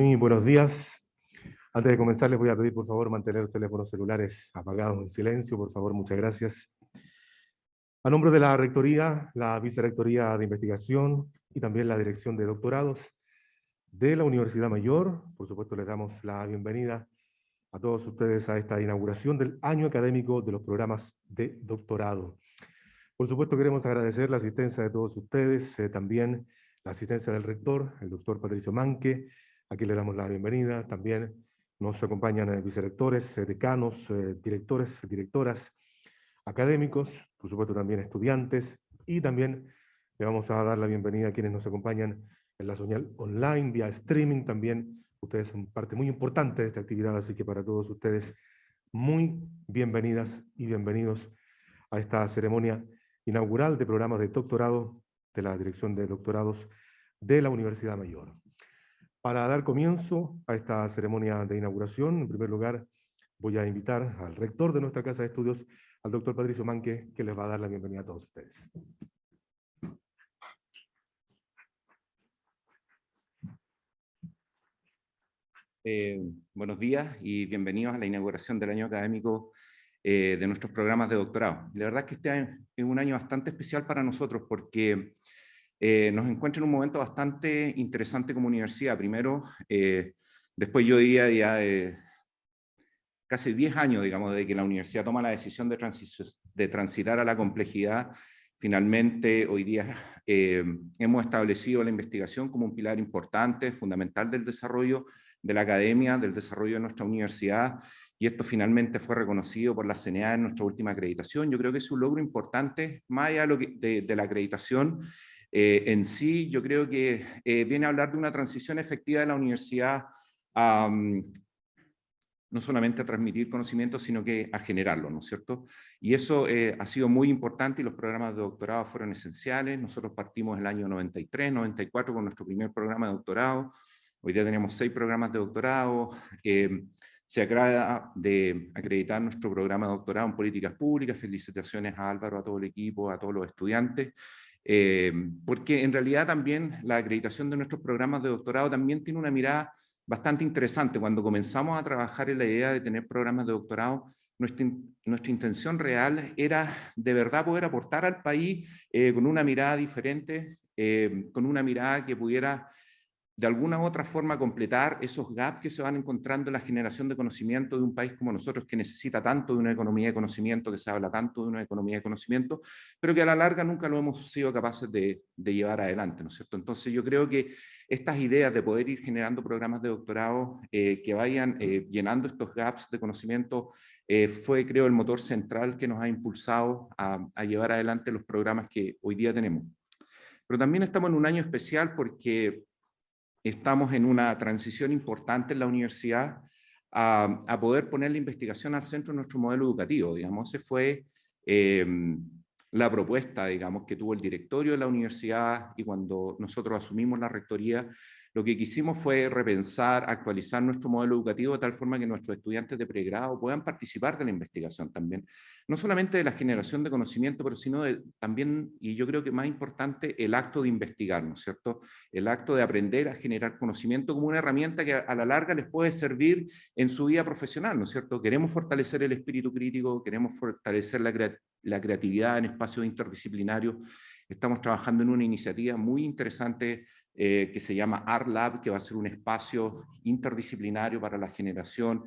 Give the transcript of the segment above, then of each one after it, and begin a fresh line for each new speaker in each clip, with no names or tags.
Muy buenos días. Antes de comenzar, les voy a pedir, por favor, mantener los teléfonos celulares apagados en silencio, por favor, muchas gracias. A nombre de la Rectoría, la Vicerrectoría de Investigación y también la Dirección de Doctorados de la Universidad Mayor, por supuesto, les damos la bienvenida a todos ustedes a esta inauguración del año académico de los programas de doctorado. Por supuesto, queremos agradecer la asistencia de todos ustedes, también la asistencia del rector, el doctor Patricio Manque, a quien le damos la bienvenida. También nos acompañan vicerrectores, decanos, directores, directoras, académicos, por supuesto también estudiantes, y también le vamos a dar la bienvenida a quienes nos acompañan en la señal online, vía streaming. También ustedes son parte muy importante de esta actividad, así que para todos ustedes, muy bienvenidas y bienvenidos a esta ceremonia inaugural de programas de doctorado de la Dirección de Doctorados de la Universidad Mayor. Para dar comienzo a esta ceremonia de inauguración, en primer lugar, voy a invitar al rector de nuestra Casa de Estudios, al doctor Patricio Manque, que les va a dar la bienvenida a todos ustedes.
Buenos días y bienvenidos a la inauguración del año académico de nuestros programas de doctorado. La verdad es que este año es un año bastante especial para nosotros porque nos encuentra en un momento bastante interesante como universidad. Primero, después yo diría ya casi 10 años, digamos, de que la universidad toma la decisión de transitar a la complejidad. Finalmente, hoy día hemos establecido la investigación como un pilar importante, fundamental del desarrollo de la academia, del desarrollo de nuestra universidad, y esto finalmente fue reconocido por la CNA en nuestra última acreditación. Yo creo que es un logro importante, más allá de la acreditación en sí. Yo creo que viene a hablar de una transición efectiva de la universidad a no solamente a transmitir conocimiento, sino que a generarlo, ¿no es cierto? Y eso ha sido muy importante y los programas de doctorado fueron esenciales. Nosotros partimos el año 93, 94 con nuestro primer programa de doctorado. Hoy día tenemos 6 programas de doctorado. Se acaba de acreditar nuestro programa de doctorado en políticas públicas. Felicitaciones a Álvaro, a todo el equipo, a todos los estudiantes. Porque en realidad también la acreditación de nuestros programas de doctorado también tiene una mirada bastante interesante. Cuando comenzamos a trabajar en la idea de tener programas de doctorado, nuestra intención real era de verdad poder aportar al país con una mirada diferente, con una mirada que pudiera de alguna u otra forma completar esos gaps que se van encontrando en la generación de conocimiento de un país como nosotros, que necesita tanto de una economía de conocimiento, que se habla tanto de una economía de conocimiento, pero que a la larga nunca lo hemos sido capaces de llevar adelante, ¿no es cierto? Entonces yo creo que estas ideas de poder ir generando programas de doctorado que vayan llenando estos gaps de conocimiento fue, creo, el motor central que nos ha impulsado a llevar adelante los programas que hoy día tenemos. Pero también estamos en un año especial porque estamos en una transición importante en la universidad a poder poner la investigación al centro de nuestro modelo educativo. Digamos, esa fue la propuesta, digamos, que tuvo el directorio de la universidad, y cuando nosotros asumimos la rectoría, lo que quisimos fue repensar, actualizar nuestro modelo educativo de tal forma que nuestros estudiantes de pregrado puedan participar de la investigación también. No solamente de la generación de conocimiento, pero sino también, y yo creo que más importante, el acto de investigar, ¿no es cierto? El acto de aprender a generar conocimiento como una herramienta que a la larga les puede servir en su vida profesional, ¿no es cierto? Queremos fortalecer el espíritu crítico, queremos fortalecer la creatividad en espacios interdisciplinarios. Estamos trabajando en una iniciativa muy interesante que se llama Art Lab, que va a ser un espacio interdisciplinario para la generación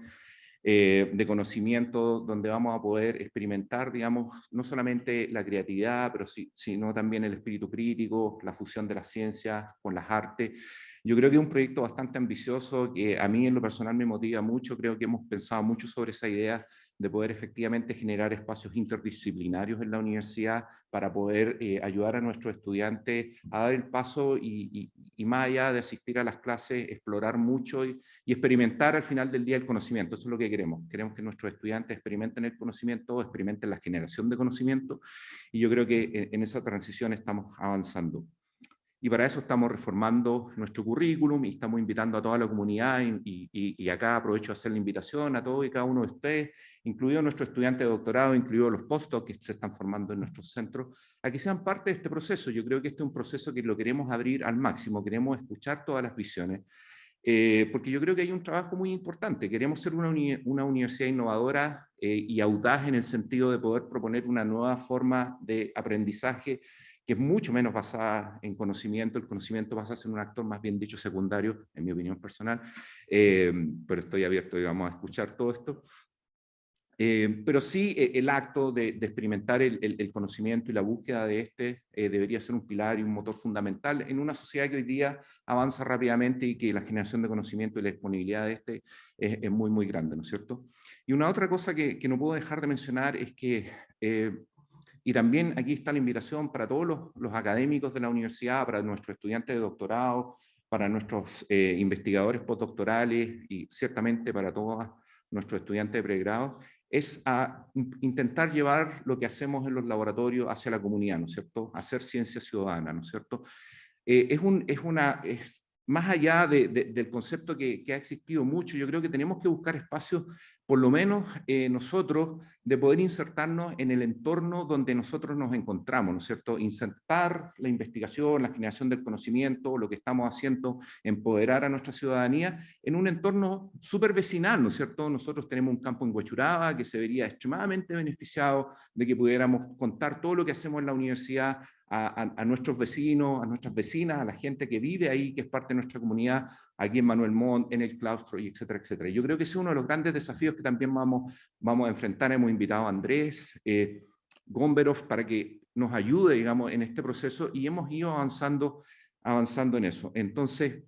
de conocimiento, donde vamos a poder experimentar, digamos, no solamente la creatividad, pero sino también el espíritu crítico, la fusión de las ciencias con las artes. Yo creo que es un proyecto bastante ambicioso que a mí en lo personal me motiva mucho. Creo que hemos pensado mucho sobre esa idea de poder efectivamente generar espacios interdisciplinarios en la universidad para poder ayudar a nuestros estudiantes a dar el paso y más allá de asistir a las clases, explorar mucho y experimentar al final del día el conocimiento. Eso es lo que queremos. Queremos que nuestros estudiantes experimenten el conocimiento, experimenten la generación de conocimiento, y yo creo que en esa transición estamos avanzando. Y para eso estamos reformando nuestro currículum y estamos invitando a toda la comunidad y acá aprovecho a hacer la invitación a todos y cada uno de ustedes, incluidos nuestros estudiantes de doctorado, incluidos los postdocs que se están formando en nuestros centros, a que sean parte de este proceso. Yo creo que este es un proceso que lo queremos abrir al máximo, queremos escuchar todas las visiones. porque yo creo que hay un trabajo muy importante. Queremos ser una universidad innovadora y audaz en el sentido de poder proponer una nueva forma de aprendizaje que es mucho menos basada en conocimiento. El conocimiento pasa a ser un actor más bien dicho secundario, en mi opinión personal, pero estoy abierto, digamos, a escuchar todo esto. Pero sí, el acto de experimentar el conocimiento y la búsqueda de este debería ser un pilar y un motor fundamental en una sociedad que hoy día avanza rápidamente y que la generación de conocimiento y la disponibilidad de este es muy, muy grande, ¿no es cierto? Y una otra cosa que no puedo dejar de mencionar es que, y también aquí está la invitación para todos los académicos de la universidad, para nuestros estudiantes de doctorado, para nuestros investigadores postdoctorales y ciertamente para todos nuestros estudiantes de pregrado, es a intentar llevar lo que hacemos en los laboratorios hacia la comunidad, ¿no es cierto? Hacer ciencia ciudadana, ¿no es cierto? Es más allá del concepto que ha existido mucho, yo creo que tenemos que buscar espacios, por lo menos nosotros, de poder insertarnos en el entorno donde nosotros nos encontramos, ¿no es cierto? Insertar la investigación, la generación del conocimiento, lo que estamos haciendo, empoderar a nuestra ciudadanía en un entorno súper vecinal, ¿no es cierto? Nosotros tenemos un campo en Huechuraba que se vería extremadamente beneficiado de que pudiéramos contar todo lo que hacemos en la universidad a nuestros vecinos, a nuestras vecinas, a la gente que vive ahí, que es parte de nuestra comunidad, aquí en Manuel Montt, en el claustro, y etcétera, etcétera. Yo creo que ese es uno de los grandes desafíos que también vamos a enfrentar. Hemos invitado a Andrés Gomberov para que nos ayude, digamos, en este proceso, y hemos ido avanzando en eso. Entonces,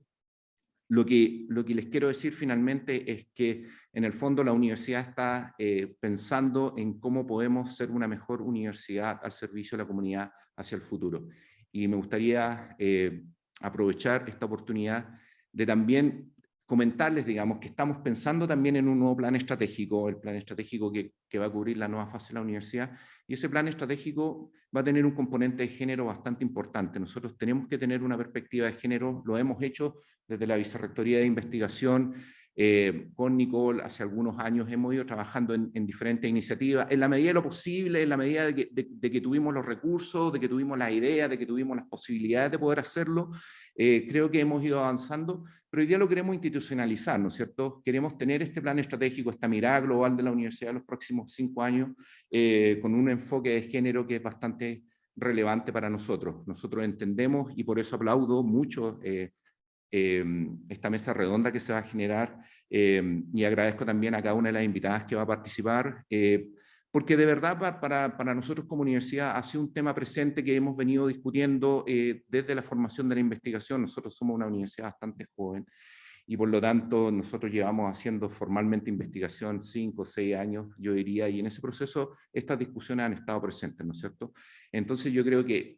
lo que les quiero decir finalmente es que en el fondo la universidad está pensando en cómo podemos ser una mejor universidad al servicio de la comunidad hacia el futuro. Y me gustaría aprovechar esta oportunidad de también comentarles, digamos, que estamos pensando también en un nuevo plan estratégico, el plan estratégico que va a cubrir la nueva fase de la universidad, y ese plan estratégico va a tener un componente de género bastante importante. Nosotros tenemos que tener una perspectiva de género, lo hemos hecho desde la Vicerrectoría de Investigación, con Nicole hace algunos años hemos ido trabajando en diferentes iniciativas, en la medida de lo posible, en la medida de que tuvimos los recursos, de que tuvimos las ideas, de que tuvimos las posibilidades de poder hacerlo. Creo que hemos ido avanzando, pero hoy día lo queremos institucionalizar, ¿no es cierto? Queremos tener este plan estratégico, esta mirada global de la universidad en los próximos 5 años, con un enfoque de género que es bastante relevante para nosotros. Nosotros entendemos, y por eso aplaudo mucho esta mesa redonda que se va a generar, y agradezco también a cada una de las invitadas que va a participar, porque de verdad para nosotros como universidad ha sido un tema presente que hemos venido discutiendo desde la formación de la investigación. Nosotros somos una universidad bastante joven y por lo tanto nosotros llevamos haciendo formalmente investigación 5 o 6 años, yo diría, y en ese proceso estas discusiones han estado presentes, ¿no es cierto? Entonces yo creo que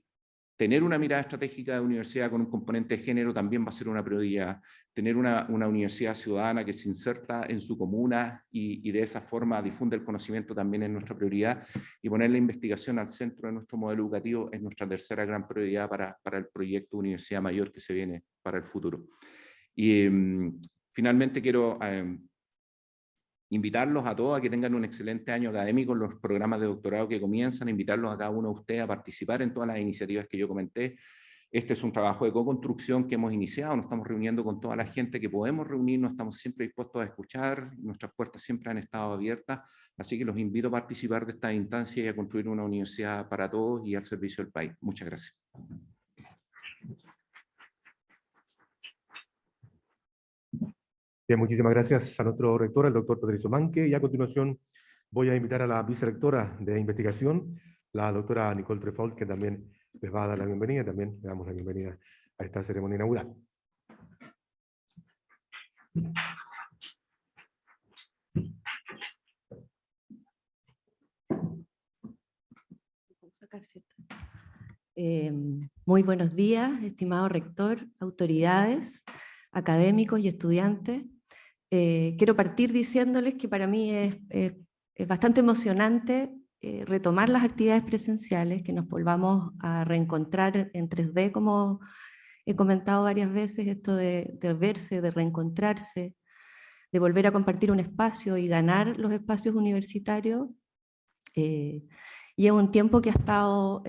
tener una mirada estratégica de universidad con un componente de género también va a ser una prioridad. Tener una universidad ciudadana que se inserta en su comuna y de esa forma difunde el conocimiento también es nuestra prioridad. Y poner la investigación al centro de nuestro modelo educativo es nuestra tercera gran prioridad para el proyecto Universidad Mayor que se viene para el futuro. Y finalmente quiero invitarlos a todos a que tengan un excelente año académico en los programas de doctorado que comienzan, invitarlos a cada uno de ustedes a participar en todas las iniciativas que yo comenté. Este es un trabajo de co-construcción que hemos iniciado, nos estamos reuniendo con toda la gente que podemos reunirnos, estamos siempre dispuestos a escuchar, nuestras puertas siempre han estado abiertas, así que los invito a participar de esta instancia y a construir una universidad para todos y al servicio del país. Muchas gracias.
Bien, muchísimas gracias a nuestro rector, el doctor Patricio Manque, y a continuación voy a invitar a la vicerectora de investigación, la doctora Nicole Trefault, que también les va a dar la bienvenida, también le damos la bienvenida a esta ceremonia inaugural.
Muy buenos días, estimado rector, autoridades, académicos y estudiantes. Quiero partir diciéndoles que para mí es bastante emocionante retomar las actividades presenciales, que nos volvamos a reencontrar en 3D, como he comentado varias veces, esto de verse, de reencontrarse, de volver a compartir un espacio y ganar los espacios universitarios. Y es un tiempo que ha estado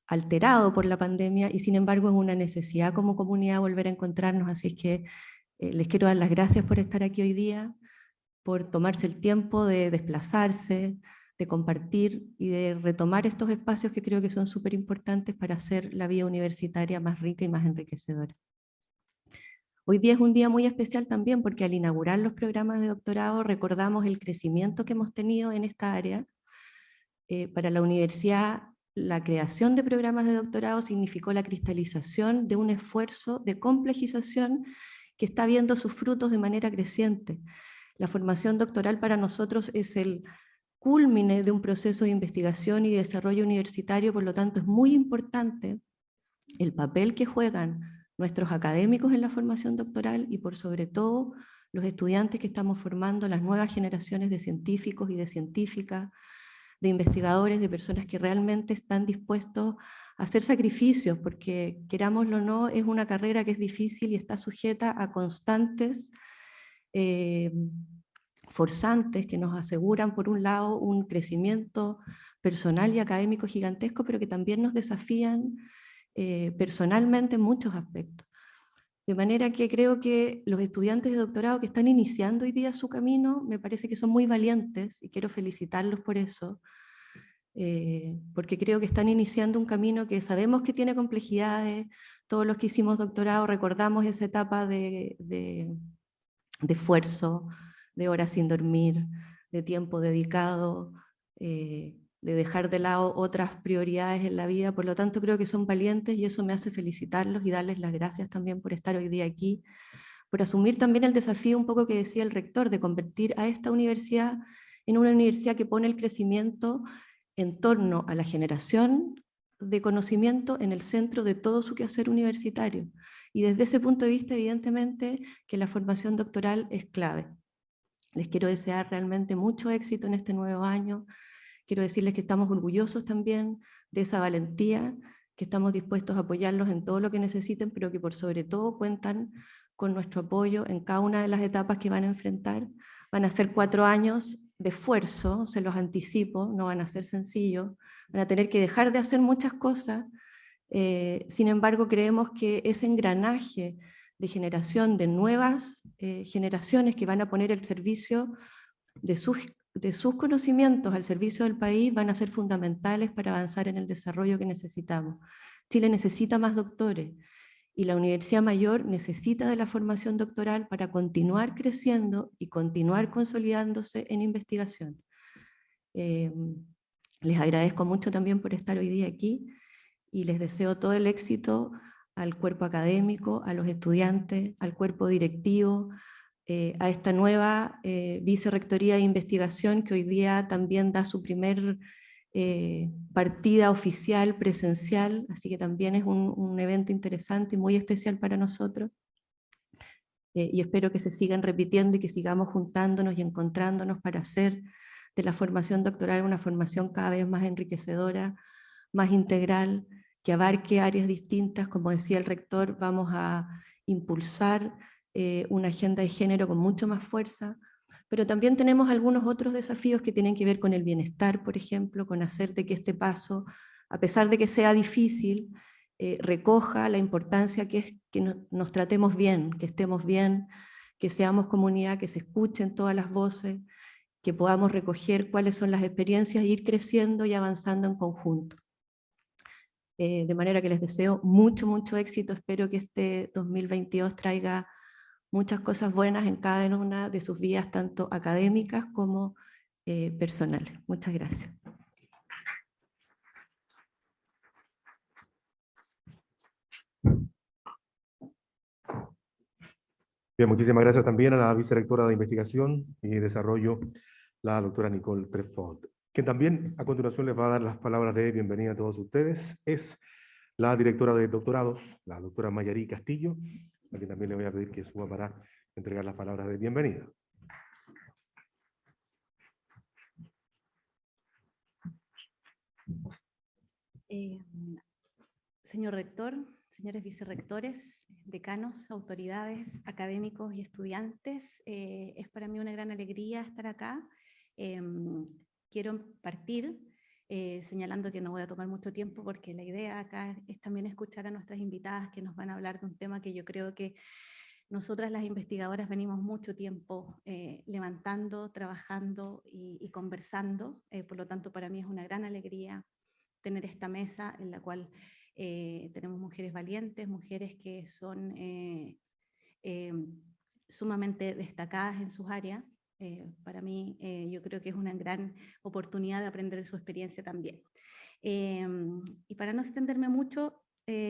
alterado por la pandemia y sin embargo es una necesidad como comunidad volver a encontrarnos, así es que les quiero dar las gracias por estar aquí hoy día, por tomarse el tiempo de desplazarse, de compartir y de retomar estos espacios que creo que son súper importantes para hacer la vida universitaria más rica y más enriquecedora. Hoy día es un día muy especial también porque al inaugurar los programas de doctorado recordamos el crecimiento que hemos tenido en esta área. Para la universidad, la creación de programas de doctorado significó la cristalización de un esfuerzo de complejización que está viendo sus frutos de manera creciente. La formación doctoral para nosotros es el cúlmine de un proceso de investigación y desarrollo universitario, por lo tanto es muy importante el papel que juegan nuestros académicos en la formación doctoral y por sobre todo los estudiantes que estamos formando, las nuevas generaciones de científicos y de científicas, de investigadores, de personas que realmente están dispuestos a hacer sacrificios, porque querámoslo o no, es una carrera que es difícil y está sujeta a constantes forzantes que nos aseguran, por un lado, un crecimiento personal y académico gigantesco, pero que también nos desafían personalmente en muchos aspectos. De manera que creo que los estudiantes de doctorado que están iniciando hoy día su camino, me parece que son muy valientes y quiero felicitarlos por eso, porque creo que están iniciando un camino que sabemos que tiene complejidades. Todos los que hicimos doctorado recordamos esa etapa de esfuerzo, de horas sin dormir, de tiempo dedicado, de dejar de lado otras prioridades en la vida. Por lo tanto, creo que son valientes y eso me hace felicitarlos y darles las gracias también por estar hoy día aquí, por asumir también el desafío un poco que decía el rector, de convertir a esta universidad en una universidad que pone el crecimiento en torno a la generación de conocimiento en el centro de todo su quehacer universitario. Y desde ese punto de vista, evidentemente, que la formación doctoral es clave. Les quiero desear realmente mucho éxito en este nuevo año. Quiero decirles que estamos orgullosos también de esa valentía, que estamos dispuestos a apoyarlos en todo lo que necesiten, pero que por sobre todo cuentan con nuestro apoyo en cada una de las etapas que van a enfrentar. Van a ser 4 años de esfuerzo, se los anticipo, no van a ser sencillos, van a tener que dejar de hacer muchas cosas. Sin embargo, creemos que ese engranaje de generación de nuevas generaciones que van a poner el servicio de sus conocimientos al servicio del país van a ser fundamentales para avanzar en el desarrollo que necesitamos. Chile necesita más doctores y la Universidad Mayor necesita de la formación doctoral para continuar creciendo y continuar consolidándose en investigación. Les agradezco mucho también por estar hoy día aquí y les deseo todo el éxito al cuerpo académico, a los estudiantes, al cuerpo directivo, a esta nueva Vicerrectoría de Investigación que hoy día también da su primer partida oficial, presencial, así que también es un evento interesante y muy especial para nosotros. Y espero que se sigan repitiendo y que sigamos juntándonos y encontrándonos para hacer de la formación doctoral una formación cada vez más enriquecedora, más integral, que abarque áreas distintas. Como decía el rector, vamos a impulsar una agenda de género con mucho más fuerza, pero también tenemos algunos otros desafíos que tienen que ver con el bienestar, por ejemplo, con hacer de que este paso, a pesar de que sea difícil, recoja la importancia que es que nos tratemos bien, que estemos bien, que seamos comunidad, que se escuchen todas las voces, que podamos recoger cuáles son las experiencias e ir creciendo y avanzando en conjunto. De manera que les deseo mucho, mucho éxito. Espero que este 2022 traiga muchas cosas buenas en cada una de sus vidas, tanto académicas como personales. Muchas gracias.
Bien, muchísimas gracias también a la vicerectora de Investigación y Desarrollo, la doctora Nicole Trefort, que también a continuación les va a dar las palabras de bienvenida a todos ustedes. Es la directora de doctorados, la doctora Mayari Castillo, a quien también le voy a pedir que suba para entregar las palabras de bienvenida.
Señor rector, señores vicerrectores, decanos, autoridades, académicos y estudiantes, es para mí una gran alegría estar acá. Quiero partir señalando que no voy a tomar mucho tiempo porque la idea acá es también escuchar a nuestras invitadas que nos van a hablar de un tema que yo creo que nosotras las investigadoras venimos mucho tiempo levantando, trabajando y conversando. Por lo tanto, para mí es una gran alegría tener esta mesa en la cual tenemos mujeres valientes, mujeres que son sumamente destacadas en sus áreas. Para mí, yo creo que es una gran oportunidad de aprender de su experiencia también. Y para no extenderme mucho,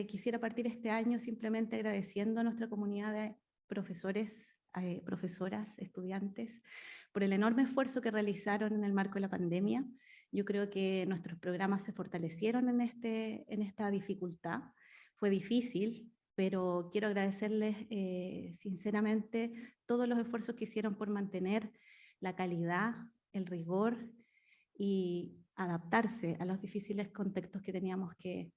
quisiera partir este año simplemente agradeciendo a nuestra comunidad de profesores, profesoras, estudiantes, por el enorme esfuerzo que realizaron en el marco de la pandemia. Yo creo que nuestros programas se fortalecieron en esta dificultad. Fue difícil, pero quiero agradecerles sinceramente todos los esfuerzos que hicieron por mantener la calidad, el rigor y adaptarse a los difíciles contextos que teníamos que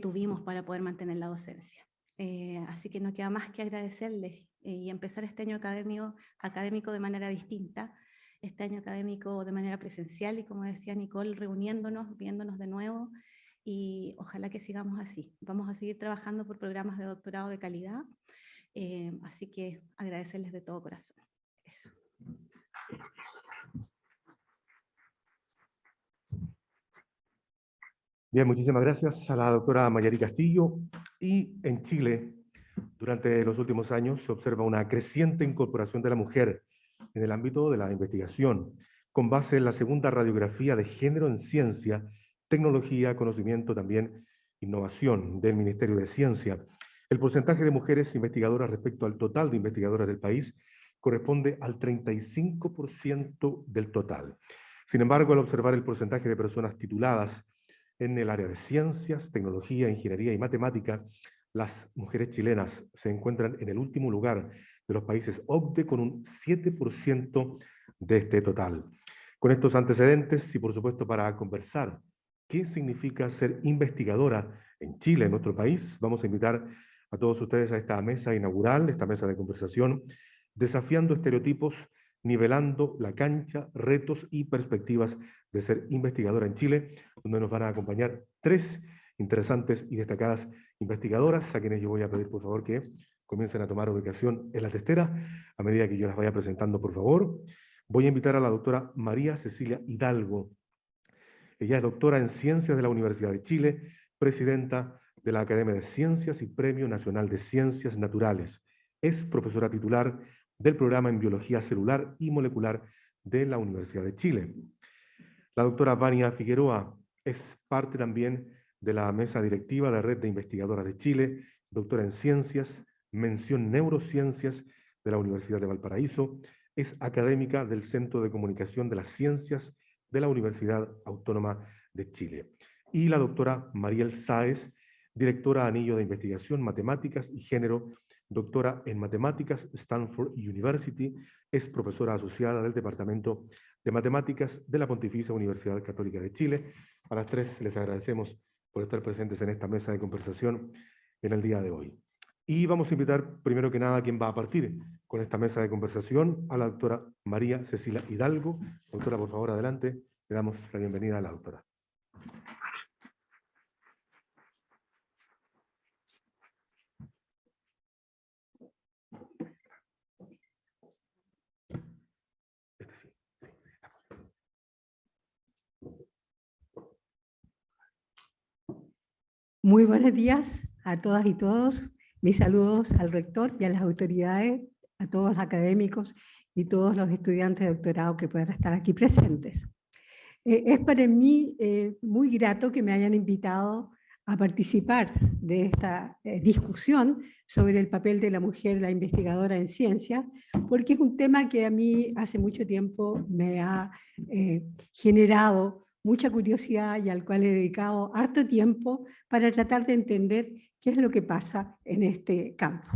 tuvimos para poder mantener la docencia. Así que no queda más que agradecerles y empezar este año académico de manera distinta, este año académico de manera presencial y, como decía Nicole, reuniéndonos, viéndonos de nuevo, y ojalá que sigamos así. Vamos a seguir trabajando por programas de doctorado de calidad, así que agradecerles de todo corazón. Eso.
Bien, muchísimas gracias a la doctora Mayari Castillo. Y en Chile, durante los últimos años, se observa una creciente incorporación de la mujer en el ámbito de la investigación, con base en la segunda radiografía de género en ciencia, tecnología, conocimiento, también innovación del Ministerio de Ciencia. El porcentaje de mujeres investigadoras respecto al total de investigadoras del país corresponde al 35% del total. Sin embargo, al observar el porcentaje de personas tituladas en el área de ciencias, tecnología, ingeniería y matemática, las mujeres chilenas se encuentran en el último lugar de los países OCDE con un 7% de este total. Con estos antecedentes y por supuesto para conversar qué significa ser investigadora en Chile, en nuestro país, vamos a invitar a todos ustedes a esta mesa inaugural, esta mesa de conversación, desafiando estereotipos, nivelando la cancha, retos y perspectivas de ser investigadora en Chile, donde nos van a acompañar 3 interesantes y destacadas investigadoras, a quienes yo voy a pedir por favor que comiencen a tomar ubicación en la testera a medida que yo las vaya presentando, por favor. Voy a invitar a la doctora María Cecilia Hidalgo. Ella es doctora en Ciencias de la Universidad de Chile, presidenta de la Academia de Ciencias y Premio Nacional de Ciencias Naturales. Es profesora titular del programa en Biología Celular y Molecular de la Universidad de Chile. La doctora Vania Figueroa es parte también de la mesa directiva de la Red de Investigadoras de Chile, doctora en Ciencias, mención Neurociencias de la Universidad de Valparaíso, es académica del Centro de Comunicación de las Ciencias de la Universidad Autónoma de Chile. Y la doctora Mariel Sáez, directora Anillo de Investigación, Matemáticas y Género, doctora en Matemáticas, Stanford University, es profesora asociada del Departamento de Matemáticas de la Pontificia Universidad Católica de Chile. A las 3 les agradecemos por estar presentes en esta mesa de conversación en el día de hoy. Y vamos a invitar, primero que nada, a quien va a partir con esta mesa de conversación, a la doctora María Cecilia Hidalgo. Doctora, por favor, adelante. Le damos la bienvenida a la doctora.
Muy buenos días a todas y todos. Mis saludos al rector y a las autoridades, a todos los académicos y todos los estudiantes de doctorado que puedan estar aquí presentes. Es para mí muy grato que me hayan invitado a participar de esta discusión sobre el papel de la mujer, la investigadora en ciencia, porque es un tema que a mí hace mucho tiempo me ha generado mucha curiosidad y al cual he dedicado harto tiempo para tratar de entender qué es lo que pasa en este campo.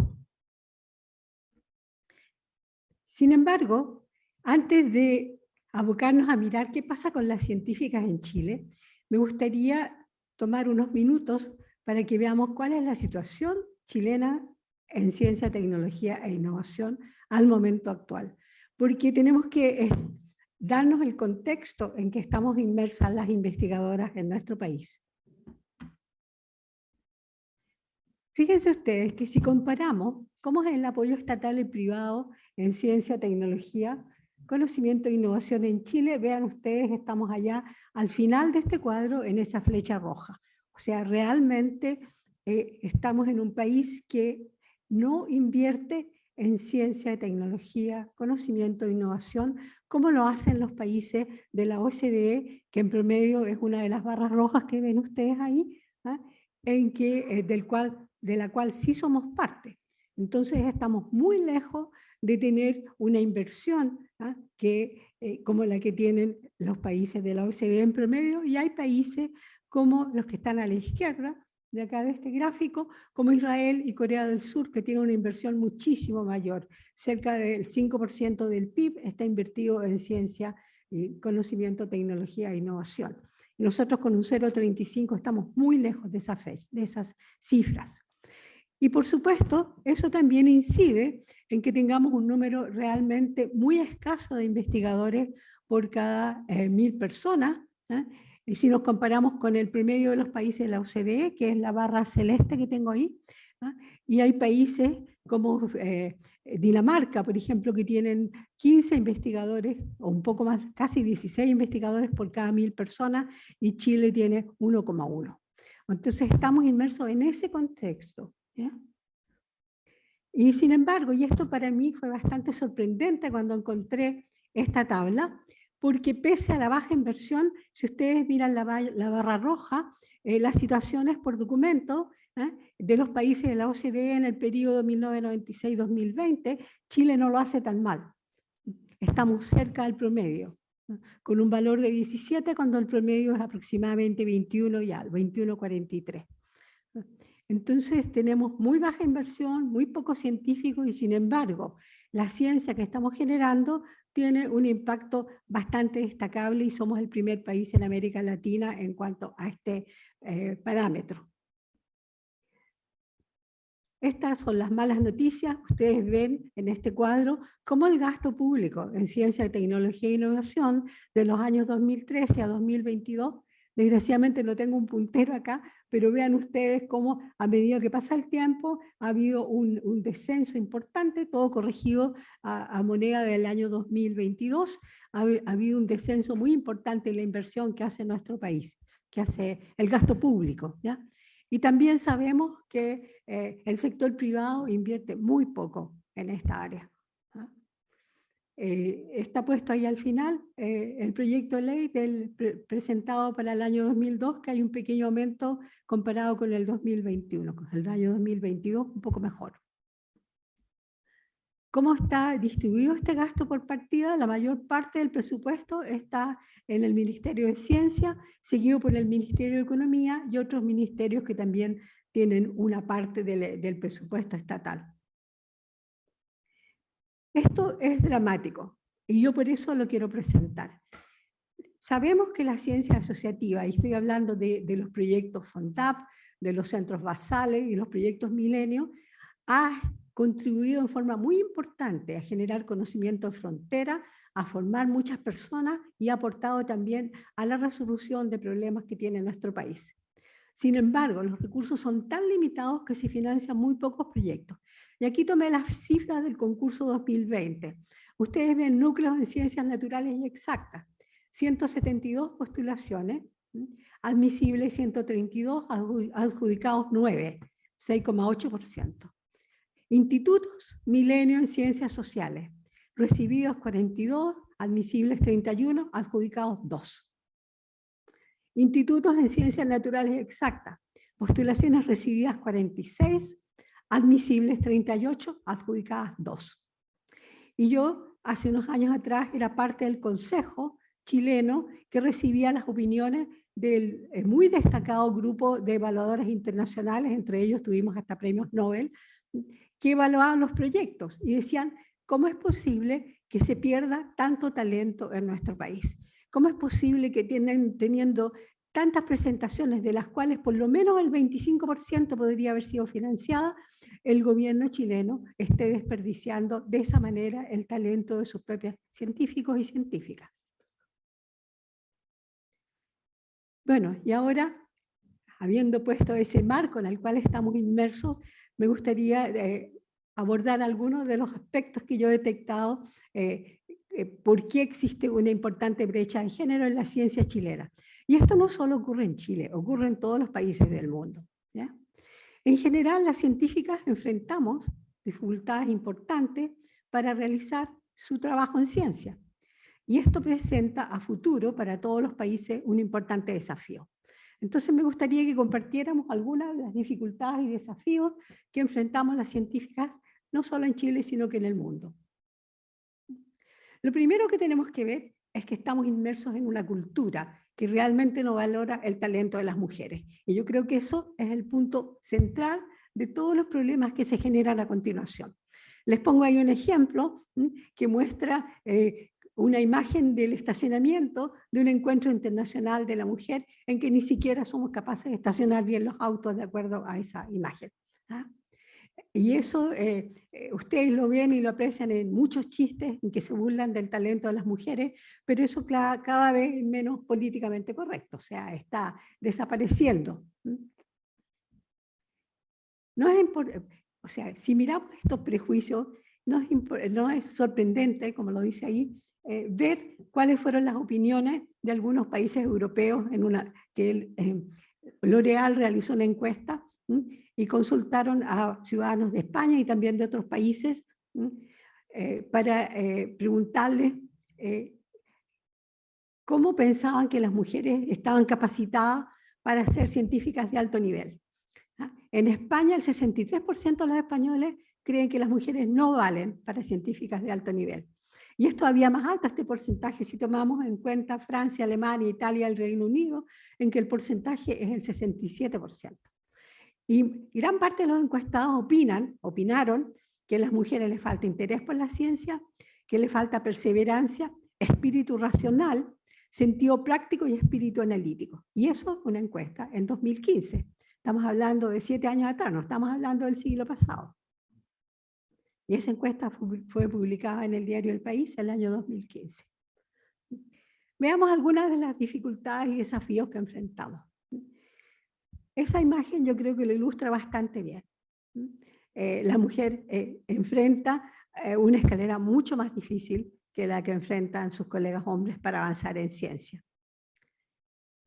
Sin embargo, antes de abocarnos a mirar qué pasa con las científicas en Chile, me gustaría tomar unos minutos para que veamos cuál es la situación chilena en ciencia, tecnología e innovación al momento actual. Porque tenemos que darnos el contexto en que estamos inmersas las investigadoras en nuestro país. Fíjense ustedes que si comparamos cómo es el apoyo estatal y privado en ciencia, tecnología, conocimiento e innovación en Chile, vean ustedes, estamos allá al final de este cuadro en esa flecha roja. O sea, realmente estamos en un país que no invierte en ciencia, tecnología, conocimiento e innovación, como lo hacen los países de la OCDE, que en promedio es una de las barras rojas que ven ustedes ahí, ¿ah? De la cual sí somos parte. Entonces estamos muy lejos de tener una inversión como la que tienen los países de la OCDE en promedio, y hay países como los que están a la izquierda, de acá de este gráfico, como Israel y Corea del Sur, que tienen una inversión muchísimo mayor. Cerca del 5% del PIB está invertido en ciencia, y conocimiento, tecnología e innovación. Y nosotros con un 0,35 estamos muy lejos de esas cifras. Y por supuesto, eso también incide en que tengamos un número realmente muy escaso de investigadores por cada 1000 personas, ¿eh? Y si nos comparamos con el promedio de los países de la OCDE, que es la barra celeste que tengo ahí, ¿eh? Y hay países como Dinamarca, por ejemplo, que tienen 15 investigadores, o un poco más, casi 16 investigadores por cada 1000 personas, y Chile tiene 1,1. Entonces estamos inmersos en ese contexto. ¿Ya? Y sin embargo, y esto para mí fue bastante sorprendente cuando encontré esta tabla, porque pese a la baja inversión, si ustedes miran la barra roja, las situaciones por documento de los países de la OCDE en el periodo 1996-2020, Chile no lo hace tan mal. Estamos cerca del promedio, con un valor de 17, cuando el promedio es aproximadamente 21 y algo, 21,43. Entonces tenemos muy baja inversión, muy pocos científicos, y sin embargo la ciencia que estamos generando tiene un impacto bastante destacable, y somos el primer país en América Latina en cuanto a este parámetro. Estas son las malas noticias. Ustedes ven en este cuadro cómo el gasto público en ciencia, tecnología e innovación de los años 2013 a 2022, desgraciadamente no tengo un puntero acá, pero vean ustedes cómo a medida que pasa el tiempo ha habido un descenso importante, todo corregido a moneda del año 2022, ha habido un descenso muy importante en la inversión que hace nuestro país, que hace el gasto público, ¿ya? Y también sabemos que el sector privado invierte muy poco en esta área. Está puesto ahí al final el proyecto de ley presentado para el año 2002, que hay un pequeño aumento comparado con el 2021, con el año 2022 un poco mejor. ¿Cómo está distribuido este gasto por partida? La mayor parte del presupuesto está en el Ministerio de Ciencia, seguido por el Ministerio de Economía y otros ministerios que también tienen una parte del presupuesto estatal. Esto es dramático y yo por eso lo quiero presentar. Sabemos que la ciencia asociativa, y estoy hablando de los proyectos FONDAP, de los centros basales y los proyectos Milenio, ha contribuido en forma muy importante a generar conocimiento de frontera, a formar muchas personas y ha aportado también a la resolución de problemas que tiene nuestro país. Sin embargo, los recursos son tan limitados que se financian muy pocos proyectos. Y aquí tomé las cifras del concurso 2020. Ustedes ven núcleos en ciencias naturales y exactas. 172 postulaciones, admisibles 132, adjudicados 9, 6,8%. Institutos, Milenio en ciencias sociales, recibidos 42, admisibles 31, adjudicados 2. Institutos en ciencias naturales exactas, postulaciones recibidas 46, admisibles 38, adjudicadas 2. Y yo, hace unos años atrás, era parte del consejo chileno que recibía las opiniones del muy destacado grupo de evaluadores internacionales, entre ellos tuvimos hasta premios Nobel, que evaluaban los proyectos y decían, ¿cómo es posible que se pierda tanto talento en nuestro país? ¿Cómo es posible que teniendo tantas presentaciones, de las cuales por lo menos el 25% podría haber sido financiada, el gobierno chileno esté desperdiciando de esa manera el talento de sus propios científicos y científicas? Bueno, y ahora, habiendo puesto ese marco en el cual estamos inmersos, me gustaría abordar algunos de los aspectos que yo he detectado, por qué existe una importante brecha de género en la ciencia chilena. Y esto no solo ocurre en Chile, ocurre en todos los países del mundo, ¿ya? En general, las científicas enfrentamos dificultades importantes para realizar su trabajo en ciencia. Y esto presenta a futuro para todos los países un importante desafío. Entonces me gustaría que compartiéramos algunas de las dificultades y desafíos que enfrentamos las científicas, no solo en Chile, sino que en el mundo. Lo primero que tenemos que ver es que estamos inmersos en una cultura que realmente no valora el talento de las mujeres. Y yo creo que eso es el punto central de todos los problemas que se generan a continuación. Les pongo ahí un ejemplo que muestra una imagen del estacionamiento de un encuentro internacional de la mujer en que ni siquiera somos capaces de estacionar bien los autos de acuerdo a esa imagen. ¿Ah? Y eso ustedes lo ven y lo aprecian en muchos chistes en que se burlan del talento de las mujeres, pero eso cada vez es menos políticamente correcto, o sea, está desapareciendo. No es o sea, si miramos estos prejuicios, no es sorprendente, como lo dice ahí, ver cuáles fueron las opiniones de algunos países europeos que L'Oréal realizó una encuesta y consultaron a ciudadanos de España y también de otros países para preguntarles cómo pensaban que las mujeres estaban capacitadas para ser científicas de alto nivel. En España, el 63% de los españoles creen que las mujeres no valen para científicas de alto nivel. Y es todavía más alto este porcentaje si tomamos en cuenta Francia, Alemania, Italia, el Reino Unido, en que el porcentaje es el 67%. Y gran parte de los encuestados opinaron que a las mujeres les falta interés por la ciencia, que les falta perseverancia, espíritu racional, sentido práctico y espíritu analítico. Y eso es una encuesta en 2015. Estamos hablando de 7 años atrás, no estamos hablando del siglo pasado. Y esa encuesta fue publicada en el diario El País en el año 2015. Veamos algunas de las dificultades y desafíos que enfrentamos. Esa imagen yo creo que lo ilustra bastante bien. La mujer enfrenta una escalera mucho más difícil que la que enfrentan sus colegas hombres para avanzar en ciencia.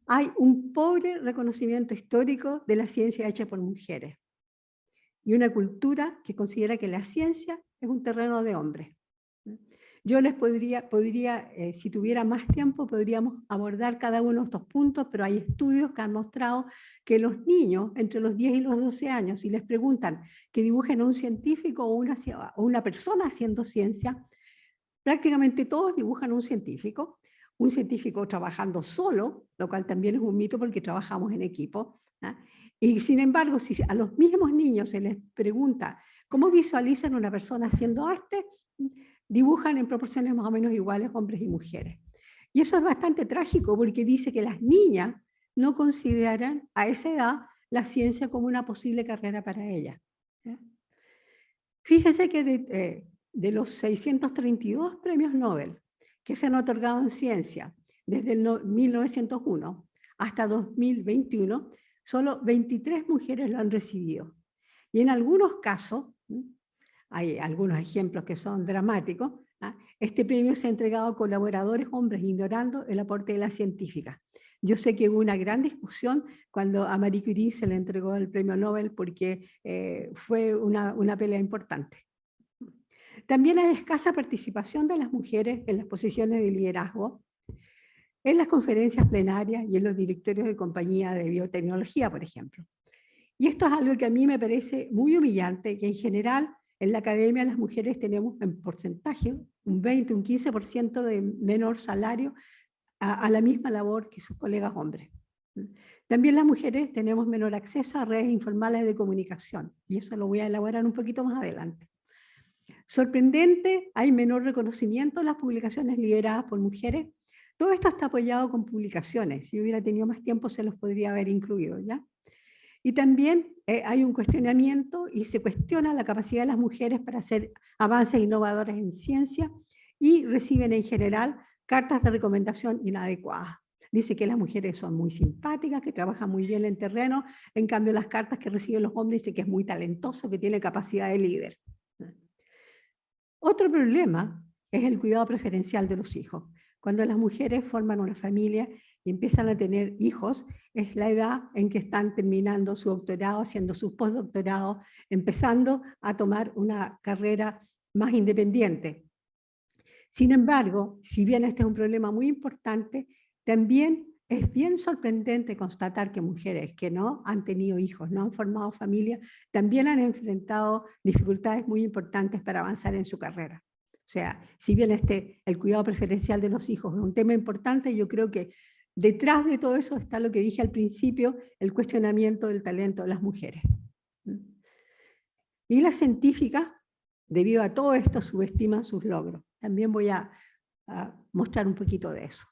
Hay un pobre reconocimiento histórico de la ciencia hecha por mujeres y una cultura que considera que la ciencia es un terreno de hombres. Yo les podría si tuviera más tiempo, podríamos abordar cada uno de estos puntos, pero hay estudios que han mostrado que los niños entre los 10 y los 12 años, si les preguntan que dibujen a un científico o una persona haciendo ciencia, prácticamente todos dibujan a un científico trabajando solo, lo cual también es un mito porque trabajamos en equipo. Y sin embargo, si a los mismos niños se les pregunta cómo visualizan una persona haciendo arte, dibujan en proporciones más o menos iguales hombres y mujeres. Y eso es bastante trágico porque dice que las niñas no consideran a esa edad la ciencia como una posible carrera para ellas. Fíjense que de los 632 premios Nobel que se han otorgado en ciencia desde el 1901 hasta 2021, solo 23 mujeres lo han recibido. Y en algunos casos, hay algunos ejemplos que son dramáticos, este premio se ha entregado a colaboradores hombres ignorando el aporte de las científicas. Yo sé que hubo una gran discusión cuando a Marie Curie se le entregó el premio Nobel porque fue una pelea importante. También hay escasa participación de las mujeres en las posiciones de liderazgo, en las conferencias plenarias y en los directorios de compañía de biotecnología, por ejemplo. Y esto es algo que a mí me parece muy humillante, que en general en la academia las mujeres tenemos en porcentaje un 20, un 15% de menor salario a la misma labor que sus colegas hombres. También las mujeres tenemos menor acceso a redes informales de comunicación, y eso lo voy a elaborar un poquito más adelante. Sorprendente, hay menor reconocimiento en las publicaciones lideradas por mujeres. Todo esto está apoyado con publicaciones. Si hubiera tenido más tiempo se los podría haber incluido, ¿ya? Y también hay un cuestionamiento y se cuestiona la capacidad de las mujeres para hacer avances innovadores en ciencia y reciben en general cartas de recomendación inadecuadas. Dice que las mujeres son muy simpáticas, que trabajan muy bien en terreno, en cambio las cartas que reciben los hombres dice que es muy talentoso, que tiene capacidad de líder. Otro problema es el cuidado preferencial de los hijos. Cuando las mujeres forman una familia y empiezan a tener hijos, es la edad en que están terminando su doctorado, haciendo su postdoctorado, empezando a tomar una carrera más independiente. Sin embargo, si bien este es un problema muy importante, también es bien sorprendente constatar que mujeres que no han tenido hijos, no han formado familia, también han enfrentado dificultades muy importantes para avanzar en su carrera. O sea, si bien el cuidado preferencial de los hijos es un tema importante, yo creo que detrás de todo eso está lo que dije al principio, el cuestionamiento del talento de las mujeres. Y las científicas, debido a todo esto, subestiman sus logros. También voy a mostrar un poquito de eso.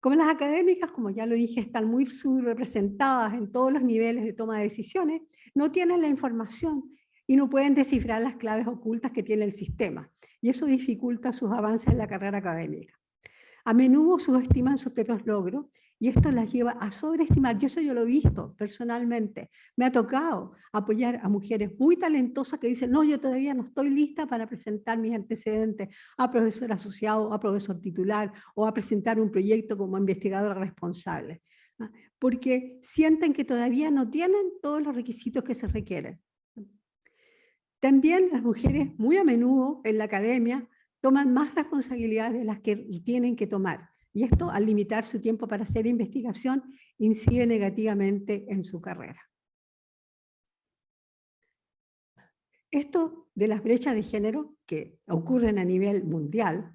Como las académicas, como ya lo dije, están muy subrepresentadas en todos los niveles de toma de decisiones, no tienen la información y no pueden descifrar las claves ocultas que tiene el sistema. Y eso dificulta sus avances en la carrera académica. A menudo subestiman sus propios logros y esto las lleva a sobreestimar. Y eso yo lo he visto personalmente. Me ha tocado apoyar a mujeres muy talentosas que dicen, no, yo todavía no estoy lista para presentar mis antecedentes a profesor asociado, a profesor titular o a presentar un proyecto como investigadora responsable. Porque sienten que todavía no tienen todos los requisitos que se requieren. También las mujeres muy a menudo en la academia toman más responsabilidades de las que tienen que tomar. Y esto, al limitar su tiempo para hacer investigación, incide negativamente en su carrera. Esto de las brechas de género que ocurren a nivel mundial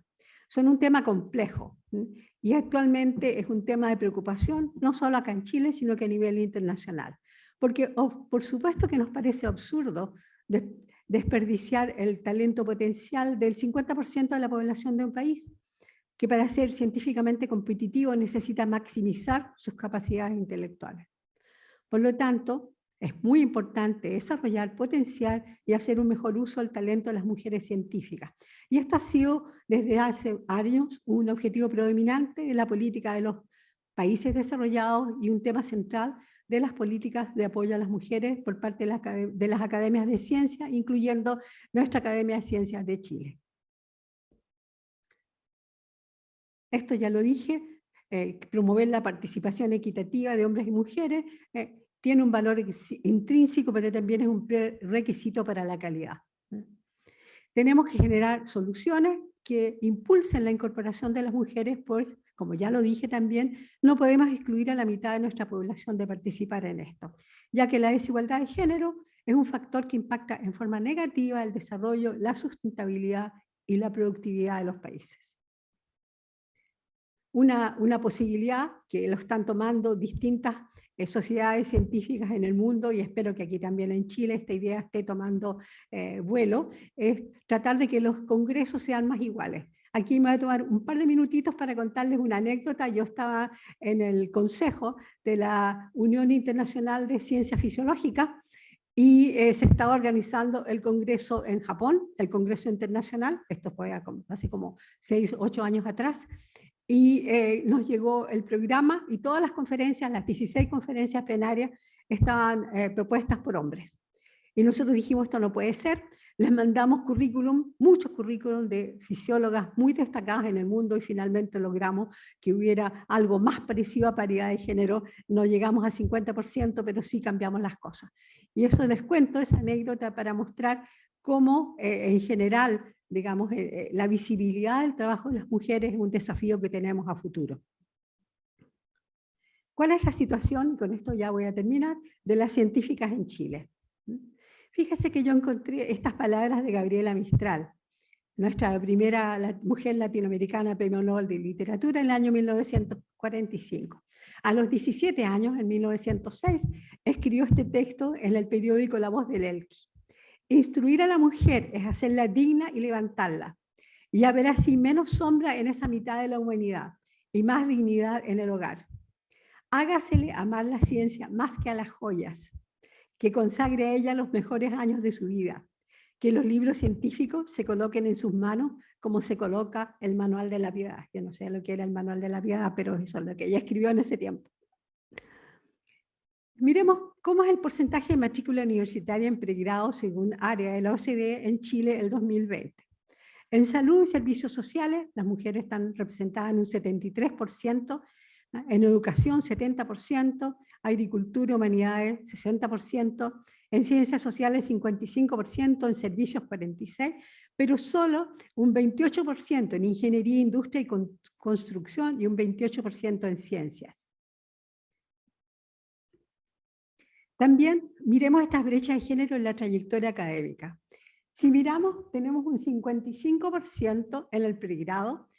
son un tema complejo y actualmente es un tema de preocupación no solo acá en Chile, sino que a nivel internacional. Porque por supuesto que nos parece absurdo desperdiciar el talento potencial del 50% de la población de un país, que para ser científicamente competitivo necesita maximizar sus capacidades intelectuales. Por lo tanto, es muy importante desarrollar, potenciar y hacer un mejor uso del talento de las mujeres científicas. Y esto ha sido desde hace años un objetivo predominante de la política de los países desarrollados y un tema central de las políticas de apoyo a las mujeres por parte de las academias de ciencia, incluyendo nuestra Academia de Ciencias de Chile. Esto ya lo dije, promover la participación equitativa de hombres y mujeres tiene un valor intrínseco, pero también es un requisito para la calidad. Tenemos que generar soluciones que impulsen la incorporación de las mujeres, pues, como ya lo dije también, no podemos excluir a la mitad de nuestra población de participar en esto, ya que la desigualdad de género es un factor que impacta en forma negativa el desarrollo, la sustentabilidad y la productividad de los países. Una posibilidad que lo están tomando distintas sociedades científicas en el mundo, y espero que aquí también en Chile esta idea esté tomando vuelo, es tratar de que los congresos sean más iguales. Aquí me voy a tomar un par de minutitos para contarles una anécdota. Yo estaba en el consejo de la Unión Internacional de Ciencias Fisiológicas y se estaba organizando el congreso en Japón, el congreso internacional, esto fue hace como 6 o 8 años atrás, y nos llegó el programa y todas las conferencias, las 16 conferencias plenarias, estaban propuestas por hombres. Y nosotros dijimos, esto no puede ser, les mandamos currículum, muchos currículum de fisiólogas muy destacadas en el mundo y finalmente logramos que hubiera algo más parecido a paridad de género. No llegamos al 50%, pero sí cambiamos las cosas. Y eso les cuento, esa anécdota para mostrar cómo en general, digamos, la visibilidad del trabajo de las mujeres es un desafío que tenemos a futuro. ¿Cuál es la situación, y con esto ya voy a terminar, de las científicas en Chile? Fíjese que yo encontré estas palabras de Gabriela Mistral, nuestra primera mujer latinoamericana premio Nobel de Literatura en el año 1945. A los 17 años, en 1906, escribió este texto en el periódico La Voz del Elqui. Instruir a la mujer es hacerla digna y levantarla, y haber así menos sombra en esa mitad de la humanidad y más dignidad en el hogar. Hágasele amar la ciencia más que a las joyas, que consagre a ella los mejores años de su vida, que los libros científicos se coloquen en sus manos como se coloca el manual de la piedad. Yo no sé lo que era el manual de la piedad, pero eso es lo que ella escribió en ese tiempo. Miremos cómo es el porcentaje de matrícula universitaria en pregrado según área de la OCDE en Chile el 2020. En salud y servicios sociales, las mujeres están representadas en un 73%, en educación 70%, agricultura y humanidades 60%, en ciencias sociales 55%, en servicios 46%, pero solo un 28% en ingeniería, industria y construcción y un 28% en ciencias. También miremos estas brechas de género en la trayectoria académica. Si miramos, tenemos un 55% en el pregrado,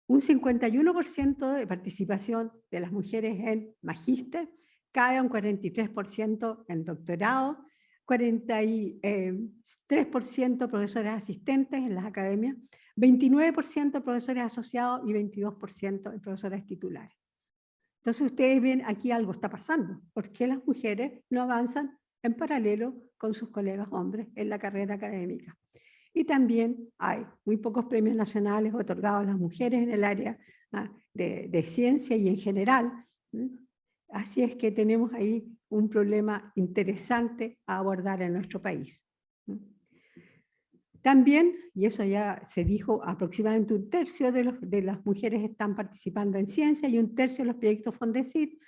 un 51% de participación de las mujeres en magíster, cae a un 43% en doctorado, 43% profesores asistentes en las academias, 29% profesores asociados y 22% en profesores titulares. Entonces ustedes ven aquí algo está pasando. ¿Por qué las mujeres no avanzan en paralelo con sus colegas hombres en la carrera académica? Y también hay muy pocos premios nacionales otorgados a las mujeres en el área de ciencia y en general. Así es que tenemos ahí un problema interesante a abordar en nuestro país. También, y eso ya se dijo, aproximadamente un tercio de las mujeres están participando en ciencia y un tercio de los proyectos Fondesit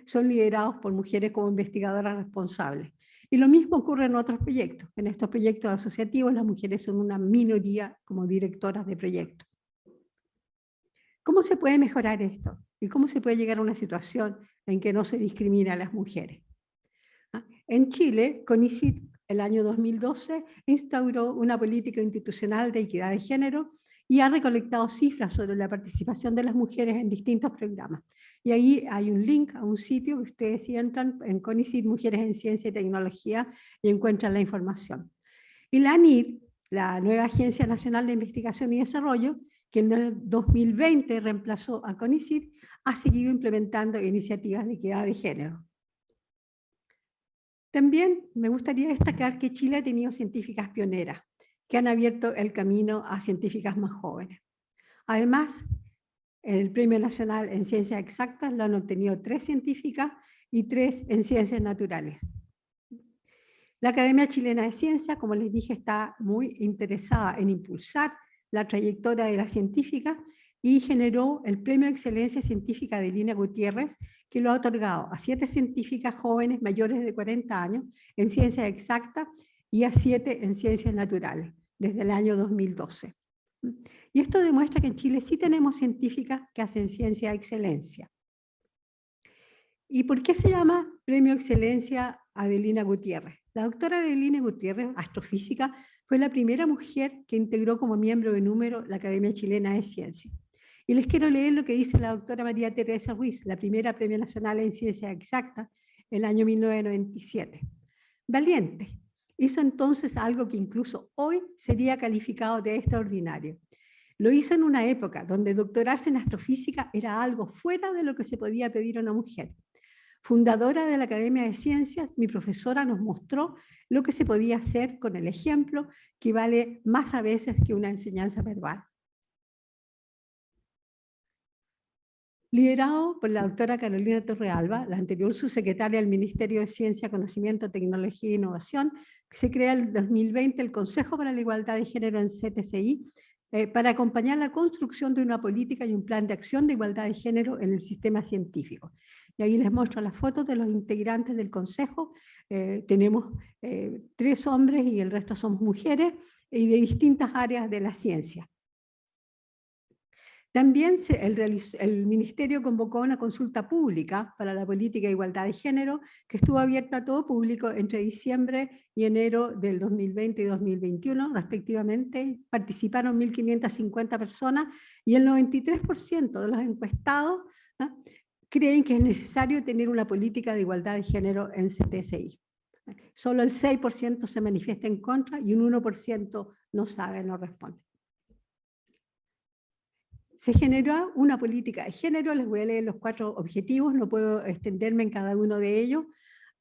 son liderados por mujeres como investigadoras responsables. Y lo mismo ocurre en otros proyectos. En estos proyectos asociativos las mujeres son una minoría como directoras de proyectos. ¿Cómo se puede mejorar esto? ¿Y cómo se puede llegar a una situación en que no se discrimina a las mujeres? En Chile, CONICYT, el año 2012, instauró una política institucional de equidad de género y ha recolectado cifras sobre la participación de las mujeres en distintos programas. Y ahí hay un link a un sitio que ustedes si entran en CONICYT, Mujeres en Ciencia y Tecnología, y encuentran la información. Y la ANID, la nueva Agencia Nacional de Investigación y Desarrollo, que en el 2020 reemplazó a CONICYT, ha seguido implementando iniciativas de equidad de género. También me gustaría destacar que Chile ha tenido científicas pioneras, que han abierto el camino a científicas más jóvenes. Además, el Premio Nacional en Ciencias Exactas lo han obtenido 3 científicas y 3 en Ciencias Naturales. La Academia Chilena de Ciencias, como les dije, está muy interesada en impulsar la trayectoria de las científicas y generó el Premio de Excelencia Científica de Lina Gutiérrez, que lo ha otorgado a 7 científicas jóvenes mayores de 40 años en Ciencias Exactas y a 7 en Ciencias Naturales, desde el año 2012. Y esto demuestra que en Chile sí tenemos científicas que hacen ciencia de excelencia. ¿Y por qué se llama Premio Excelencia Adelina Gutiérrez? La doctora Adelina Gutiérrez, astrofísica, fue la primera mujer que integró como miembro de número la Academia Chilena de Ciencias. Y les quiero leer lo que dice la doctora María Teresa Ruiz, la primera Premio Nacional en Ciencias Exactas, el año 1997. Valiente. Hizo entonces algo que incluso hoy sería calificado de extraordinario. Lo hizo en una época donde doctorarse en astrofísica era algo fuera de lo que se podía pedir a una mujer. Fundadora de la Academia de Ciencias, mi profesora nos mostró lo que se podía hacer con el ejemplo, que vale más a veces que una enseñanza verbal. Liderado por la doctora Carolina Torrealba, la anterior subsecretaria del Ministerio de Ciencia, Conocimiento, Tecnología e Innovación, se crea en el 2020 el Consejo para la Igualdad de Género en CTCI, para acompañar la construcción de una política y un plan de acción de igualdad de género en el sistema científico. Y ahí les muestro las fotos de los integrantes del Consejo. Tenemos 3 hombres y el resto somos mujeres, y de distintas áreas de la ciencia. También el Ministerio convocó una consulta pública para la política de igualdad de género, que estuvo abierta a todo público entre diciembre y enero del 2020 y 2021, respectivamente. Participaron 1.550 personas y el 93% de los encuestados creen que es necesario tener una política de igualdad de género en CTCI. Solo el 6% se manifiesta en contra y un 1% no sabe, no responde. Se generó una política de género, les voy a leer los 4 objetivos, no puedo extenderme en cada uno de ellos.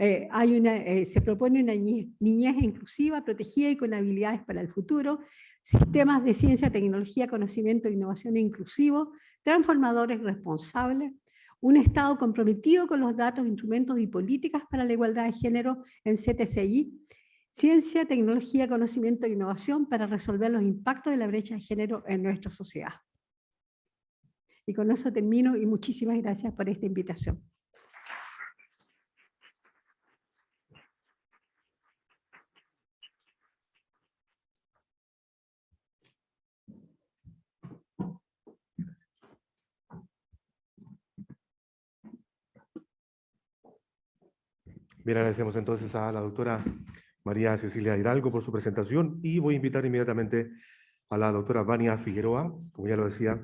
Se propone una niñez inclusiva, protegida y con habilidades para el futuro, sistemas de ciencia, tecnología, conocimiento e innovación inclusivos, transformadores responsables, un Estado comprometido con los datos, instrumentos y políticas para la igualdad de género en CTCI, ciencia, tecnología, conocimiento e innovación para resolver los impactos de la brecha de género en nuestra sociedad. Y con eso termino y muchísimas gracias por esta invitación.
Bien, agradecemos entonces a la doctora María Cecilia Hidalgo por su presentación y voy a invitar inmediatamente a la doctora Vania Figueroa, como ya lo decía,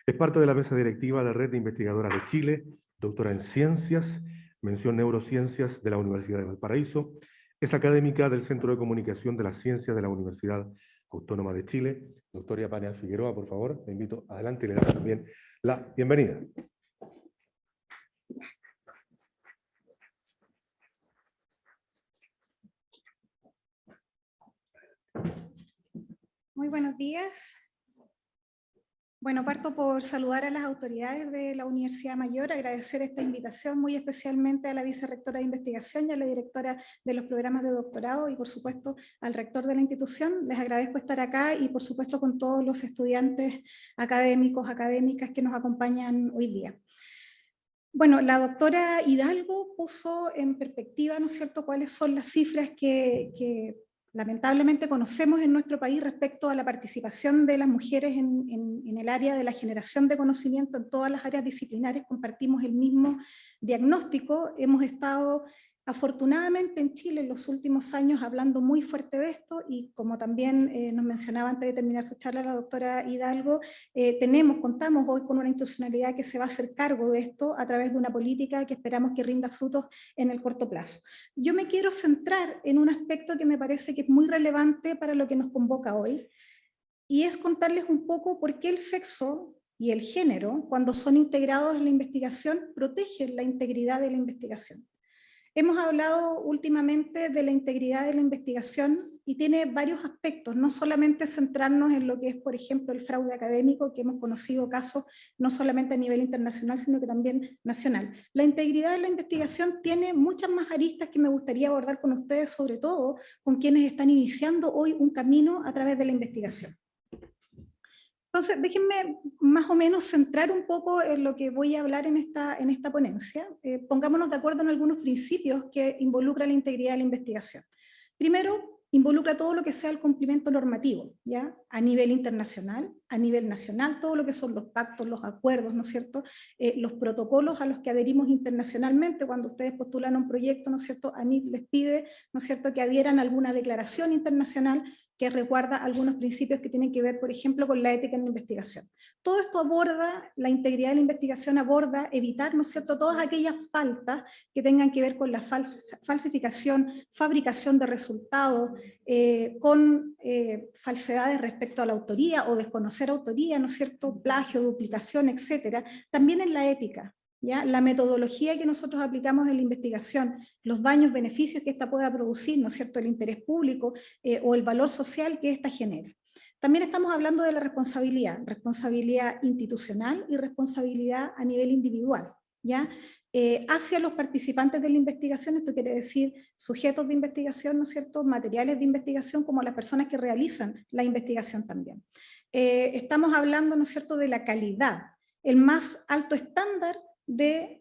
es parte de la mesa directiva de Red de Investigadoras de Chile, doctora en Ciencias, mención Neurociencias de la Universidad de Valparaíso, es académica del Centro de Comunicación de las Ciencias de la Universidad Autónoma de Chile. Doctora Vania Figueroa, por favor, le invito adelante y le damos también la bienvenida.
Muy buenos días. Bueno, parto por saludar a las autoridades de la Universidad Mayor, agradecer esta invitación muy especialmente a la vicerrectora de investigación y a la directora de los programas de doctorado y por supuesto al rector de la institución. Les agradezco estar acá y por supuesto con todos los estudiantes académicos, académicas que nos acompañan hoy día. Bueno, la doctora Hidalgo puso en perspectiva, ¿no es cierto?, cuáles son las cifras que lamentablemente conocemos en nuestro país respecto a la participación de las mujeres en el área de la generación de conocimiento en todas las áreas disciplinares. Compartimos el mismo diagnóstico. Hemos estado afortunadamente en Chile en los últimos años hablando muy fuerte de esto y como también nos mencionaba antes de terminar su charla la doctora Hidalgo, contamos hoy con una institucionalidad que se va a hacer cargo de esto a través de una política que esperamos que rinda frutos en el corto plazo. Yo me quiero centrar en un aspecto que me parece que es muy relevante para lo que nos convoca hoy y es contarles un poco por qué el sexo y el género, cuando son integrados en la investigación, protegen la integridad de la investigación. Hemos hablado últimamente de la integridad de la investigación y tiene varios aspectos, no solamente centrarnos en lo que es, por ejemplo, el fraude académico, que hemos conocido casos no solamente a nivel internacional, sino que también nacional. La integridad de la investigación tiene muchas más aristas que me gustaría abordar con ustedes, sobre todo con quienes están iniciando hoy un camino a través de la investigación. Entonces, déjenme más o menos centrar un poco en lo que voy a hablar en esta ponencia. Pongámonos de acuerdo en algunos principios que involucran la integridad de la investigación. Primero, involucra todo lo que sea el cumplimiento normativo, ¿ya? A nivel internacional, a nivel nacional, todo lo que son los pactos, los acuerdos, ¿no es cierto? Los protocolos a los que adherimos internacionalmente, cuando ustedes postulan un proyecto, ¿no es cierto? ANIC les pide, ¿no es cierto?, que adhieran a alguna declaración internacional que resguarda algunos principios que tienen que ver, por ejemplo, con la ética en la investigación. Todo esto aborda, la integridad de la investigación aborda evitar, ¿no es cierto?, todas aquellas faltas que tengan que ver con la falsificación, fabricación de resultados, con falsedades respecto a la autoría o desconocer autoría, ¿no es cierto?, plagio, duplicación, etcétera. También en la ética. ¿Ya? La metodología que nosotros aplicamos en la investigación, los daños, beneficios que ésta pueda producir, ¿no es cierto?, el interés público o el valor social que ésta genera. También estamos hablando de la responsabilidad institucional y responsabilidad a nivel individual, ¿ya? Hacia los participantes de la investigación, esto quiere decir sujetos de investigación, ¿no es cierto?, materiales de investigación, como las personas que realizan la investigación también. Estamos hablando, ¿no es cierto?, de la calidad, el más alto estándar de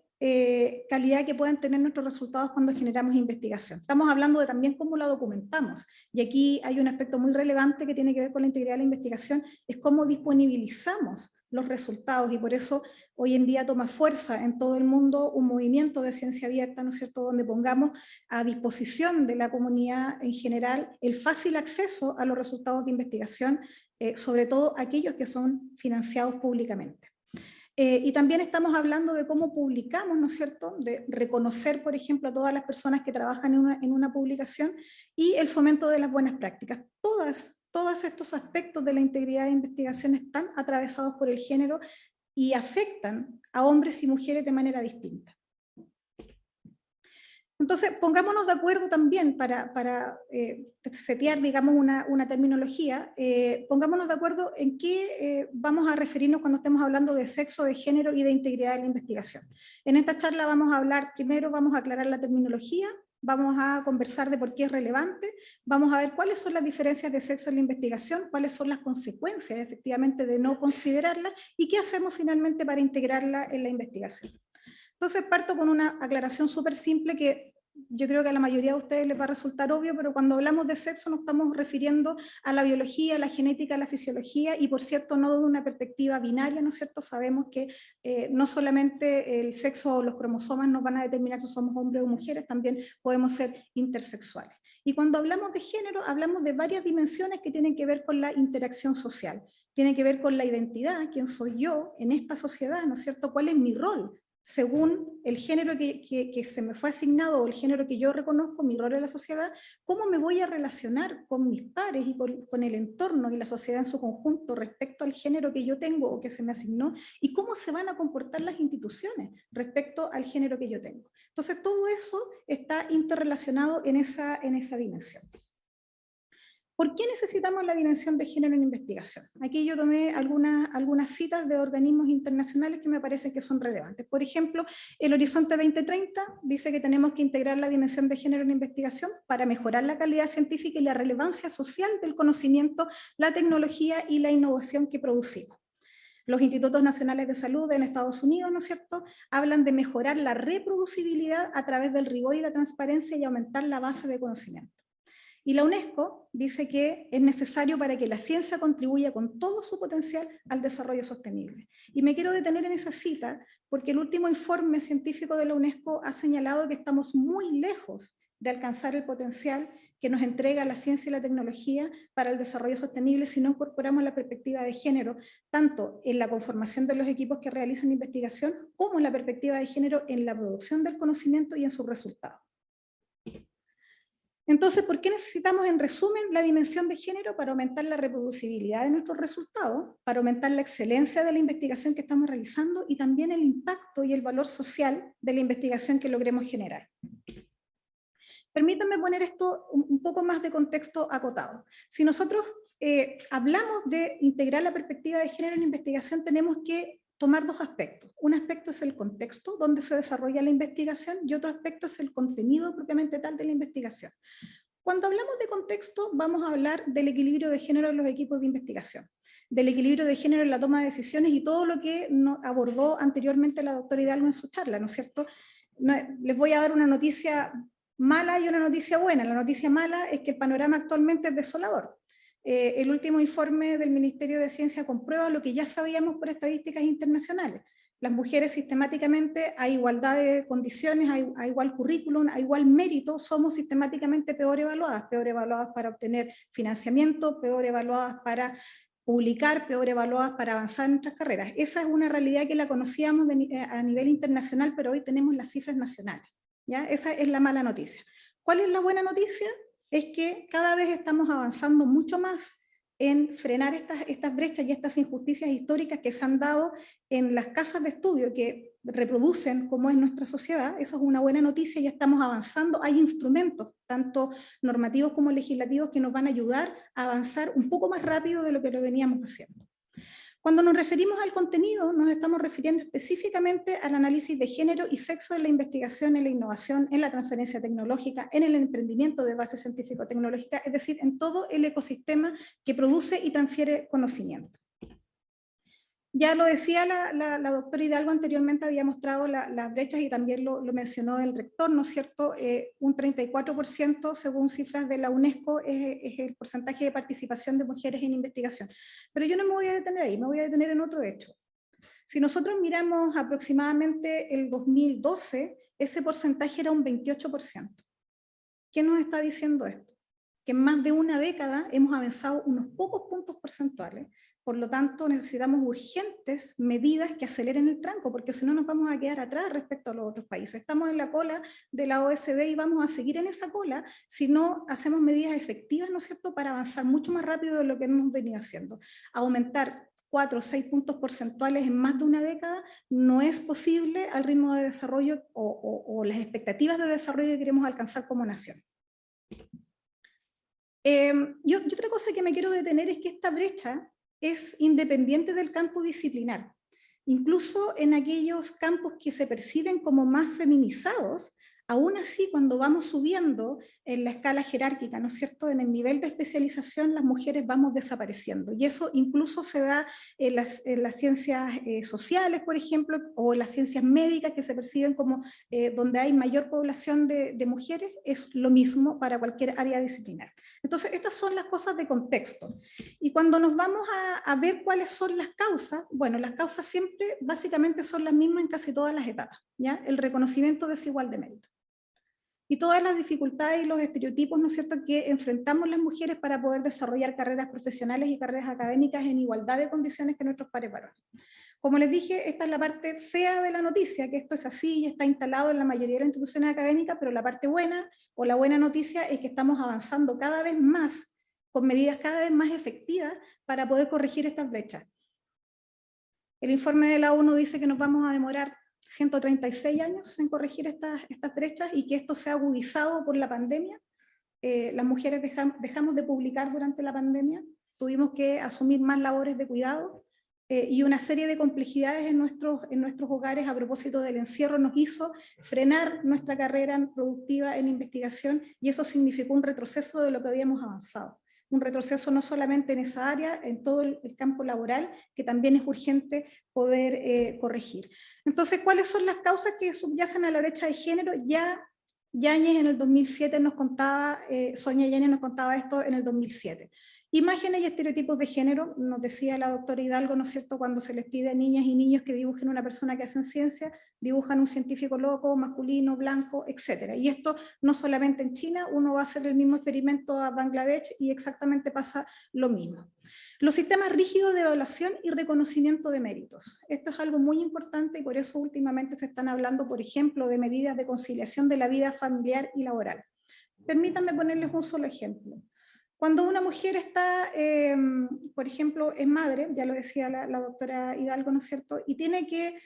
calidad que puedan tener nuestros resultados cuando generamos investigación. Estamos hablando de también cómo la documentamos, y aquí hay un aspecto muy relevante que tiene que ver con la integridad de la investigación, es cómo disponibilizamos los resultados, y por eso hoy en día toma fuerza en todo el mundo un movimiento de ciencia abierta, ¿no es cierto?, donde pongamos a disposición de la comunidad en general el fácil acceso a los resultados de investigación, sobre todo aquellos que son financiados públicamente. Y también estamos hablando de cómo publicamos, ¿no es cierto?, de reconocer, por ejemplo, a todas las personas que trabajan en una publicación y el fomento de las buenas prácticas. Todos estos aspectos de la integridad de investigación están atravesados por el género y afectan a hombres y mujeres de manera distinta. Entonces, pongámonos de acuerdo también para setear, digamos, una terminología, pongámonos de acuerdo en qué vamos a referirnos cuando estemos hablando de sexo, de género y de integridad de la investigación. En esta charla vamos a hablar, primero vamos a aclarar la terminología, vamos a conversar de por qué es relevante, vamos a ver cuáles son las diferencias de sexo en la investigación, cuáles son las consecuencias efectivamente de no considerarla y qué hacemos finalmente para integrarla en la investigación. Entonces parto con una aclaración súper simple que yo creo que a la mayoría de ustedes les va a resultar obvio, pero cuando hablamos de sexo nos estamos refiriendo a la biología, a la genética, a la fisiología, y por cierto no de una perspectiva binaria, ¿no es cierto? Sabemos que no solamente el sexo o los cromosomas nos van a determinar si somos hombres o mujeres, también podemos ser intersexuales. Y cuando hablamos de género, hablamos de varias dimensiones que tienen que ver con la interacción social, tienen que ver con la identidad, quién soy yo en esta sociedad, ¿no es cierto? ¿Cuál es mi rol? Según el género que se me fue asignado o el género que yo reconozco, mi rol en la sociedad, cómo me voy a relacionar con mis pares y con el entorno y la sociedad en su conjunto respecto al género que yo tengo o que se me asignó, y cómo se van a comportar las instituciones respecto al género que yo tengo. Entonces todo eso está interrelacionado en esa dimensión. ¿Por qué necesitamos la dimensión de género en investigación? Aquí yo tomé algunas citas de organismos internacionales que me parecen que son relevantes. Por ejemplo, el Horizonte 2030 dice que tenemos que integrar la dimensión de género en investigación para mejorar la calidad científica y la relevancia social del conocimiento, la tecnología y la innovación que producimos. Los institutos nacionales de salud en Estados Unidos, ¿no es cierto?, hablan de mejorar la reproducibilidad a través del rigor y la transparencia y aumentar la base de conocimiento. Y la UNESCO dice que es necesario para que la ciencia contribuya con todo su potencial al desarrollo sostenible. Y me quiero detener en esa cita porque el último informe científico de la UNESCO ha señalado que estamos muy lejos de alcanzar el potencial que nos entrega la ciencia y la tecnología para el desarrollo sostenible si no incorporamos la perspectiva de género, tanto en la conformación de los equipos que realizan investigación, como en la perspectiva de género en la producción del conocimiento y en sus resultados. Entonces, ¿por qué necesitamos, en resumen, la dimensión de género? Para aumentar la reproducibilidad de nuestros resultados, para aumentar la excelencia de la investigación que estamos realizando y también el impacto y el valor social de la investigación que logremos generar. Permítanme poner esto un poco más de contexto acotado. Si nosotros hablamos de integrar la perspectiva de género en investigación, tenemos que tomar dos aspectos. Un aspecto es el contexto donde se desarrolla la investigación y otro aspecto es el contenido propiamente tal de la investigación. Cuando hablamos de contexto, vamos a hablar del equilibrio de género en los equipos de investigación, del equilibrio de género en la toma de decisiones y todo lo que abordó anteriormente la doctora Hidalgo en su charla, ¿no es cierto? Les voy a dar una noticia mala y una noticia buena. La noticia mala es que el panorama actualmente es desolador. El último informe del Ministerio de Ciencia comprueba lo que ya sabíamos por estadísticas internacionales. Las mujeres sistemáticamente, a igualdad de condiciones, a igual currículum, a igual mérito, somos sistemáticamente peor evaluadas para obtener financiamiento, peor evaluadas para publicar, peor evaluadas para avanzar en nuestras carreras. Esa es una realidad que la conocíamos a nivel internacional, pero hoy tenemos las cifras nacionales, ¿ya? Esa es la mala noticia. ¿Cuál es la buena noticia? Es que cada vez estamos avanzando mucho más en frenar estas brechas y estas injusticias históricas que se han dado en las casas de estudio que reproducen cómo es nuestra sociedad. Eso es una buena noticia, ya estamos avanzando. Hay instrumentos, tanto normativos como legislativos, que nos van a ayudar a avanzar un poco más rápido de lo que lo veníamos haciendo. Cuando nos referimos al contenido, nos estamos refiriendo específicamente al análisis de género y sexo en la investigación, en la innovación, en la transferencia tecnológica, en el emprendimiento de base científico-tecnológica, es decir, en todo el ecosistema que produce y transfiere conocimiento. Ya lo decía la doctora Hidalgo anteriormente, había mostrado las brechas y también lo mencionó el rector, ¿no es cierto? Un 34%, según cifras de la UNESCO, es el porcentaje de participación de mujeres en investigación. Pero yo no me voy a detener ahí, me voy a detener en otro hecho. Si nosotros miramos aproximadamente el 2012, ese porcentaje era un 28%. ¿Qué nos está diciendo esto? Que en más de una década hemos avanzado unos pocos puntos porcentuales. Por lo tanto, necesitamos urgentes medidas que aceleren el tranco, porque si no nos vamos a quedar atrás respecto a los otros países. Estamos en la cola de la OECD y vamos a seguir en esa cola si no hacemos medidas efectivas, ¿no es cierto?, para avanzar mucho más rápido de lo que hemos venido haciendo. Aumentar 4 o 6 puntos porcentuales en más de una década, no es posible al ritmo de desarrollo o las expectativas de desarrollo que queremos alcanzar como nación. Y otra cosa que me quiero detener es que esta brecha es independiente del campo disciplinar. Incluso en aquellos campos que se perciben como más feminizados, aún así cuando vamos subiendo en la escala jerárquica, ¿no es cierto?, en el nivel de especialización, las mujeres vamos desapareciendo. Y eso incluso se da en las ciencias sociales, por ejemplo, o en las ciencias médicas, que se perciben como donde hay mayor población de mujeres, es lo mismo para cualquier área disciplinar. Entonces, estas son las cosas de contexto. Y cuando nos vamos a ver cuáles son las causas, bueno, las causas siempre básicamente son las mismas en casi todas las etapas, ¿ya? El reconocimiento desigual de mérito. Y todas las dificultades y los estereotipos, ¿no es cierto?, que enfrentamos las mujeres para poder desarrollar carreras profesionales y carreras académicas en igualdad de condiciones que nuestros pares varones. Como les dije, esta es la parte fea de la noticia, que esto es así y está instalado en la mayoría de las instituciones académicas, pero la parte buena o la buena noticia es que estamos avanzando cada vez más, con medidas cada vez más efectivas para poder corregir estas brechas. El informe de la ONU dice que nos vamos a demorar 136 años en corregir estas brechas y que esto se ha agudizado por la pandemia. Las mujeres dejamos de publicar durante la pandemia, tuvimos que asumir más labores de cuidado y una serie de complejidades en nuestros hogares a propósito del encierro nos hizo frenar nuestra carrera productiva en investigación y eso significó un retroceso de lo que habíamos avanzado. Un retroceso no solamente en esa área, en todo el campo laboral, que también es urgente poder corregir. Entonces, ¿cuáles son las causas que subyacen a la brecha de género? Ya Yáñez en el 2007 nos contaba, Sonia Yáñez nos contaba esto en el 2007. Imágenes y estereotipos de género, nos decía la doctora Hidalgo, ¿no es cierto?, cuando se les pide a niñas y niños que dibujen una persona que hacen ciencia, dibujan un científico loco, masculino, blanco, etc. Y esto no solamente en China, uno va a hacer el mismo experimento a Bangladesh y exactamente pasa lo mismo. Los sistemas rígidos de evaluación y reconocimiento de méritos. Esto es algo muy importante y por eso últimamente se están hablando, por ejemplo, de medidas de conciliación de la vida familiar y laboral. Permítanme ponerles un solo ejemplo. Cuando una mujer está, por ejemplo, es madre, ya lo decía la doctora Hidalgo, ¿no es cierto?, y tiene que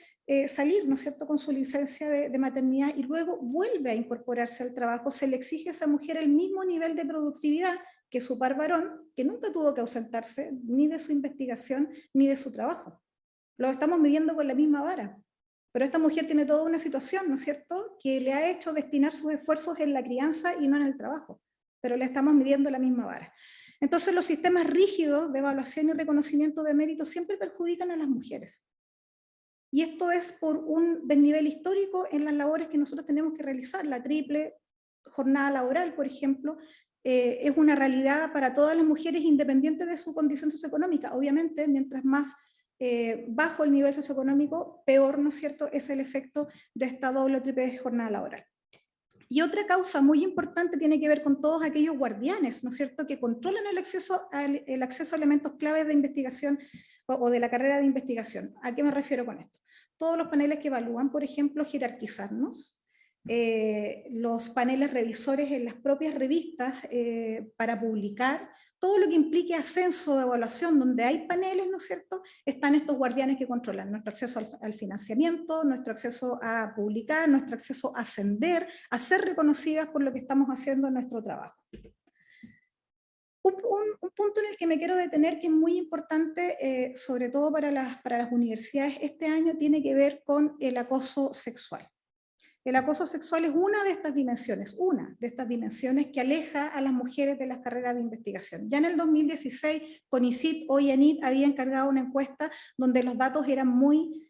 salir, ¿no es cierto?, con su licencia de maternidad y luego vuelve a incorporarse al trabajo, se le exige a esa mujer el mismo nivel de productividad que su par varón, que nunca tuvo que ausentarse ni de su investigación ni de su trabajo. Lo estamos midiendo con la misma vara. Pero esta mujer tiene toda una situación, ¿no es cierto?, que le ha hecho destinar sus esfuerzos en la crianza y no en el trabajo. Pero le estamos midiendo la misma vara. Entonces los sistemas rígidos de evaluación y reconocimiento de méritos siempre perjudican a las mujeres. Y esto es por un desnivel histórico en las labores que nosotros tenemos que realizar. La triple jornada laboral, por ejemplo, es una realidad para todas las mujeres independiente de su condición socioeconómica. Obviamente, mientras más bajo el nivel socioeconómico, peor, ¿no es cierto?, es el efecto de esta doble o triple jornada laboral. Y otra causa muy importante tiene que ver con todos aquellos guardianes, ¿no es cierto?, que controlan el acceso a elementos claves de investigación o de la carrera de investigación. ¿A qué me refiero con esto? Todos los paneles que evalúan, por ejemplo, jerarquizarnos, los paneles revisores en las propias revistas para publicar, todo lo que implique ascenso de evaluación, donde hay paneles, ¿no es cierto?, están estos guardianes que controlan nuestro acceso al financiamiento, nuestro acceso a publicar, nuestro acceso a ascender, a ser reconocidas por lo que estamos haciendo en nuestro trabajo. Un punto en el que me quiero detener, que es muy importante, sobre todo para las universidades este año, tiene que ver con el acoso sexual. El acoso sexual es una de estas dimensiones que aleja a las mujeres de las carreras de investigación. Ya en el 2016, CONICYT o IANIT había encargado una encuesta donde los datos eran muy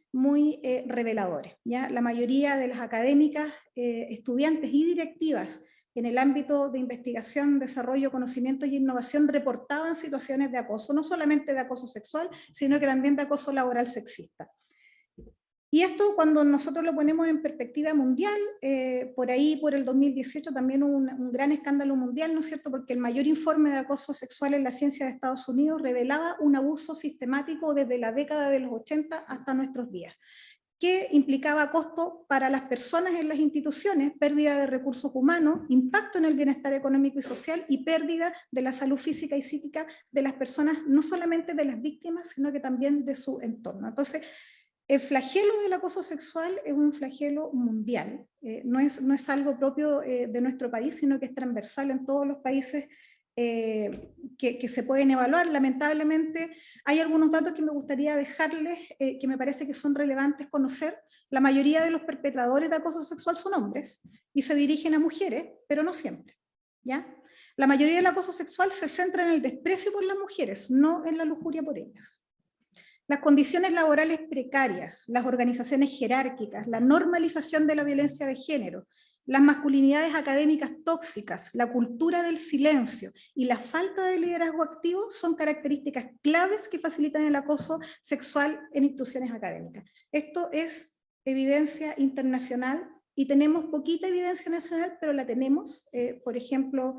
reveladores. ¿Ya? La mayoría de las académicas, estudiantes y directivas en el ámbito de investigación, desarrollo, conocimiento y innovación reportaban situaciones de acoso, no solamente de acoso sexual, sino que también de acoso laboral sexista. Y esto, cuando nosotros lo ponemos en perspectiva mundial, por ahí, por el 2018, también hubo un gran escándalo mundial, ¿no es cierto?, porque el mayor informe de acoso sexual en la ciencia de Estados Unidos revelaba un abuso sistemático desde la década de los 80 hasta nuestros días. que implicaba costo para las personas en las instituciones, pérdida de recursos humanos, impacto en el bienestar económico y social y pérdida de la salud física y psíquica de las personas, no solamente de las víctimas, sino que también de su entorno. Entonces, el flagelo del acoso sexual es un flagelo mundial, no es algo propio de nuestro país, sino que es transversal en todos los países que se pueden evaluar. Lamentablemente hay algunos datos que me gustaría dejarles, que me parece que son relevantes conocer. La mayoría de los perpetradores de acoso sexual son hombres y se dirigen a mujeres, pero no siempre, ¿ya? La mayoría del acoso sexual se centra en el desprecio por las mujeres, no en la lujuria por ellas. Las condiciones laborales precarias, las organizaciones jerárquicas, la normalización de la violencia de género, las masculinidades académicas tóxicas, la cultura del silencio y la falta de liderazgo activo son características claves que facilitan el acoso sexual en instituciones académicas. Esto es evidencia internacional y tenemos poquita evidencia nacional, pero la tenemos. Por ejemplo,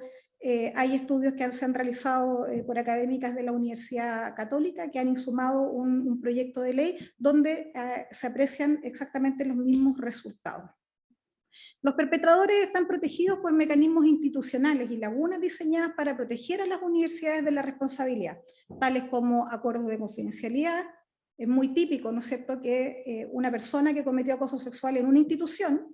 hay estudios que se han realizado por académicas de la Universidad Católica que han insumado un proyecto de ley donde se aprecian exactamente los mismos resultados. Los perpetradores están protegidos por mecanismos institucionales y lagunas diseñadas para proteger a las universidades de la responsabilidad, tales como acuerdos de confidencialidad. Es muy típico, ¿no es cierto?, que una persona que cometió acoso sexual en una institución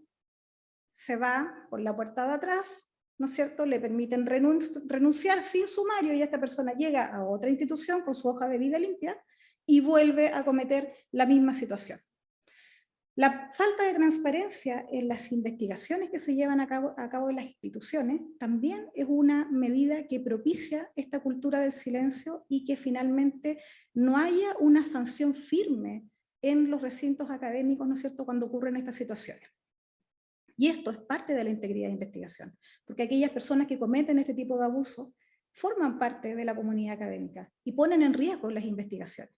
se va por la puerta de atrás, ¿no es cierto?, le permiten renunciar sin sumario y esta persona llega a otra institución con su hoja de vida limpia y vuelve a cometer la misma situación. La falta de transparencia en las investigaciones que se llevan a cabo en las instituciones también es una medida que propicia esta cultura del silencio y que finalmente no haya una sanción firme en los recintos académicos, ¿no es cierto?, cuando ocurren estas situaciones. Y esto es parte de la integridad de investigación, porque aquellas personas que cometen este tipo de abusos forman parte de la comunidad académica y ponen en riesgo las investigaciones.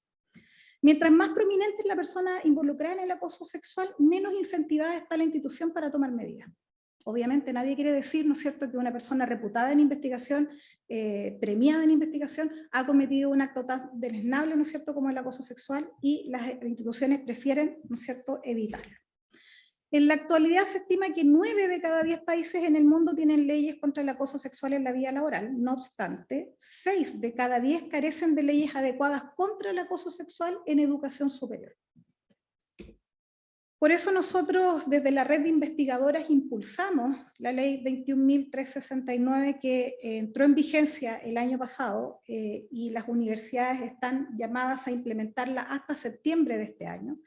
Mientras más prominente es la persona involucrada en el acoso sexual, menos incentivada está la institución para tomar medidas. Obviamente nadie quiere decir, ¿no es cierto?, que una persona reputada en investigación, premiada en investigación, ha cometido un acto tan deleznable, ¿no es cierto?, como el acoso sexual, y las instituciones prefieren, ¿no es cierto?, evitarlo. En la actualidad se estima que 9 de cada 10 países en el mundo tienen leyes contra el acoso sexual en la vida laboral. No obstante, 6 de cada 10 carecen de leyes adecuadas contra el acoso sexual en educación superior. Por eso nosotros desde la red de investigadoras impulsamos la ley 21.369 que entró en vigencia el año pasado y las universidades están llamadas a implementarla hasta septiembre de este año.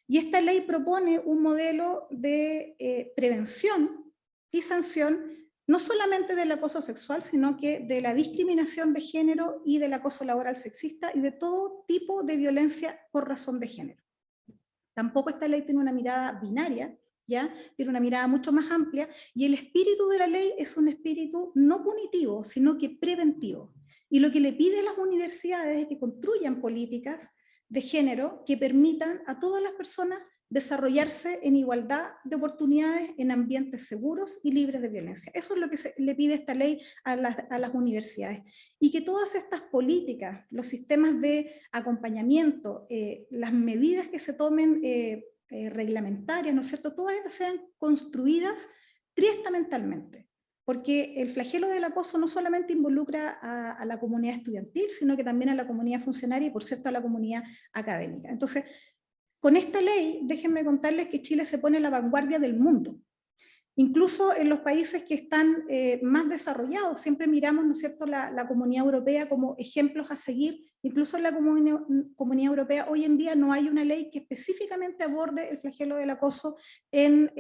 Y esta ley propone un modelo de prevención y sanción, no solamente del acoso sexual, sino que de la discriminación de género y del acoso laboral sexista y de todo tipo de violencia por razón de género. Tampoco esta ley tiene una mirada binaria, ¿ya? Tiene una mirada mucho más amplia, y el espíritu de la ley es un espíritu no punitivo, sino que preventivo. Y lo que le pide a las universidades es que construyan políticas de género que permitan a todas las personas desarrollarse en igualdad de oportunidades en ambientes seguros y libres de violencia. Eso es lo que le pide esta ley a las universidades. Y que todas estas políticas, los sistemas de acompañamiento, las medidas que se tomen reglamentarias, ¿no es cierto?, todas estas sean construidas triestamentalmente. Porque el flagelo del acoso no solamente involucra a la comunidad estudiantil, sino que también a la comunidad funcionaria y, por cierto, a la comunidad académica. Entonces, con esta ley, déjenme contarles que Chile se pone en la vanguardia del mundo. Incluso en los países que están más desarrollados, siempre miramos, ¿no es cierto?, la comunidad europea como ejemplos a seguir. Incluso en la comunidad europea hoy en día no hay una ley que específicamente aborde el flagelo del acoso en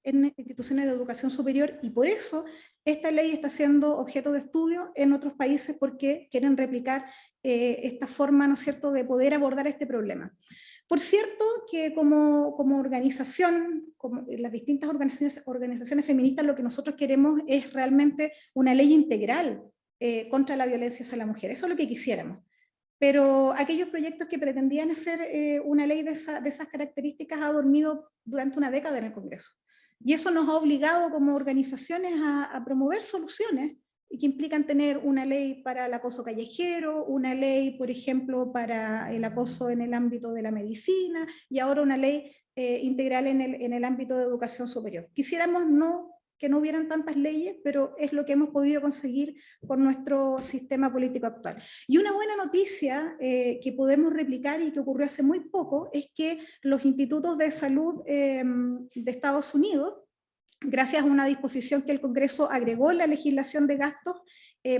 instituciones de educación superior, y por eso esta ley está siendo objeto de estudio en otros países porque quieren replicar esta forma, ¿no es cierto?, de poder abordar este problema. Por cierto, que como organización, como las distintas organizaciones feministas, lo que nosotros queremos es realmente una ley integral contra la violencia hacia la mujer. Eso es lo que quisiéramos. Pero aquellos proyectos que pretendían hacer una ley de esas características ha dormido durante una década en el Congreso. Y eso nos ha obligado como organizaciones a promover soluciones que implican tener una ley para el acoso callejero, una ley, por ejemplo, para el acoso en el ámbito de la medicina, y ahora una ley integral en el ámbito de educación superior. Quisiéramos que no hubieran tantas leyes, pero es lo que hemos podido conseguir con nuestro sistema político actual. Y una buena noticia que podemos replicar y que ocurrió hace muy poco es que los institutos de salud de Estados Unidos, gracias a una disposición que el Congreso agregó en la legislación de gastos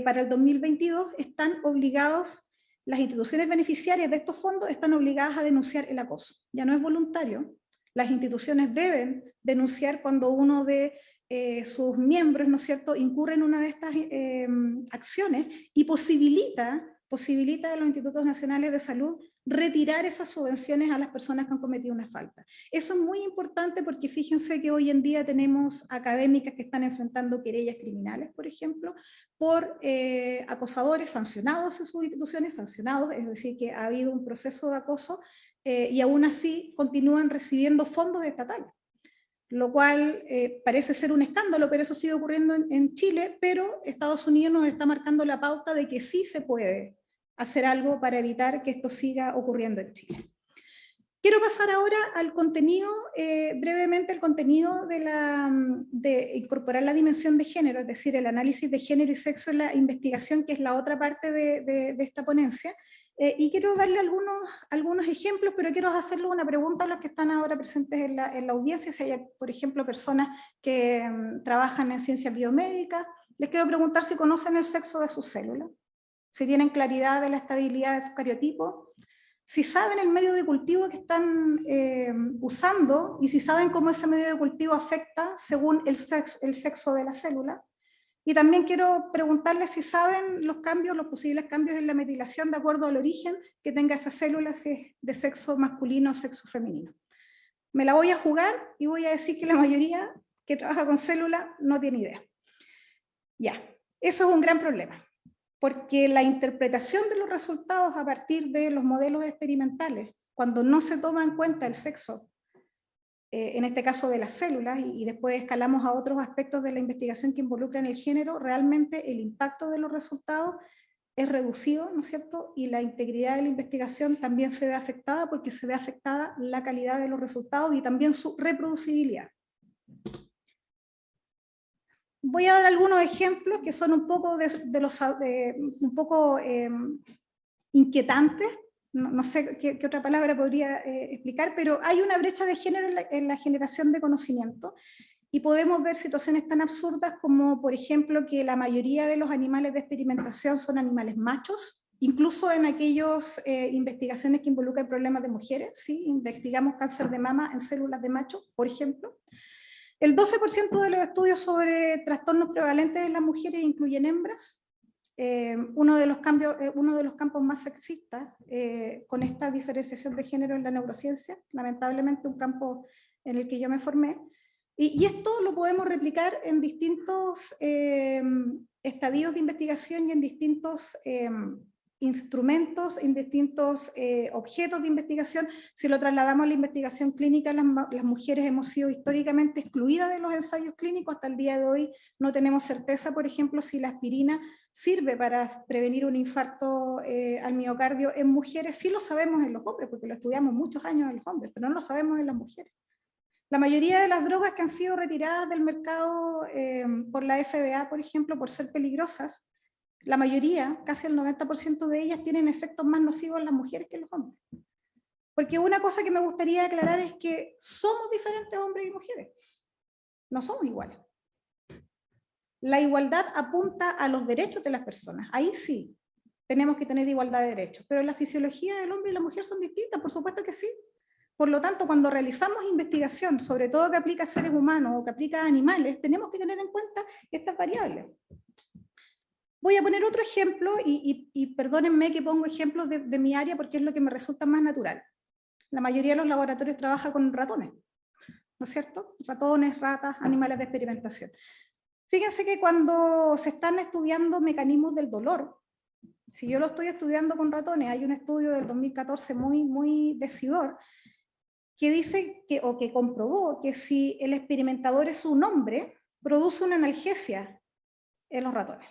para el 2022, están obligados, las instituciones beneficiarias de estos fondos están obligadas a denunciar el acoso. Ya no es voluntario, las instituciones deben denunciar cuando uno de sus miembros, ¿no es cierto?, incurre en una de estas acciones y posibilita a los institutos nacionales de salud retirar esas subvenciones a las personas que han cometido una falta. Eso es muy importante porque fíjense que hoy en día tenemos académicas que están enfrentando querellas criminales, por ejemplo, por acosadores sancionados en sus instituciones, sancionados, es decir, que ha habido un proceso de acoso y aún así continúan recibiendo fondos estatales, lo cual parece ser un escándalo, pero eso sigue ocurriendo en Chile, pero Estados Unidos nos está marcando la pauta de que sí se puede hacer algo para evitar que esto siga ocurriendo en Chile. Quiero pasar ahora al contenido, brevemente el contenido de incorporar la dimensión de género, es decir, el análisis de género y sexo en la investigación, que es la otra parte de esta ponencia. Y quiero darle algunos ejemplos, pero quiero hacerle una pregunta a los que están ahora presentes en la audiencia. Si hay, por ejemplo, personas que trabajan en ciencias biomédicas, les quiero preguntar si conocen el sexo de sus células, si tienen claridad de la estabilidad de su cariotipo, si saben el medio de cultivo que están usando y si saben cómo ese medio de cultivo afecta según el sexo de la célula. Y también quiero preguntarles si saben los posibles cambios en la metilación de acuerdo al origen que tenga esa célula, si es de sexo masculino o sexo femenino. Me la voy a jugar y voy a decir que la mayoría que trabaja con células no tiene idea. Ya, eso es un gran problema, porque la interpretación de los resultados a partir de los modelos experimentales, cuando no se toma en cuenta el sexo, en este caso de las células, y después escalamos a otros aspectos de la investigación que involucran el género, realmente el impacto de los resultados es reducido, ¿no es cierto? Y la integridad de la investigación también se ve afectada porque se ve afectada la calidad de los resultados y también su reproducibilidad. Voy a dar algunos ejemplos que son un poco, inquietantes. No sé qué otra palabra podría explicar, pero hay una brecha de género en la generación de conocimiento y podemos ver situaciones tan absurdas como, por ejemplo, que la mayoría de los animales de experimentación son animales machos, incluso en aquellas investigaciones que involucran problemas de mujeres, ¿sí? Investigamos cáncer de mama en células de machos, por ejemplo. El 12% de los estudios sobre trastornos prevalentes en las mujeres incluyen hembras. Uno de los campos más sexistas con esta diferenciación de género en la neurociencia, lamentablemente un campo en el que yo me formé, y esto lo podemos replicar en distintos estadios de investigación y en distintos instrumentos, en distintos objetos de investigación. Si lo trasladamos a la investigación clínica, las mujeres hemos sido históricamente excluidas de los ensayos clínicos. Hasta el día de hoy no tenemos certeza, por ejemplo, si la aspirina sirve para prevenir un infarto al miocardio en mujeres. Sí lo sabemos en los hombres, porque lo estudiamos muchos años en los hombres, pero no lo sabemos en las mujeres. La mayoría de las drogas que han sido retiradas del mercado por la FDA, por ejemplo, por ser peligrosas, la mayoría, casi el 90% de ellas, tienen efectos más nocivos en las mujeres que en los hombres. Porque una cosa que me gustaría aclarar es que somos diferentes hombres y mujeres. No somos iguales. La igualdad apunta a los derechos de las personas. Ahí sí, tenemos que tener igualdad de derechos. Pero la fisiología del hombre y la mujer son distintas, por supuesto que sí. Por lo tanto, cuando realizamos investigación, sobre todo que aplica a seres humanos o que aplica a animales, tenemos que tener en cuenta estas variables. Voy a poner otro ejemplo, y perdónenme que pongo ejemplos de mi área porque es lo que me resulta más natural. La mayoría de los laboratorios trabaja con ratones, ¿no es cierto? Ratones, ratas, animales de experimentación. Fíjense que cuando se están estudiando mecanismos del dolor, si yo lo estoy estudiando con ratones, hay un estudio del 2014 muy decidor, que dice o que comprobó que si el experimentador es un hombre, produce una analgesia en los ratones.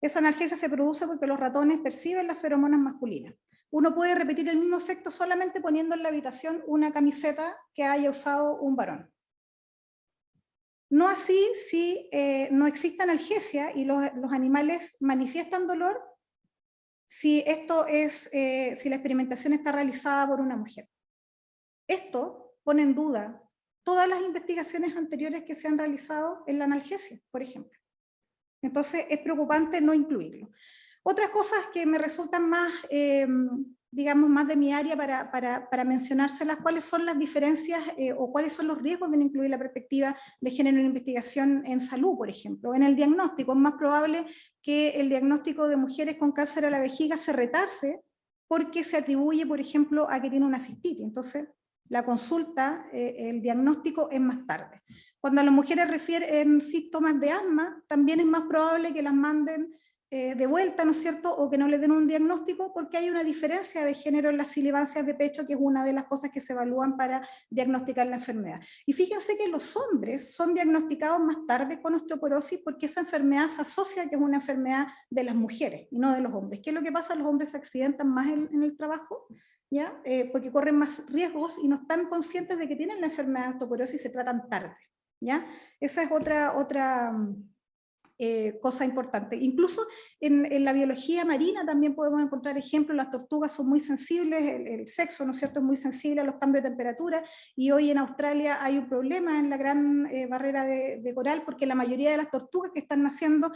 Esa analgesia se produce porque los ratones perciben las feromonas masculinas. Uno puede repetir el mismo efecto solamente poniendo en la habitación una camiseta que haya usado un varón. No así si no existe analgesia y los animales manifiestan dolor, si la experimentación está realizada por una mujer. Esto pone en duda todas las investigaciones anteriores que se han realizado en la analgesia, por ejemplo. Entonces es preocupante no incluirlo. Otras cosas que me resultan más, digamos, más de mi área para mencionárselas, cuáles son las diferencias o cuáles son los riesgos de no incluir la perspectiva de género en investigación en salud, por ejemplo. En el diagnóstico es más probable que el diagnóstico de mujeres con cáncer a la vejiga se retarse porque se atribuye, por ejemplo, a que tiene una cistitis. Entonces, la consulta, el diagnóstico es más tarde. Cuando a las mujeres refieren síntomas de asma, también es más probable que las manden de vuelta, ¿no es cierto?, o que no le den un diagnóstico, porque hay una diferencia de género en las sibilancias de pecho, que es una de las cosas que se evalúan para diagnosticar la enfermedad. Y fíjense que los hombres son diagnosticados más tarde con osteoporosis porque esa enfermedad se asocia que es una enfermedad de las mujeres y no de los hombres. ¿Qué es lo que pasa? Los hombres se accidentan más en el trabajo, ¿ya? Porque corren más riesgos y no están conscientes de que tienen la enfermedad de osteoporosis y se tratan tarde, ¿ya? Esa es otra cosa importante. Incluso en la biología marina también podemos encontrar ejemplos. Las tortugas son muy sensibles, el sexo, ¿no es cierto?, es muy sensible a los cambios de temperatura, y hoy en Australia hay un problema en la gran barrera de coral, porque la mayoría de las tortugas que están naciendo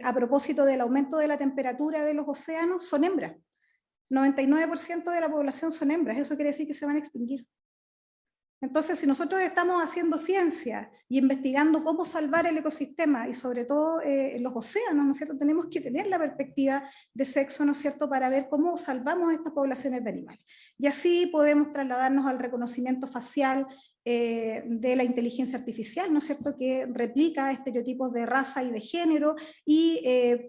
a propósito del aumento de la temperatura de los océanos son hembras. 99% de la población son hembras, eso quiere decir que se van a extinguir. Entonces, si nosotros estamos haciendo ciencia y investigando cómo salvar el ecosistema y sobre todo los océanos, ¿no es cierto?, tenemos que tener la perspectiva de sexo, ¿no es cierto?, para ver cómo salvamos estas poblaciones de animales. Y así podemos trasladarnos al reconocimiento facial de la inteligencia artificial, ¿no es cierto?, que replica estereotipos de raza y de género, y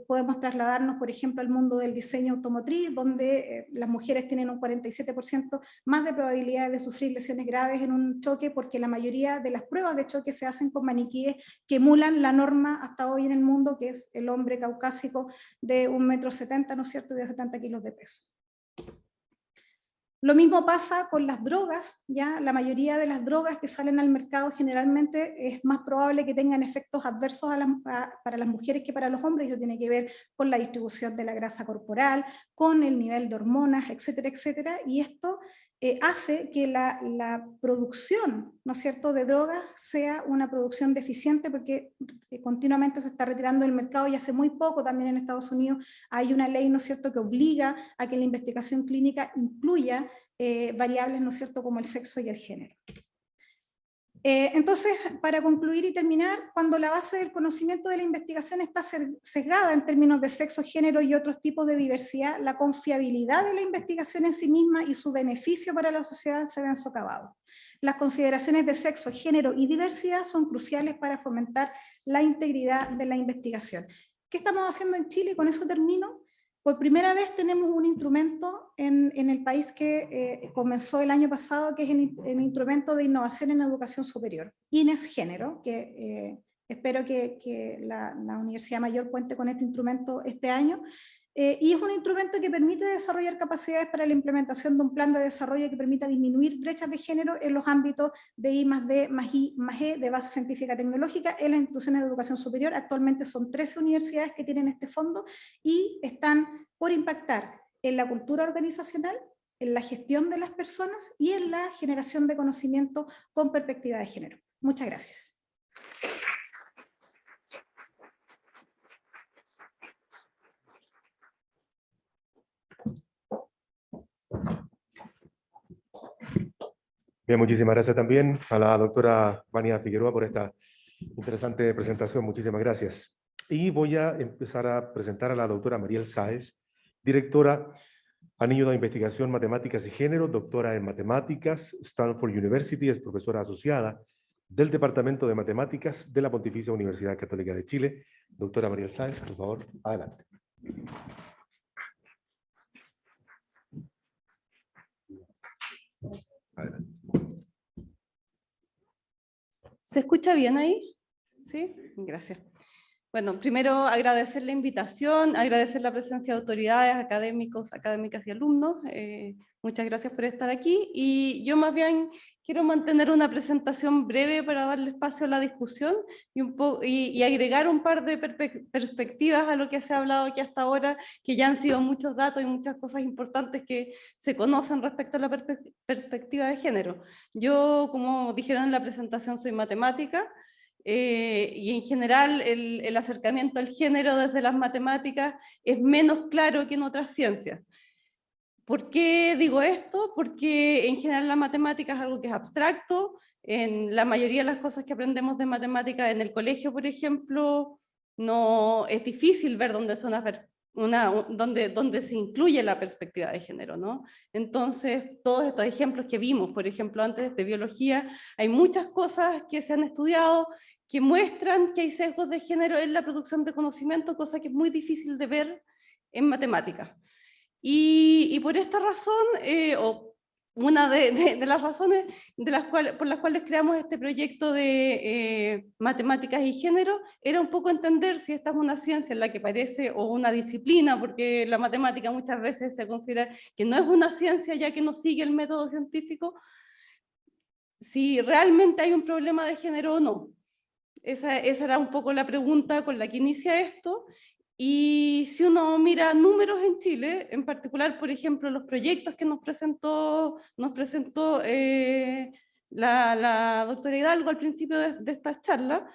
podemos trasladarnos, por ejemplo, al mundo del diseño automotriz, donde las mujeres tienen un 47% más de probabilidades de sufrir lesiones graves en un choque, porque la mayoría de las pruebas de choque se hacen con maniquíes que emulan la norma hasta hoy en el mundo, que es el hombre caucásico de 1,70 m, ¿no es cierto?, y de 70 kilos de peso. Lo mismo pasa con las drogas, ¿ya? La mayoría de las drogas que salen al mercado generalmente es más probable que tengan efectos adversos para las mujeres que para los hombres. Eso tiene que ver con la distribución de la grasa corporal, con el nivel de hormonas, etcétera, etcétera, y esto hace que la producción, ¿no es cierto?, de drogas sea una producción deficiente, porque continuamente se está retirando del mercado, y hace muy poco también en Estados Unidos hay una ley, ¿no es cierto?, que obliga a que la investigación clínica incluya variables, ¿no es cierto?, como el sexo y el género. Entonces, para concluir y terminar, cuando la base del conocimiento de la investigación está sesgada en términos de sexo, género y otros tipos de diversidad, la confiabilidad de la investigación en sí misma y su beneficio para la sociedad se ven socavados. Las consideraciones de sexo, género y diversidad son cruciales para fomentar la integridad de la investigación. ¿Qué estamos haciendo en Chile? Con eso termino. Por primera vez tenemos un instrumento en el país que comenzó el año pasado, que es el Instrumento de Innovación en Educación Superior, INES Género, que espero que la Universidad Mayor cuente con este instrumento este año, y es un instrumento que permite desarrollar capacidades para la implementación de un plan de desarrollo que permita disminuir brechas de género en los ámbitos de I+D+I+E, de base científica tecnológica, en las instituciones de educación superior. Actualmente son 13 universidades que tienen este fondo y están por impactar en la cultura organizacional, en la gestión de las personas y en la generación de conocimiento con perspectiva de género. Muchas gracias.
Bien, muchísimas gracias también a la doctora Vania Figueroa por esta interesante presentación. Muchísimas gracias. Y voy a empezar a presentar a la doctora Mariel Sáez, directora Anillo de Investigación Matemáticas y Género, doctora en Matemáticas, Stanford University, es profesora asociada del Departamento de Matemáticas de la Pontificia Universidad Católica de Chile. Doctora Mariel Sáez, por favor, adelante.
Adelante. ¿Se escucha bien ahí? ¿Sí? Gracias. Bueno, primero agradecer la invitación, agradecer la presencia de autoridades, académicos, académicas y alumnos. Muchas gracias por estar aquí. Y yo más bien quiero mantener una presentación breve para darle espacio a la discusión y agregar un par de perspectivas a lo que se ha hablado aquí hasta ahora, que ya han sido muchos datos y muchas cosas importantes que se conocen respecto a la perspectiva de género. Yo, como dijeron en la presentación, soy matemática. Y en general el acercamiento al género desde las matemáticas es menos claro que en otras ciencias. ¿Por qué digo esto? Porque en general la matemática es algo que es abstracto. En la mayoría de las cosas que aprendemos de matemáticas en el colegio, por ejemplo, no es difícil ver dónde son donde se incluye la perspectiva de género, ¿no? Entonces, todos estos ejemplos que vimos, por ejemplo, antes de biología, hay muchas cosas que se han estudiado que muestran que hay sesgos de género en la producción de conocimiento, cosa que es muy difícil de ver en matemáticas. Y por esta razón, o una de las razones por las cuales creamos este proyecto de matemáticas y género, era un poco entender si esta es una ciencia en la que parece, o una disciplina, porque la matemática muchas veces se considera que no es una ciencia ya que no sigue el método científico, si realmente hay un problema de género o no. Esa era un poco la pregunta con la que inicia esto. Y si uno mira números en Chile, en particular, por ejemplo, los proyectos que nos presentó la doctora Hidalgo al principio de esta charla,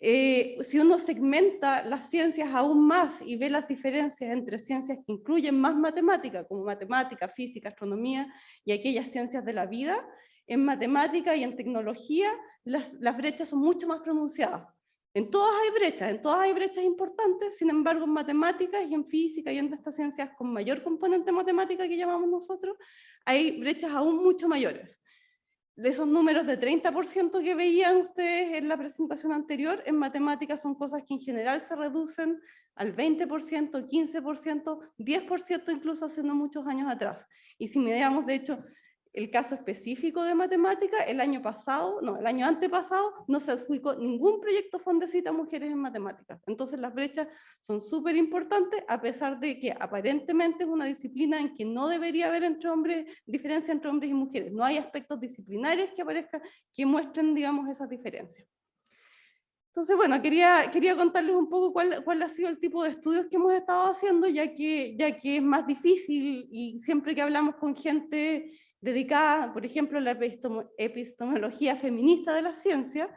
si uno segmenta las ciencias aún más y ve las diferencias entre ciencias que incluyen más matemática, como matemática, física, astronomía, y aquellas ciencias de la vida, en matemática y en tecnología las brechas son mucho más pronunciadas. En todas hay brechas importantes, sin embargo en matemáticas y en física y en estas ciencias con mayor componente matemática que llamamos nosotros, hay brechas aún mucho mayores. De esos números de 30% que veían ustedes en la presentación anterior, en matemáticas son cosas que en general se reducen al 20%, 15%, 10% incluso hace no muchos años atrás. Y si miramos, de hecho, el caso específico de matemática, el año antepasado, no se adjudicó ningún proyecto Fondecita a mujeres en matemáticas. Entonces las brechas son súper importantes, a pesar de que aparentemente es una disciplina en que no debería haber diferencia entre hombres y mujeres. No hay aspectos disciplinarios que aparezcan, que muestren, digamos, esas diferencias. Entonces, bueno, quería contarles un poco cuál ha sido el tipo de estudios que hemos estado haciendo, ya que es más difícil, y siempre que hablamos con gente dedicada, por ejemplo, a la epistemología feminista de la ciencia,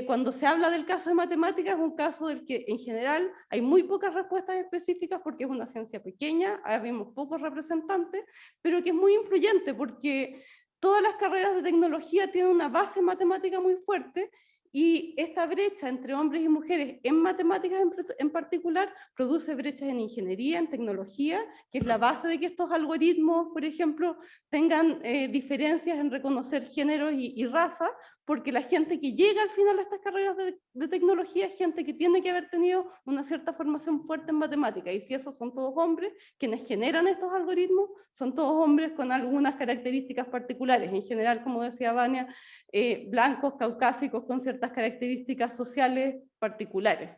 cuando se habla del caso de matemáticas, es un caso del que en general hay muy pocas respuestas específicas porque es una ciencia pequeña, habemos pocos representantes, pero que es muy influyente porque todas las carreras de tecnología tienen una base matemática muy fuerte, y esta brecha entre hombres y mujeres en matemáticas en particular produce brechas en ingeniería, en tecnología, que es la base de que estos algoritmos, por ejemplo, tengan diferencias en reconocer género y raza, porque la gente que llega al final a estas carreras de tecnología es gente que tiene que haber tenido una cierta formación fuerte en matemática, y si esos son todos hombres, quienes generan estos algoritmos son todos hombres con algunas características particulares, en general, como decía Vania, blancos, caucásicos, con ciertas características sociales particulares.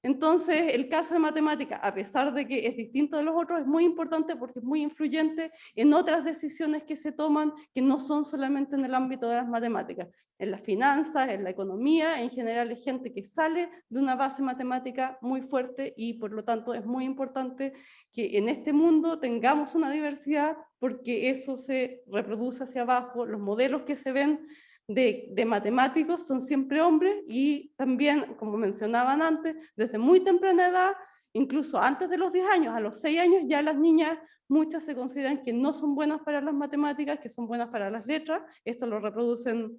Entonces, el caso de matemática, a pesar de que es distinto de los otros, es muy importante porque es muy influyente en otras decisiones que se toman que no son solamente en el ámbito de las matemáticas. En las finanzas, en la economía, en general es gente que sale de una base matemática muy fuerte, y por lo tanto es muy importante que en este mundo tengamos una diversidad, porque eso se reproduce hacia abajo. Los modelos que se ven de matemáticos son siempre hombres, y también, como mencionaban antes, desde muy temprana edad, incluso antes de los 10 años, a los 6 años, ya las niñas, muchas se consideran que no son buenas para las matemáticas, que son buenas para las letras. Esto lo reproducen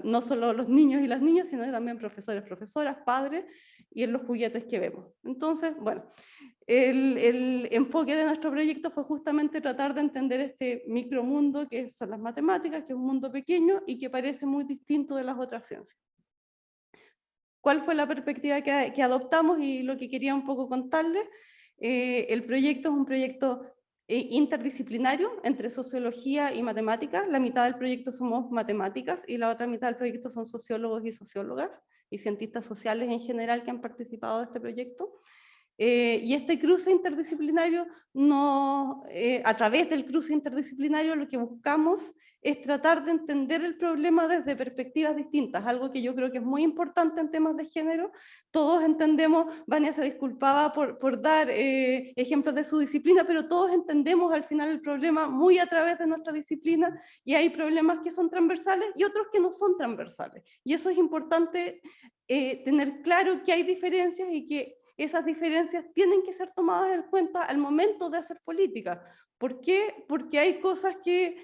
no solo los niños y las niñas, sino también profesores, profesoras, padres, y en los juguetes que vemos. Entonces, bueno, el enfoque de nuestro proyecto fue justamente tratar de entender este micromundo que son las matemáticas, que es un mundo pequeño y que parece muy distinto de las otras ciencias. ¿Cuál fue la perspectiva que adoptamos y lo que quería un poco contarles? El proyecto es un proyecto interdisciplinario entre sociología y matemáticas. La mitad del proyecto somos matemáticas y la otra mitad del proyecto son sociólogos y sociólogas y cientistas sociales en general que han participado de este proyecto. Y este cruce interdisciplinario, a través del cruce interdisciplinario lo que buscamos es tratar de entender el problema desde perspectivas distintas, algo que yo creo que es muy importante en temas de género. Todos entendemos, Vania se disculpaba por dar ejemplos de su disciplina, pero todos entendemos al final el problema muy a través de nuestra disciplina, y hay problemas que son transversales y otros que no son transversales. Y eso es importante tener claro que hay diferencias y que esas diferencias tienen que ser tomadas en cuenta al momento de hacer política. ¿Por qué? Porque hay cosas que,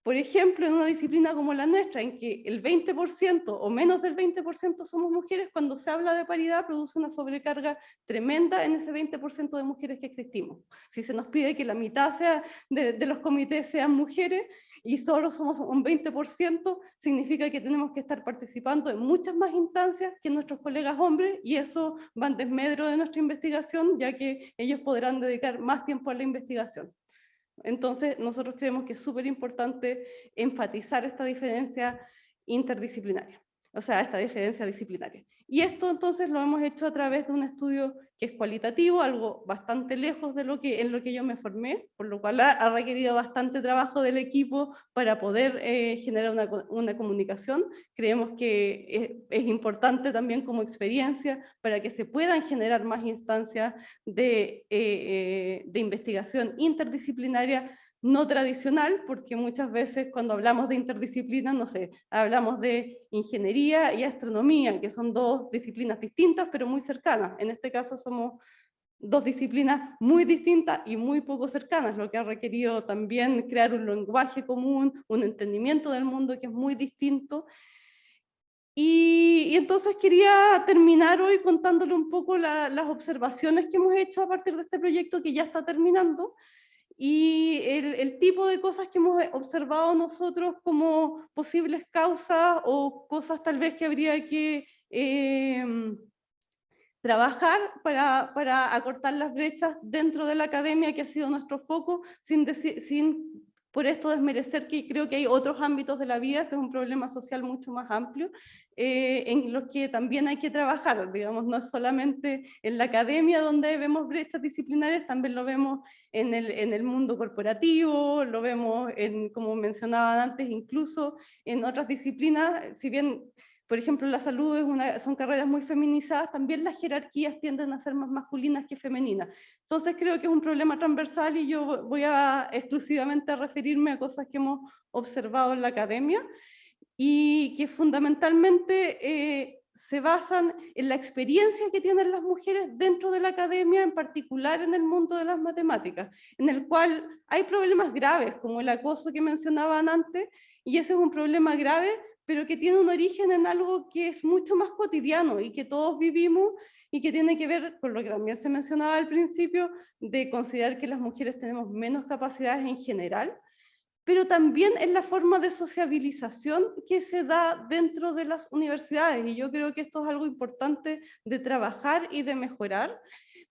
por ejemplo, en una disciplina como la nuestra, en que el 20% o menos del 20% somos mujeres, cuando se habla de paridad produce una sobrecarga tremenda en ese 20% de mujeres que existimos. Si se nos pide que la mitad de los comités sean mujeres, y solo somos un 20%, significa que tenemos que estar participando en muchas más instancias que nuestros colegas hombres, y eso va en desmedro de nuestra investigación, ya que ellos podrán dedicar más tiempo a la investigación. Entonces, nosotros creemos que es súper importante enfatizar esta diferencia interdisciplinaria, o sea, esta diferencia disciplinaria. Y esto entonces lo hemos hecho a través de un estudio que es cualitativo, algo bastante lejos de en lo que yo me formé, por lo cual ha requerido bastante trabajo del equipo para poder generar una comunicación. Creemos que es importante también como experiencia para que se puedan generar más instancias de investigación interdisciplinaria no tradicional, porque muchas veces cuando hablamos de interdisciplina, no sé, hablamos de ingeniería y astronomía, que son dos disciplinas distintas pero muy cercanas. En este caso somos dos disciplinas muy distintas y muy poco cercanas, lo que ha requerido también crear un lenguaje común, un entendimiento del mundo que es muy distinto. Y entonces quería terminar hoy contándole un poco las observaciones que hemos hecho a partir de este proyecto que ya está terminando, y el tipo de cosas que hemos observado nosotros como posibles causas o cosas tal vez que habría que trabajar para acortar las brechas dentro de la academia, que ha sido nuestro foco, sin por esto desmerecer que creo que hay otros ámbitos de la vida, este es un problema social mucho más amplio, en los que también hay que trabajar, digamos, no es solamente en la academia donde vemos brechas disciplinarias, también lo vemos en el mundo corporativo, lo vemos, como mencionaban antes, incluso en otras disciplinas. Si bien, por ejemplo, la salud son carreras muy feminizadas, también las jerarquías tienden a ser más masculinas que femeninas. Entonces creo que es un problema transversal, y yo voy exclusivamente a referirme a cosas que hemos observado en la academia y que fundamentalmente se basan en la experiencia que tienen las mujeres dentro de la academia, en particular en el mundo de las matemáticas, en el cual hay problemas graves como el acoso que mencionaban antes, y ese es un problema grave, pero que tiene un origen en algo que es mucho más cotidiano y que todos vivimos, y que tiene que ver con lo que también se mencionaba al principio, de considerar que las mujeres tenemos menos capacidades en general, pero también en la forma de sociabilización que se da dentro de las universidades, y yo creo que esto es algo importante de trabajar y de mejorar.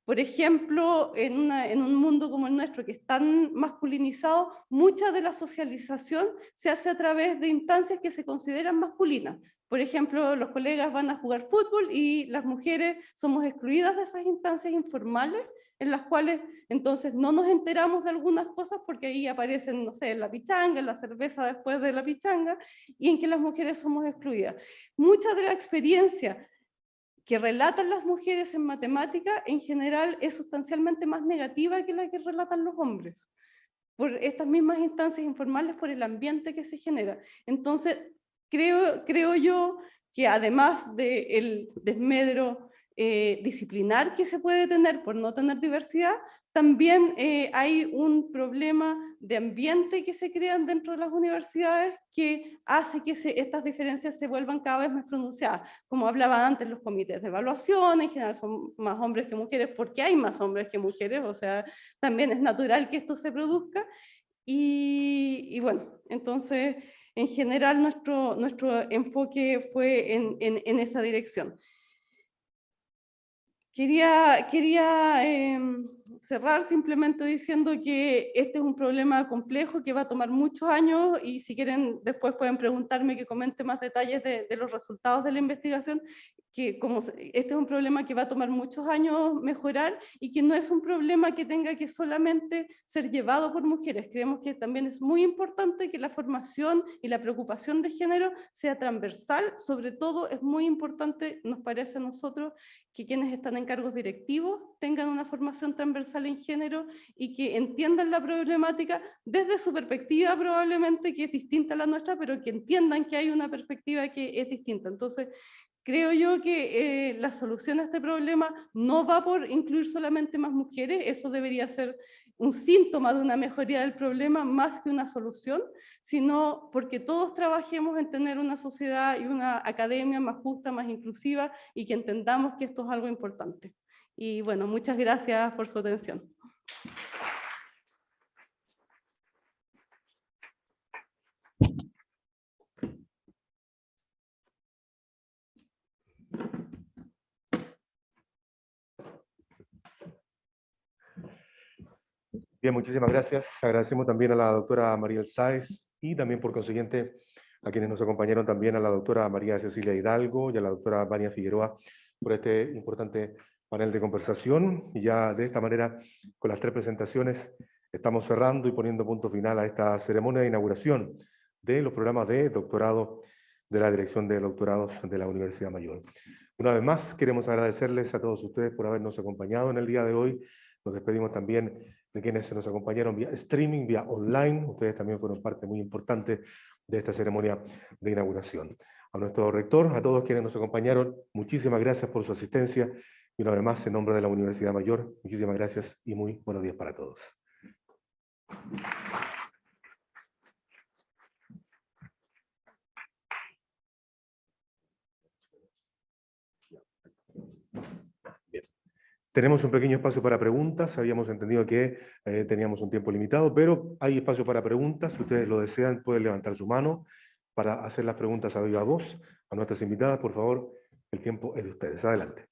Por ejemplo, en un mundo como el nuestro, que es tan masculinizado, mucha de la socialización se hace a través de instancias que se consideran masculinas. Por ejemplo, los colegas van a jugar fútbol y las mujeres somos excluidas de esas instancias informales, en las cuales entonces no nos enteramos de algunas cosas porque ahí aparecen, no sé, la pichanga, la cerveza después de la pichanga, y en que las mujeres somos excluidas. Mucha de la experiencia que relatan las mujeres en matemática en general es sustancialmente más negativa que la que relatan los hombres, por estas mismas instancias informales, por el ambiente que se genera. Entonces, creo yo que además del desmedro disciplinar que se puede tener por no tener diversidad, también hay un problema de ambiente que se crean dentro de las universidades que hace que estas diferencias se vuelvan cada vez más pronunciadas. Como hablaba antes, los comités de evaluación en general son más hombres que mujeres porque hay más hombres que mujeres, o sea, también es natural que esto se produzca. Y bueno, entonces, en general nuestro enfoque fue en esa dirección. Quería cerrar simplemente diciendo que este es un problema complejo que va a tomar muchos años y si quieren después pueden preguntarme que comente más detalles de los resultados de la investigación, que este es un problema que va a tomar muchos años mejorar y que no es un problema que tenga que solamente ser llevado por mujeres. Creemos que también es muy importante que la formación y la preocupación de género sea transversal. Sobre todo es muy importante, nos parece a nosotros, que quienes están en cargos directivos tengan una formación transversal en género y que entiendan la problemática desde su perspectiva probablemente que es distinta a la nuestra, pero que entiendan que hay una perspectiva que es distinta. Entonces, creo yo que la solución a este problema no va por incluir solamente más mujeres, eso debería ser un síntoma de una mejoría del problema más que una solución, sino porque todos trabajemos en tener una sociedad y una academia más justa, más inclusiva y que entendamos que esto es algo importante. Y bueno, muchas gracias por su atención.
Bien, muchísimas gracias. Agradecemos también a la doctora Mariel Sáez y también por consiguiente a quienes nos acompañaron también a la doctora María Cecilia Hidalgo y a la doctora Vania Figueroa por este importante panel de conversación. Y ya de esta manera, con las 3 presentaciones, estamos cerrando y poniendo punto final a esta ceremonia de inauguración de los programas de doctorado de la Dirección de Doctorados de la Universidad Mayor. Una vez más, queremos agradecerles a todos ustedes por habernos acompañado en el día de hoy. Nos despedimos también de quienes se nos acompañaron vía streaming, vía online. Ustedes también fueron parte muy importante de esta ceremonia de inauguración. A nuestro rector, a todos quienes nos acompañaron, muchísimas gracias por su asistencia. Y una vez más, en nombre de la Universidad Mayor, muchísimas gracias y muy buenos días para todos. Tenemos un pequeño espacio para preguntas. Habíamos entendido que teníamos un tiempo limitado, pero hay espacio para preguntas. Si ustedes lo desean, pueden levantar su mano para hacer las preguntas a viva voz. A nuestras invitadas, por favor, el tiempo es de ustedes. Adelante.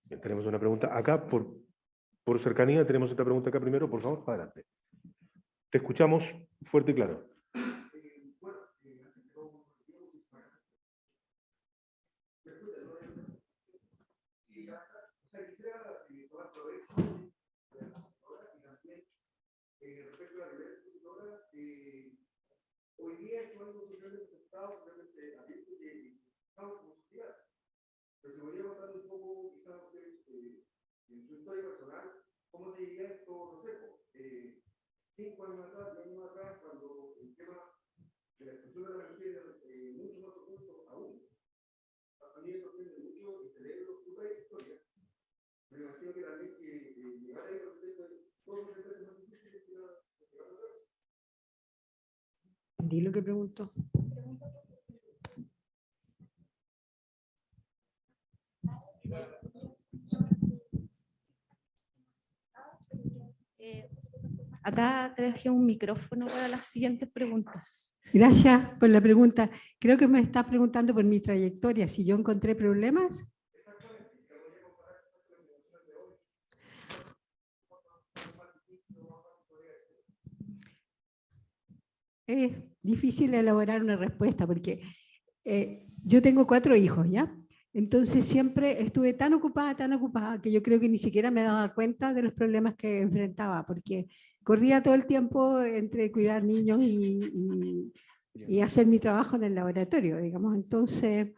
Bien, tenemos una pregunta acá, por cercanía. Tenemos esta pregunta acá primero, por favor, adelante. Te escuchamos fuerte y claro.
Hoy día estamos sociales presentados realmente abiertos y estamos como sociedad. Pero se podría contar un poco, quizás, en su historia personal, cómo se llega a esto, no sé, 5 años atrás, 10 años atrás, cuando el tema de la exclusión de la mujer es mucho más oculto aún. A mí me sorprende mucho y celebro su trayectoria. Me imagino que también llegar a eso todos los sectores más difíciles que la
¿Entendí lo que preguntó?
Acá traje un micrófono para las siguientes preguntas.
Gracias por la pregunta. Creo que me estás preguntando por mi trayectoria, si yo encontré problemas. Es difícil elaborar una respuesta porque yo tengo 4 hijos, ¿ya? Entonces siempre estuve tan ocupada, que yo creo que ni siquiera me daba cuenta de los problemas que enfrentaba, porque corría todo el tiempo entre cuidar niños y hacer mi trabajo en el laboratorio, digamos. Entonces,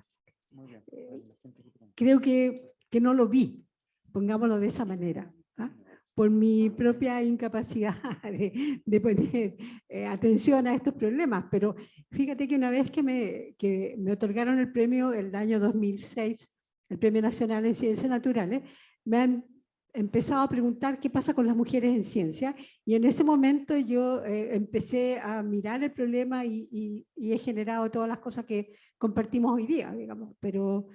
creo que no lo vi, pongámoslo de esa manera, ¿ah? Por mi propia incapacidad de poner atención a estos problemas. Pero fíjate que una vez que me otorgaron el premio el año 2006, el Premio Nacional en Ciencias Naturales, me han empezado a preguntar qué pasa con las mujeres en ciencia, y en ese momento yo empecé a mirar el problema y he generado todas las cosas que compartimos hoy día, digamos. Pero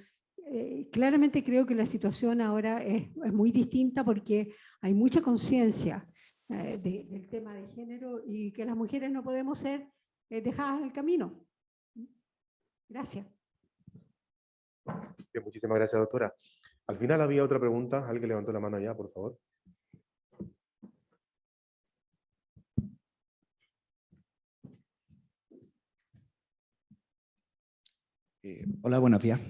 claramente creo que la situación ahora es muy distinta porque hay mucha conciencia del tema de género y que las mujeres no podemos ser dejadas en el camino. Gracias.
Bien, muchísimas gracias, doctora. Al final había otra pregunta. Alguien levantó la mano allá, por favor.
Hola, buenos días.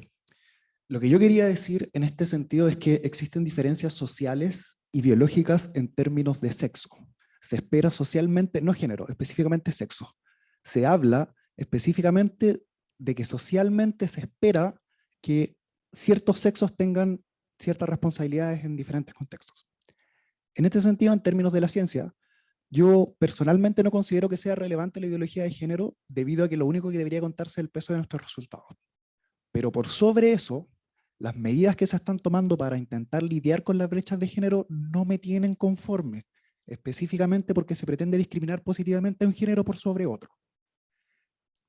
Lo que yo quería decir en este sentido es que existen diferencias sociales y biológicas en términos de sexo. Se espera socialmente, no género, específicamente sexo. Se habla específicamente de que socialmente se espera que ciertos sexos tengan ciertas responsabilidades en diferentes contextos. En este sentido, en términos de la ciencia, yo personalmente no considero que sea relevante la ideología de género debido a que lo único que debería contarse es el peso de nuestros resultados. Pero por sobre eso, las medidas que se están tomando para intentar lidiar con las brechas de género no me tienen conforme, específicamente porque se pretende discriminar positivamente a un género por sobre otro.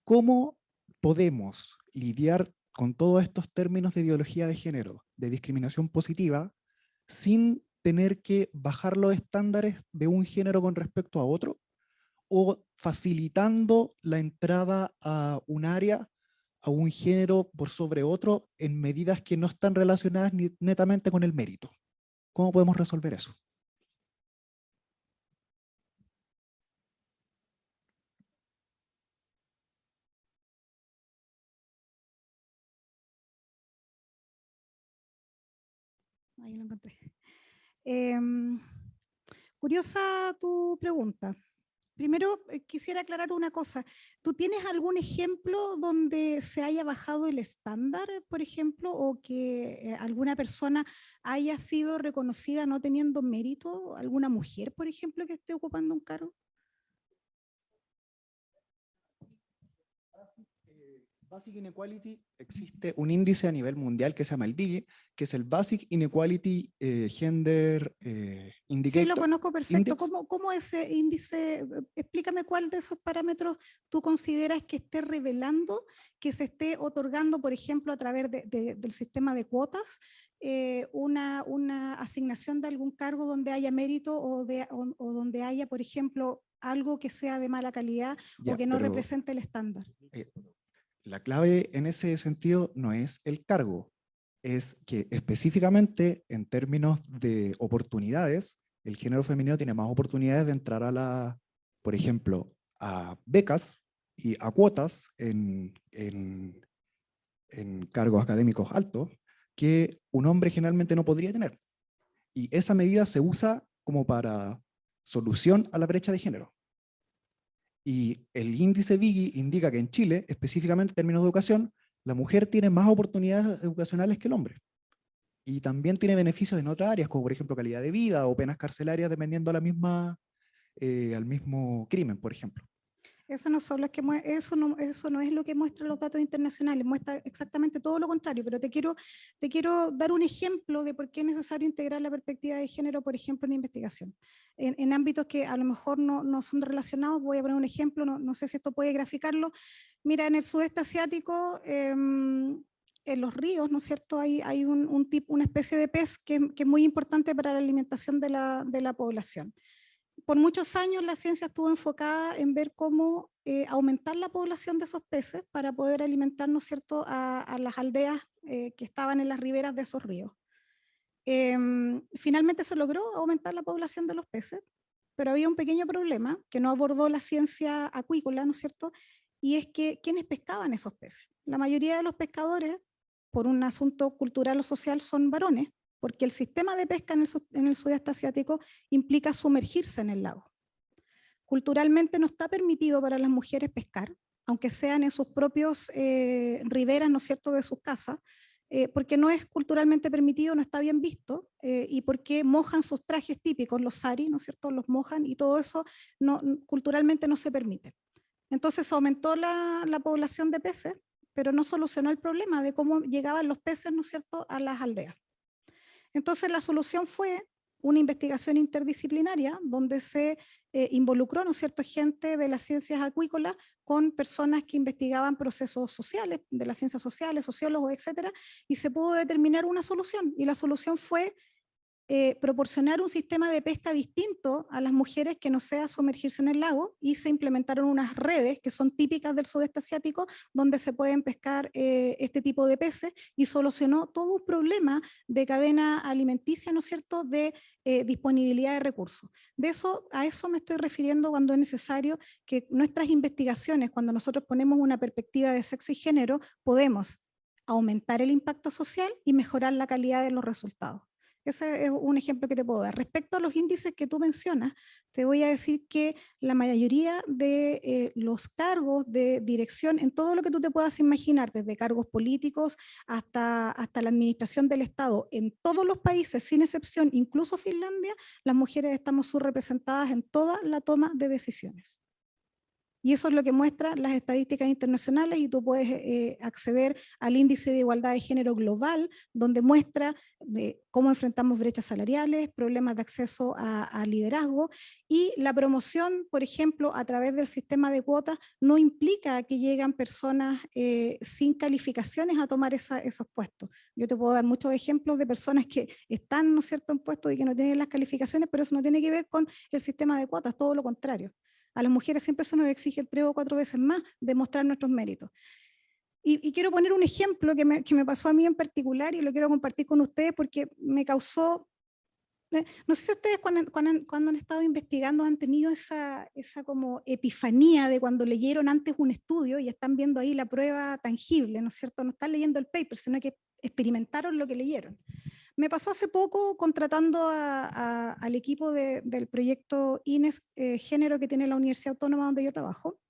¿Cómo podemos lidiar con todos estos términos de ideología de género, de discriminación positiva, sin tener que bajar los estándares de un género con respecto a otro, o facilitando la entrada a un área, a un género por sobre otro, en medidas que no están relacionadas netamente con el mérito? ¿Cómo podemos resolver eso?
Ahí lo encontré. Curiosa tu pregunta. Primero, quisiera aclarar una cosa. ¿Tú tienes algún ejemplo donde se haya bajado el estándar, por ejemplo, o que alguna persona haya sido reconocida no teniendo mérito? ¿Alguna mujer, por ejemplo, que esté ocupando un cargo?
Basic Inequality, existe un índice a nivel mundial que se llama el BIGI, que es el Basic Inequality Gender Indicator.
Sí, lo conozco perfecto.
Index.
¿Cómo ese índice? Explícame cuál de esos parámetros tú consideras que esté revelando que se esté otorgando, por ejemplo, a través del sistema de cuotas, una asignación de algún cargo donde haya mérito o donde haya, por ejemplo, algo que sea de mala calidad o que no represente el estándar.
La clave en ese sentido no es el cargo, es que específicamente en términos de oportunidades, el género femenino tiene más oportunidades de entrar por ejemplo, a becas y a cuotas en cargos académicos altos que un hombre generalmente no podría tener. Y esa medida se usa como para solución a la brecha de género. Y el índice BIGI indica que en Chile, específicamente en términos de educación, la mujer tiene más oportunidades educacionales que el hombre. Y también tiene beneficios en otras áreas, como por ejemplo calidad de vida o penas carcelarias, dependiendo al mismo crimen, por ejemplo.
Eso no es lo que muestran los datos internacionales, muestra exactamente todo lo contrario, pero te quiero dar un ejemplo de por qué es necesario integrar la perspectiva de género, por ejemplo, en investigación. En ámbitos que a lo mejor no son relacionados, voy a poner un ejemplo, no sé si esto puede graficarlo. Mira, en el sudeste asiático, en los ríos, ¿no es cierto? Hay una especie de pez que es muy importante para la alimentación de la población. Por muchos años la ciencia estuvo enfocada en ver cómo aumentar la población de esos peces para poder alimentar, ¿no es cierto?, a las aldeas que estaban en las riberas de esos ríos. Finalmente se logró aumentar la población de los peces, pero había un pequeño problema que no abordó la ciencia acuícola, ¿no es cierto?, y es que ¿quiénes pescaban esos peces? La mayoría de los pescadores, por un asunto cultural o social, son varones, porque el sistema de pesca en el sudeste asiático implica sumergirse en el lago. Culturalmente no está permitido para las mujeres pescar, aunque sean en sus propios riberas, ¿no es cierto?, de sus casas, porque no es culturalmente permitido, no está bien visto, y porque mojan sus trajes típicos, los sari, ¿no es cierto?, los mojan, y todo eso culturalmente no se permite. Entonces aumentó la población de peces, pero no solucionó el problema de cómo llegaban los peces, ¿no es cierto?, a las aldeas. Entonces la solución fue una investigación interdisciplinaria donde se involucró, ¿no es cierto?, gente de las ciencias acuícolas con personas que investigaban procesos sociales, de las ciencias sociales, sociólogos, etcétera, y se pudo determinar una solución. Y la solución fue proporcionar un sistema de pesca distinto a las mujeres que no sea sumergirse en el lago, y se implementaron unas redes que son típicas del sudeste asiático donde se pueden pescar este tipo de peces, y solucionó todo un problema de cadena alimenticia, ¿no es cierto?, de disponibilidad de recursos. A eso me estoy refiriendo cuando es necesario que nuestras investigaciones, cuando nosotros ponemos una perspectiva de sexo y género, podemos aumentar el impacto social y mejorar la calidad de los resultados. Ese es un ejemplo que te puedo dar. Respecto a los índices que tú mencionas, te voy a decir que la mayoría de los cargos de dirección, en todo lo que tú te puedas imaginar, desde cargos políticos hasta la administración del Estado, en todos los países, sin excepción, incluso Finlandia, las mujeres estamos subrepresentadas en toda la toma de decisiones. Y eso es lo que muestran las estadísticas internacionales, y tú puedes acceder al índice de igualdad de género global, donde muestra cómo enfrentamos brechas salariales, problemas de acceso a liderazgo, y la promoción, por ejemplo, a través del sistema de cuotas, no implica que lleguen personas sin calificaciones a tomar esos puestos. Yo te puedo dar muchos ejemplos de personas que están, ¿no es cierto?, en puestos y que no tienen las calificaciones, pero eso no tiene que ver con el sistema de cuotas, todo lo contrario. A las mujeres siempre se nos exige 3 o 4 veces más demostrar nuestros méritos. Y quiero poner un ejemplo que me pasó a mí en particular, y lo quiero compartir con ustedes porque me causó... No sé si ustedes cuando han estado investigando han tenido esa como epifanía de cuando leyeron antes un estudio y están viendo ahí la prueba tangible, ¿no es cierto? No están leyendo el paper, sino que experimentaron lo que leyeron. Me pasó hace poco contratando al equipo del proyecto INES Género que tiene la Universidad Autónoma donde yo trabajo.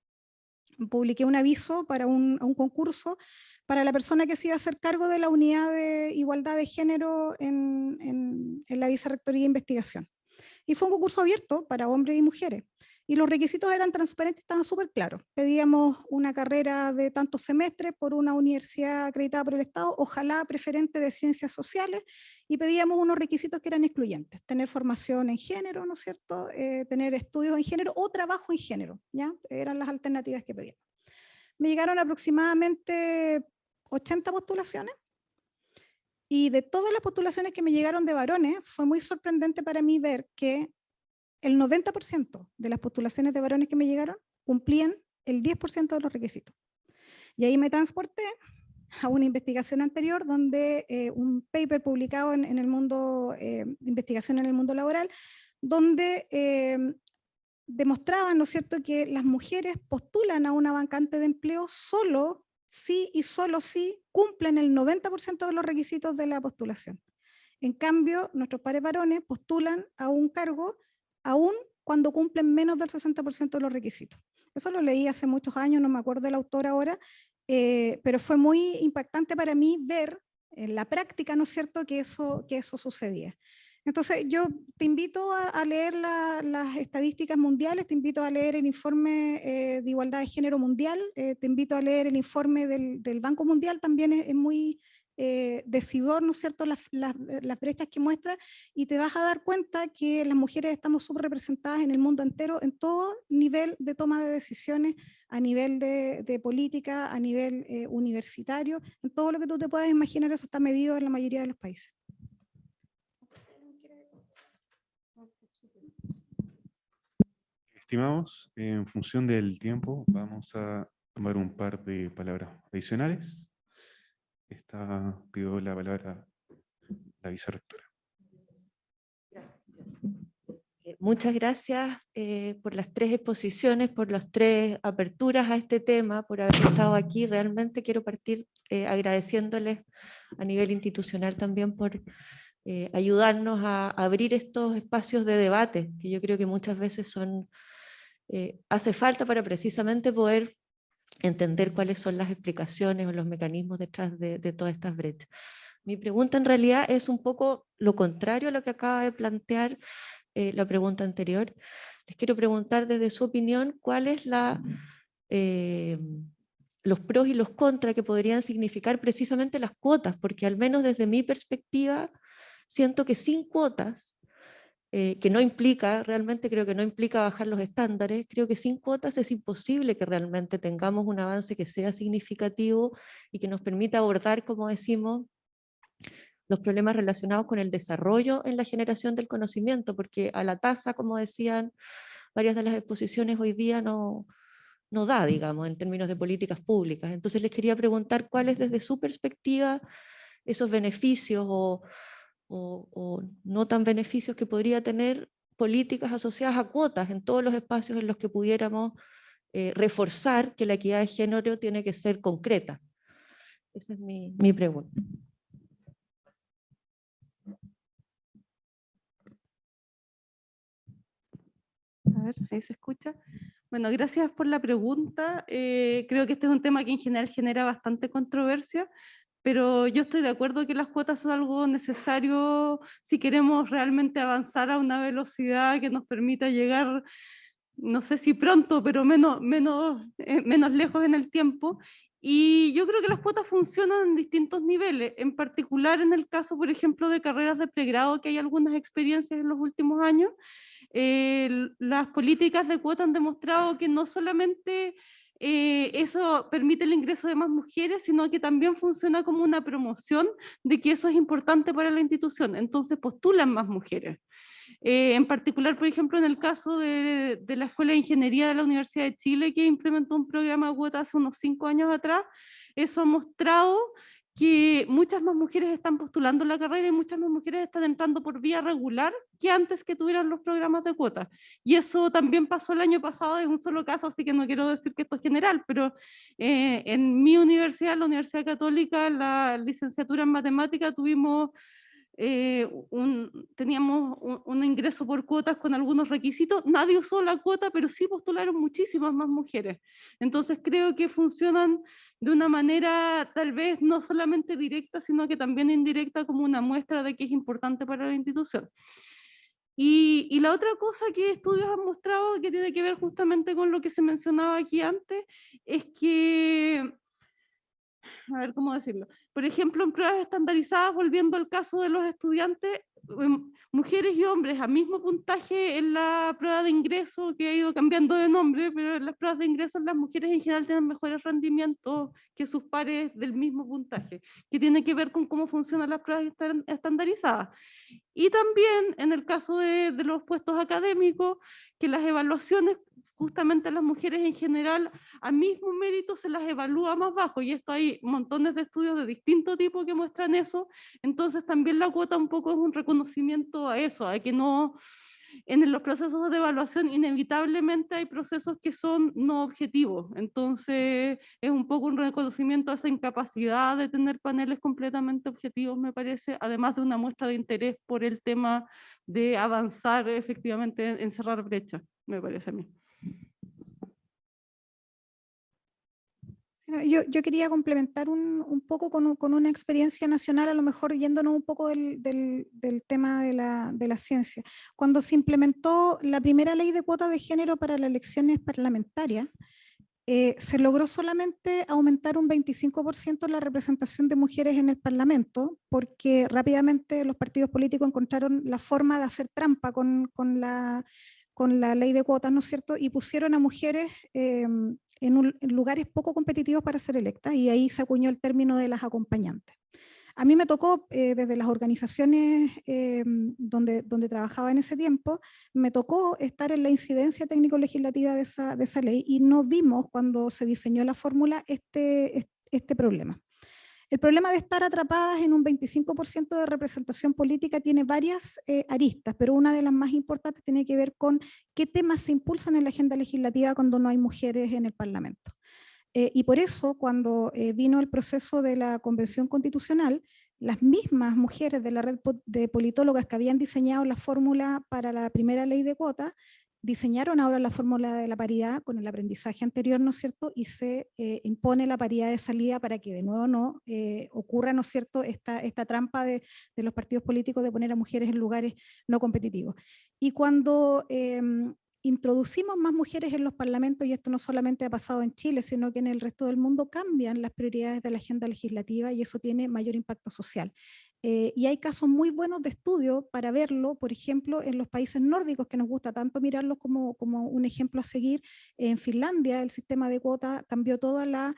Publiqué un aviso para un concurso para la persona que se iba a hacer cargo de la unidad de igualdad de género en la Vicerrectoría de Investigación. Y fue un concurso abierto para hombres y mujeres. Y los requisitos eran transparentes, estaban súper claros. Pedíamos una carrera de tantos semestres por una universidad acreditada por el Estado, ojalá preferente de ciencias sociales, y pedíamos unos requisitos que eran excluyentes: tener formación en género, ¿no es cierto?, tener estudios en género o trabajo en género, ¿ya? Eran las alternativas que pedíamos. Me llegaron aproximadamente 80 postulaciones, y de todas las postulaciones que me llegaron de varones, fue muy sorprendente para mí ver que el 90% de las postulaciones de varones que me llegaron cumplían el 10% de los requisitos. Y ahí me transporté a una investigación anterior donde un paper publicado en el mundo, investigación en el mundo laboral, donde demostraban, ¿no es cierto?, que las mujeres postulan a una vacante de empleo solo si y solo si cumplen el 90% de los requisitos de la postulación. En cambio, nuestros pares varones postulan a un cargo aún cuando cumplen menos del 60% de los requisitos. Eso lo leí hace muchos años, no me acuerdo del autor ahora, pero fue muy impactante para mí ver en la práctica, ¿no es cierto?, que eso sucedía. Entonces yo te invito a leer las estadísticas mundiales, te invito a leer el informe de igualdad de género mundial, te invito a leer el informe del Banco Mundial, también es muy decidor, ¿no es cierto?, las brechas que muestra, y te vas a dar cuenta que las mujeres estamos subrepresentadas en el mundo entero, en todo nivel de toma de decisiones, a nivel de política, a nivel universitario, en todo lo que tú te puedas imaginar. Eso está medido en la mayoría de los países.
Estimados, en función del tiempo, vamos a tomar un par de palabras adicionales. Pido la palabra la vicerrectora.
Muchas gracias por las 3 exposiciones, por las 3 aperturas a este tema, por haber estado aquí. Realmente quiero partir agradeciéndoles a nivel institucional también por ayudarnos a abrir estos espacios de debate, que yo creo que muchas veces hace falta para precisamente poder entender cuáles son las explicaciones o los mecanismos detrás de todas estas brechas. Mi pregunta en realidad es un poco lo contrario a lo que acaba de plantear la pregunta anterior. Les quiero preguntar desde su opinión cuáles los pros y los contras que podrían significar precisamente las cuotas, porque al menos desde mi perspectiva siento que sin cuotas, que no implica, realmente creo que no implica bajar los estándares, creo que sin cuotas es imposible que realmente tengamos un avance que sea significativo y que nos permita abordar, como decimos, los problemas relacionados con el desarrollo en la generación del conocimiento, porque a la tasa, como decían varias de las exposiciones hoy día, no da, digamos, en términos de políticas públicas. Entonces les quería preguntar cuáles desde su perspectiva esos beneficios o no tan beneficios que podría tener políticas asociadas a cuotas en todos los espacios en los que pudiéramos reforzar que la equidad de género tiene que ser concreta. Esa es mi pregunta.
A ver, ahí se escucha. Bueno, gracias por la pregunta. Creo que este es un tema que en general genera bastante controversia, pero yo estoy de acuerdo que las cuotas son algo necesario si queremos realmente avanzar a una velocidad que nos permita llegar, no sé si pronto, pero menos lejos en el tiempo. Y yo creo que las cuotas funcionan en distintos niveles, en particular en el caso, por ejemplo, de carreras de pregrado, que hay algunas experiencias en los últimos años. Las políticas de cuota han demostrado que no solamente eso permite el ingreso de más mujeres, sino que también funciona como una promoción de que eso es importante para la institución. Entonces postulan más mujeres. En particular, por ejemplo, en el caso de la Escuela de Ingeniería de la Universidad de Chile, que implementó un programa de cuota hace unos 5 años atrás, eso ha mostrado que muchas más mujeres están postulando la carrera y muchas más mujeres están entrando por vía regular que antes que tuvieran los programas de cuota. Y eso también pasó el año pasado, es un solo caso, así que no quiero decir que esto es general, pero en mi universidad, la Universidad Católica, la licenciatura en matemática, teníamos un ingreso por cuotas con algunos requisitos. Nadie usó la cuota, pero sí postularon muchísimas más mujeres. Entonces creo que funcionan de una manera tal vez no solamente directa, sino que también indirecta, como una muestra de que es importante para la institución. Y la otra cosa que estudios han mostrado, que tiene que ver justamente con lo que se mencionaba aquí antes, es que, a ver cómo decirlo, por ejemplo, en pruebas estandarizadas, volviendo al caso de los estudiantes, mujeres y hombres a mismo puntaje en la prueba de ingreso, que ha ido cambiando de nombre, pero en las pruebas de ingreso las mujeres en general tienen mejores rendimientos que sus pares del mismo puntaje, que tiene que ver con cómo funcionan las pruebas estandarizadas. Y también en el caso de los puestos académicos, que las evaluaciones justamente a las mujeres en general, al mismo mérito se las evalúa más bajo, y esto hay montones de estudios de distinto tipo que muestran eso. Entonces también la cuota un poco es un reconocimiento a eso, a que no, en los procesos de evaluación inevitablemente hay procesos que son no objetivos. Entonces es un poco un reconocimiento a esa incapacidad de tener paneles completamente objetivos, me parece, además de una muestra de interés por el tema de avanzar efectivamente en cerrar brechas, me parece a mí.
Yo quería complementar un poco con una experiencia nacional, a lo mejor yéndonos un poco del tema de la ciencia. Cuando se implementó la primera ley de cuotas de género para las elecciones parlamentarias, se logró solamente aumentar un 25% la representación de mujeres en el Parlamento, porque rápidamente los partidos políticos encontraron la forma de hacer trampa con la ley de cuotas, ¿no es cierto? Y pusieron a mujeres en lugares poco competitivos para ser electas, y ahí se acuñó el término de las acompañantes. A mí me tocó, desde las organizaciones donde trabajaba en ese tiempo, me tocó estar en la incidencia técnico-legislativa de esa ley, y no vimos cuando se diseñó la fórmula este problema. El problema de estar atrapadas en un 25% de representación política tiene varias aristas, pero una de las más importantes tiene que ver con qué temas se impulsan en la agenda legislativa cuando no hay mujeres en el Parlamento. Y por eso, cuando vino el proceso de la Convención Constitucional, las mismas mujeres de la red de politólogas que habían diseñado la fórmula para la primera ley de cuotas, diseñaron ahora la fórmula de la paridad con el aprendizaje anterior, ¿no es cierto? Y se impone la paridad de salida para que de nuevo no ocurra, ¿no es cierto?, esta trampa de los partidos políticos de poner a mujeres en lugares no competitivos. Y cuando introducimos más mujeres en los parlamentos, y esto no solamente ha pasado en Chile, sino que en el resto del mundo, cambian las prioridades de la agenda legislativa y eso tiene mayor impacto social. Y hay casos muy buenos de estudio para verlo, por ejemplo, en los países nórdicos, que nos gusta tanto mirarlos como un ejemplo a seguir. En Finlandia el sistema de cuotas cambió toda la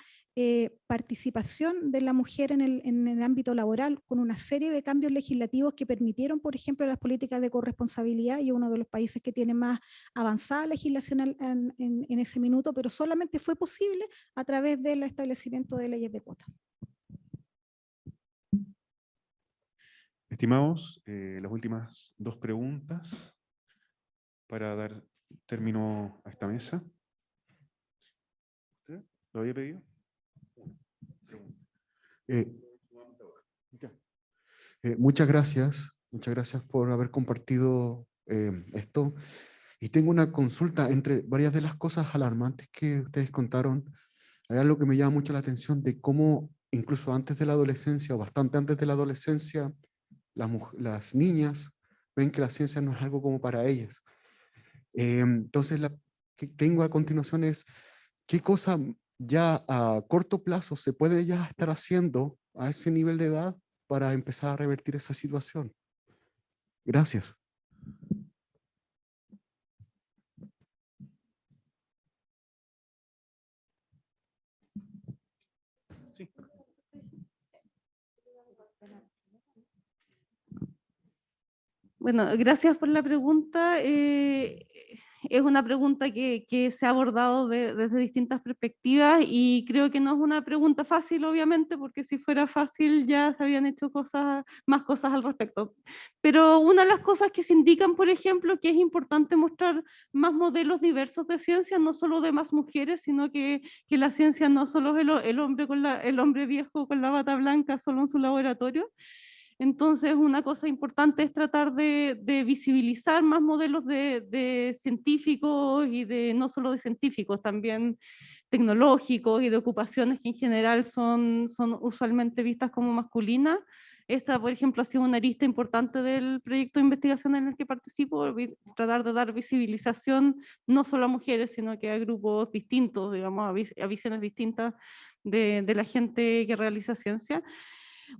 participación de la mujer en el ámbito laboral, con una serie de cambios legislativos que permitieron, por ejemplo, las políticas de corresponsabilidad, y uno de los países que tiene más avanzada legislación en ese minuto, pero solamente fue posible a través del establecimiento de leyes de cuota.
Estimados, las últimas 2 preguntas para dar término a esta mesa. ¿Usted lo había pedido?
Muchas gracias por haber compartido esto. Y tengo una consulta entre varias de las cosas alarmantes que ustedes contaron. Hay algo que me llama mucho la atención de cómo incluso antes de la adolescencia o bastante antes de la adolescencia, las niñas ven que la ciencia no es algo como para ellas. Entonces, la que tengo a continuación es, ¿qué cosa ya a corto plazo se puede ya estar haciendo a ese nivel de edad para empezar a revertir esa situación? Gracias.
Sí.
Bueno, gracias por la pregunta. Es una pregunta que se ha abordado desde distintas perspectivas y creo que no es una pregunta fácil, obviamente, porque si fuera fácil ya se habían hecho más cosas al respecto. Pero una de las cosas que se indican, por ejemplo, que es importante mostrar más modelos diversos de ciencia, no solo de más mujeres, sino que la ciencia no solo es el hombre viejo con la bata blanca solo en su laboratorio. Entonces, una cosa importante es tratar de visibilizar más modelos de científicos y no solo de científicos, también tecnológicos y de ocupaciones que en general son usualmente vistas como masculinas. Esta, por ejemplo, ha sido una arista importante del proyecto de investigación en el que participo, tratar de dar visibilización no solo a mujeres, sino que a grupos distintos, digamos, a visiones distintas de la gente que realiza ciencia.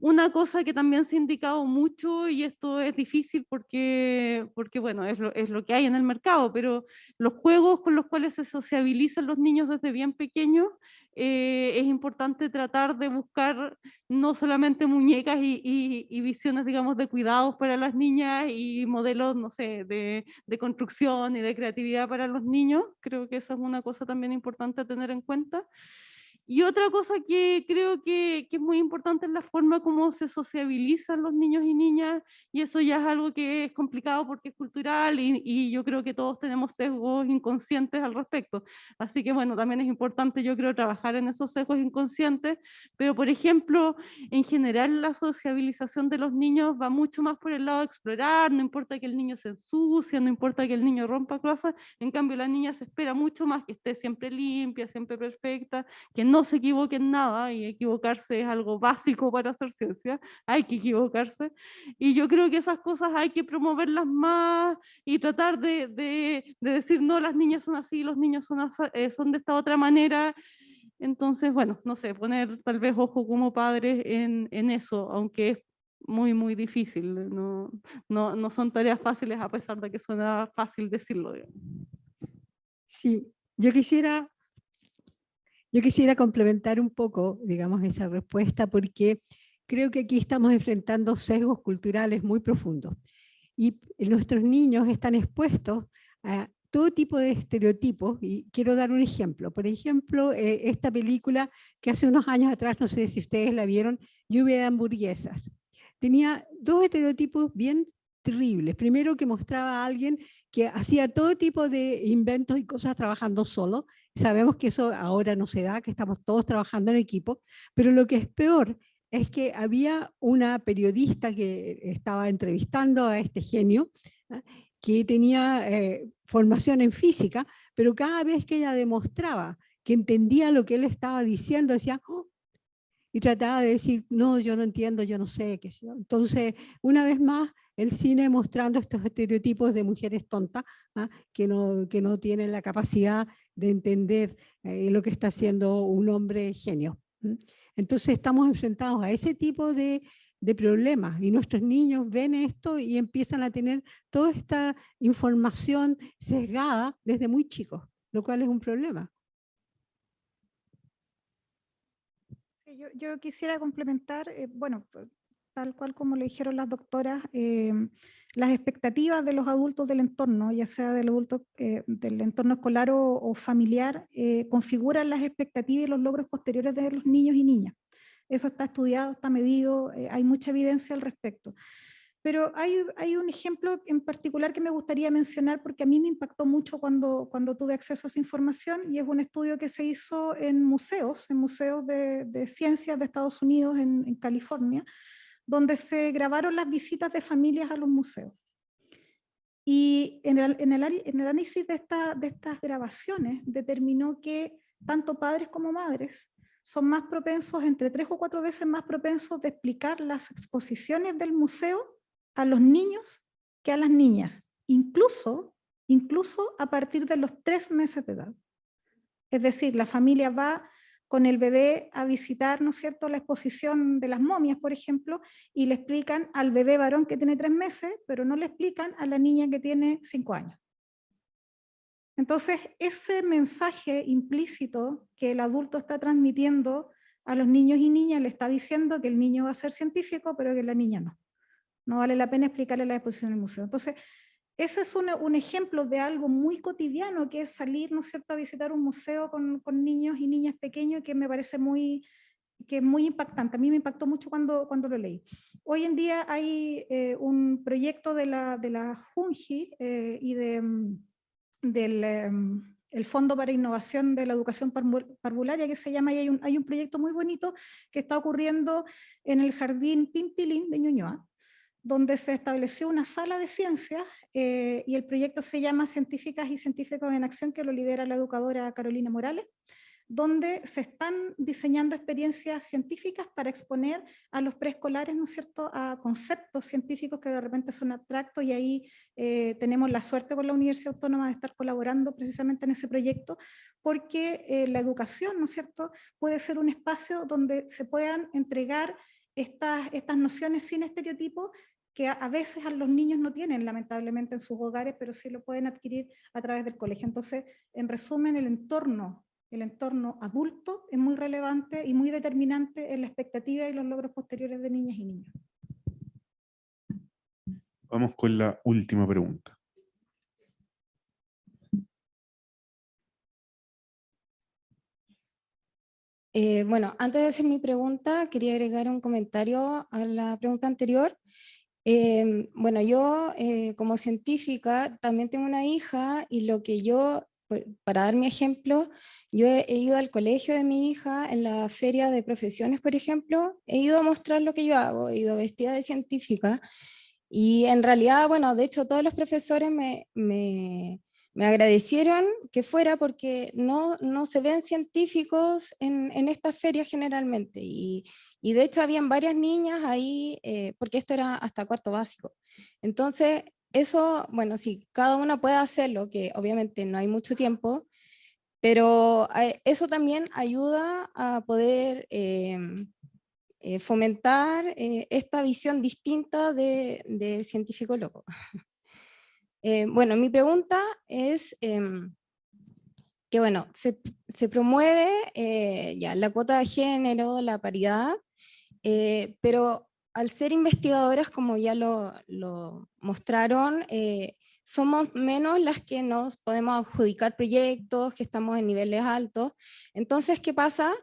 Una cosa que también se ha indicado mucho, y esto es difícil porque bueno, es lo que hay en el mercado, pero los juegos con los cuales se sociabilizan los niños desde bien pequeños, es importante tratar de buscar no solamente muñecas y visiones, digamos, de cuidados para las niñas y modelos, no sé, de construcción y de creatividad para los niños. Creo que eso es una cosa también importante a tener en cuenta. Y otra cosa que creo que es muy importante es la forma como se sociabilizan los niños y niñas, y eso ya es algo que es complicado porque es cultural y yo creo que todos tenemos sesgos inconscientes al respecto. Así que bueno, también es importante, yo creo, trabajar en esos sesgos inconscientes, pero por ejemplo, en general la sociabilización de los niños va mucho más por el lado de explorar, no importa que el niño se ensucie, no importa que el niño rompa cosas, en cambio la niña se espera mucho más que esté siempre limpia, siempre perfecta, que no se equivoque en nada, y equivocarse es algo básico para hacer ciencia, hay que equivocarse, y yo creo que esas cosas hay que promoverlas más y tratar de decir, no, las niñas son así, los niños son de esta otra manera. Entonces, bueno, no sé, poner tal vez ojo como padres en eso, aunque es muy, muy difícil, no son tareas fáciles a pesar de que suena fácil decirlo, digamos.
Sí, yo quisiera complementar un poco, digamos, esa respuesta, porque creo que aquí estamos enfrentando sesgos culturales muy profundos. Y nuestros niños están expuestos a todo tipo de estereotipos, y quiero dar un ejemplo. Por ejemplo, esta película que hace unos años atrás, no sé si ustedes la vieron, Lluvia de hamburguesas. Tenía 2 estereotipos bien terribles. Primero, que mostraba a alguien que hacía todo tipo de inventos y cosas trabajando solo. Sabemos que eso ahora no se da, que estamos todos trabajando en equipo, pero lo que es peor es que había una periodista que estaba entrevistando a este genio, ¿ah?, que tenía formación en física, pero cada vez que ella demostraba que entendía lo que él estaba diciendo, decía, ¡oh!, y trataba de decir, no, yo no entiendo, yo no sé qué sé yo. Entonces, una vez más, el cine mostrando estos estereotipos de mujeres tontas, ¿ah?, que no tienen la capacidad de entender lo que está haciendo un hombre genio. Entonces estamos enfrentados a ese tipo de problemas, y nuestros niños ven esto y empiezan a tener toda esta información sesgada desde muy chicos, lo cual es un problema.
Yo quisiera complementar, bueno, tal cual como le dijeron las doctoras, las expectativas de los adultos del entorno, ya sea del adulto del entorno escolar o familiar, configuran las expectativas y los logros posteriores de los niños y niñas. Eso está estudiado, está medido, hay mucha evidencia al respecto. Pero hay un ejemplo en particular que me gustaría mencionar porque a mí me impactó mucho cuando tuve acceso a esa información, y es un estudio que se hizo en museos de ciencias de Estados Unidos en California, donde se grabaron las visitas de familias a los museos. Y en el análisis de estas grabaciones determinó que tanto padres como madres son más propensos, entre 3 o 4 veces más propensos de explicar las exposiciones del museo a los niños que a las niñas, incluso a partir de los 3 meses de edad. Es decir, la familia va con el bebé a visitar, ¿no es cierto?, la exposición de las momias, por ejemplo, y le explican al bebé varón que tiene 3 meses, pero no le explican a la niña que tiene 5 años. Entonces, ese mensaje implícito que el adulto está transmitiendo a los niños y niñas le está diciendo que el niño va a ser científico, pero que la niña no. No vale la pena explicarle la exposición del museo. Entonces, ese es un ejemplo de algo muy cotidiano, que es salir, ¿no es cierto?, a visitar un museo con niños y niñas pequeños, que me parece muy impactante. A mí me impactó mucho cuando lo leí. Hoy en día hay un proyecto de la JUNJI y del el Fondo para Innovación de la Educación Parvularia, que se llama, y hay un proyecto muy bonito que está ocurriendo en el Jardín Pimpilín de Ñuñoa, donde se estableció una sala de ciencias, y el proyecto se llama Científicas y Científicos en Acción, que lo lidera la educadora Carolina Morales, donde se están diseñando experiencias científicas para exponer a los preescolares, ¿no es cierto?, a conceptos científicos que de repente son abstractos, y ahí tenemos la suerte con la Universidad Autónoma de estar colaborando precisamente en ese proyecto, porque la educación, ¿no es cierto?, puede ser un espacio donde se puedan entregar estas nociones sin estereotipos, que a veces a los niños no tienen lamentablemente en sus hogares, pero sí lo pueden adquirir a través del colegio. Entonces, en resumen, el entorno adulto es muy relevante y muy determinante en la expectativa y los logros posteriores de niñas y niños.
Vamos con la última pregunta.
Bueno, antes de hacer mi pregunta, quería agregar un comentario a la pregunta anterior. Bueno, yo como científica también tengo una hija, y lo que yo, para dar mi ejemplo, yo he ido al colegio de mi hija en la feria de profesiones, por ejemplo, he ido a mostrar lo que yo hago, he ido vestida de científica, y en realidad, bueno, de hecho todos los profesores me agradecieron que fuera, porque no se ven científicos en estas ferias generalmente, y de hecho habían varias niñas ahí, porque esto era hasta cuarto básico. Entonces, eso, bueno, sí, cada una puede hacerlo, que obviamente no hay mucho tiempo, pero eso también ayuda a poder fomentar esta visión distinta de científico loco. Bueno, mi pregunta es que, bueno, se promueve ya la cuota de género, la paridad, pero al ser investigadoras, como ya lo mostraron, somos menos las que nos podemos adjudicar proyectos, que estamos en niveles altos. Entonces, ¿qué pasa?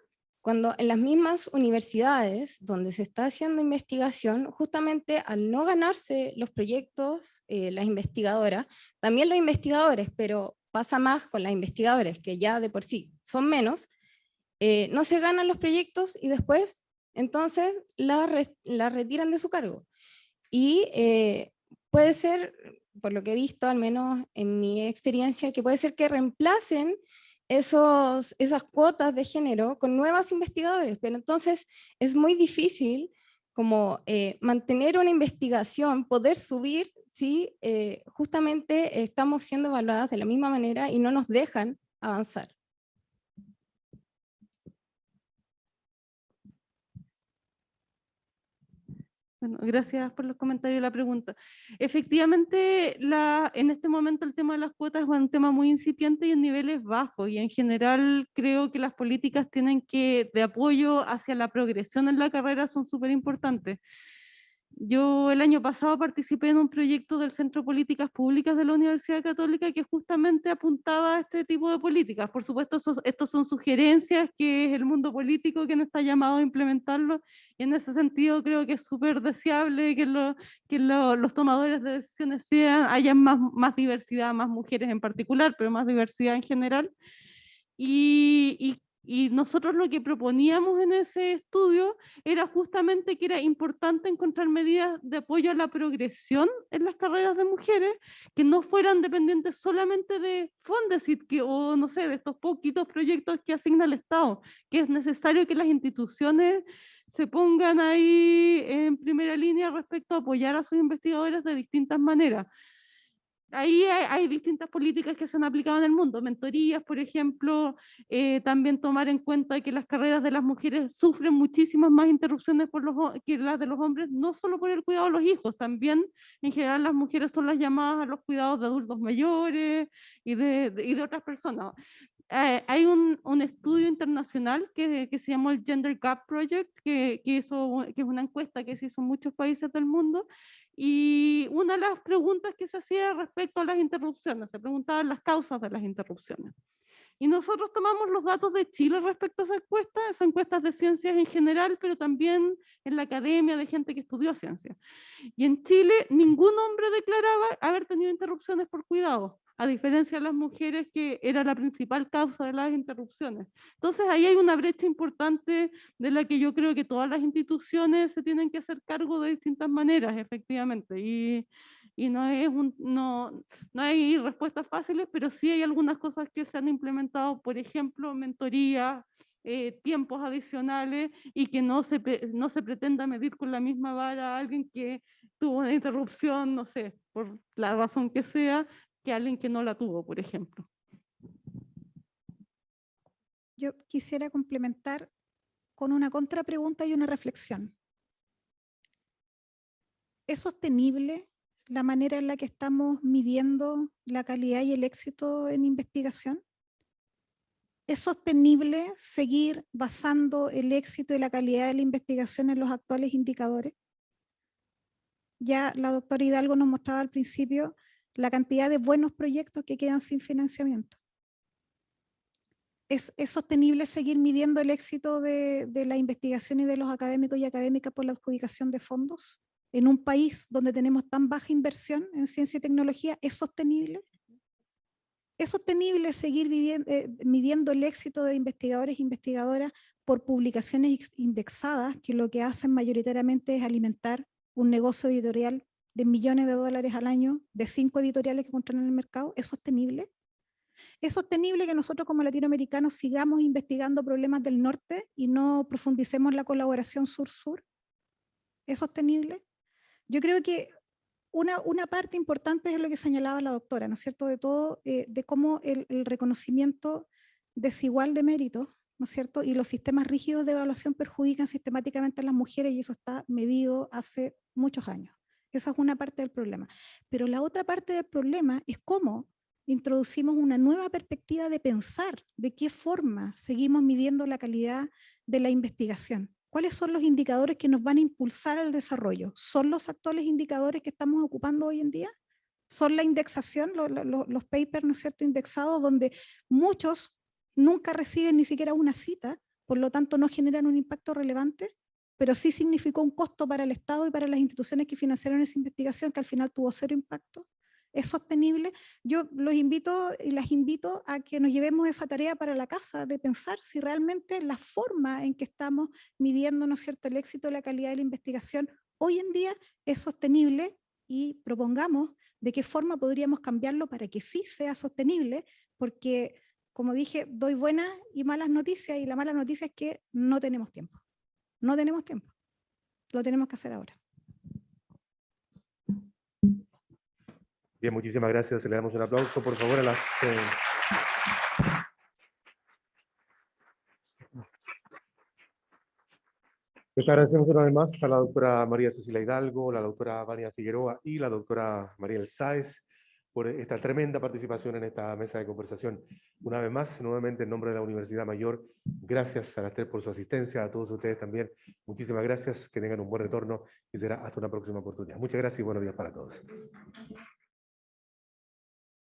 Cuando en las mismas universidades donde se está haciendo investigación, justamente al no ganarse los proyectos, las investigadoras, también los investigadores, pero pasa más con las investigadoras, que ya de por sí son menos, no se ganan los proyectos y después entonces la retiran de su cargo. Y puede ser, por lo que he visto, al menos en mi experiencia, que puede ser que reemplacen esas cuotas de género con nuevos investigadores, pero entonces es muy difícil como mantener una investigación, poder subir si justamente estamos siendo evaluadas de la misma manera y no nos dejan avanzar.
Bueno, gracias por los comentarios y la pregunta. Efectivamente, en este momento el tema de las cuotas es un tema muy incipiente y en niveles bajos, y en general creo que las políticas de apoyo hacia la progresión en la carrera son súper importantes. Yo el año pasado participé en un proyecto del Centro de Políticas Públicas de la Universidad Católica que justamente apuntaba a este tipo de políticas. Por supuesto, estos son sugerencias que es el mundo político que no está llamado a implementarlo, y en ese sentido creo que es súper deseable que los tomadores de decisiones haya más diversidad, más mujeres en particular, pero más diversidad en general. Y nosotros lo que proponíamos en ese estudio era justamente que era importante encontrar medidas de apoyo a la progresión en las carreras de mujeres que no fueran dependientes solamente de Fondesit o no sé, de estos poquitos proyectos que asigna el Estado, que es necesario que las instituciones se pongan ahí en primera línea respecto a apoyar a sus investigadores de distintas maneras. Ahí hay distintas políticas que se han aplicado en el mundo, mentorías, por ejemplo, también tomar en cuenta que las carreras de las mujeres sufren muchísimas más interrupciones que las de los hombres, no solo por el cuidado de los hijos, también en general las mujeres son las llamadas a los cuidados de adultos mayores y de otras personas. Hay un estudio internacional que se llamó el Gender Gap Project, que es una encuesta que se hizo en muchos países del mundo, y una de las preguntas que se hacía respecto a las interrupciones, se preguntaban las causas de las interrupciones. Y nosotros tomamos los datos de Chile respecto a esas encuestas de ciencias en general, pero también en la academia de gente que estudió ciencias. Y en Chile ningún hombre declaraba haber tenido interrupciones por cuidado, a diferencia de las mujeres, que era la principal causa de las interrupciones. Entonces ahí hay una brecha importante de la que yo creo que todas las instituciones se tienen que hacer cargo de distintas maneras, efectivamente. Y no hay respuestas fáciles, pero sí hay algunas cosas que se han implementado, por ejemplo, mentorías, tiempos adicionales, y que no se pretenda medir con la misma vara a alguien que tuvo una interrupción, no sé, por la razón que sea, que alguien que no la tuvo, por ejemplo.
Yo quisiera complementar con una contrapregunta y una reflexión. ¿Es sostenible la manera en la que estamos midiendo la calidad y el éxito en investigación? ¿Es sostenible seguir basando el éxito y la calidad de la investigación en los actuales indicadores? Ya la doctora Hidalgo nos mostraba al principio la cantidad de buenos proyectos que quedan sin financiamiento. ¿Es sostenible seguir midiendo el éxito de la investigación y de los académicos y académicas por la adjudicación de fondos en un país donde tenemos tan baja inversión en ciencia y tecnología? ¿Es sostenible? ¿Es sostenible seguir midiendo el éxito de investigadores e investigadoras por publicaciones indexadas, que lo que hacen mayoritariamente es alimentar un negocio editorial de millones de dólares al año, de 5 editoriales que encuentran en el mercado? ¿Es sostenible? ¿Es sostenible que nosotros como latinoamericanos sigamos investigando problemas del norte y no profundicemos la colaboración sur-sur? ¿Es sostenible? Yo creo que una parte importante es lo que señalaba la doctora, ¿no es cierto?, de todo, de cómo el reconocimiento desigual de méritos, ¿no es cierto?, y los sistemas rígidos de evaluación perjudican sistemáticamente a las mujeres, y eso está medido hace muchos años. Eso es una parte del problema. Pero la otra parte del problema es cómo introducimos una nueva perspectiva de pensar de qué forma seguimos midiendo la calidad de la investigación. ¿Cuáles son los indicadores que nos van a impulsar al desarrollo? ¿Son los actuales indicadores que estamos ocupando hoy en día? ¿Son la indexación, los papers, ¿no es cierto?, indexados, donde muchos nunca reciben ni siquiera una cita, por lo tanto no generan un impacto relevante, pero sí significó un costo para el Estado y para las instituciones que financiaron esa investigación, que al final tuvo cero impacto? ¿Es sostenible? Yo los invito y las invito a que nos llevemos esa tarea para la casa, de pensar si realmente la forma en que estamos midiendo, ¿no es cierto?, el éxito y la calidad de la investigación hoy en día es sostenible, y propongamos de qué forma podríamos cambiarlo para que sí sea sostenible, porque, como dije, doy buenas y malas noticias, y la mala noticia es que no tenemos tiempo. No tenemos tiempo. Lo tenemos que hacer ahora.
Bien, muchísimas gracias. Le damos un aplauso, por favor, a las... Les agradecemos una vez más a la doctora María Cecilia Hidalgo, la doctora Vania Figueroa y la doctora Mariel Sáez por esta tremenda participación en esta mesa de conversación. Una vez más, nuevamente en nombre de la Universidad Mayor, gracias a las tres por su asistencia, a todos ustedes también. Muchísimas gracias, que tengan un buen retorno y será hasta una próxima oportunidad. Muchas gracias y buenos días para todos.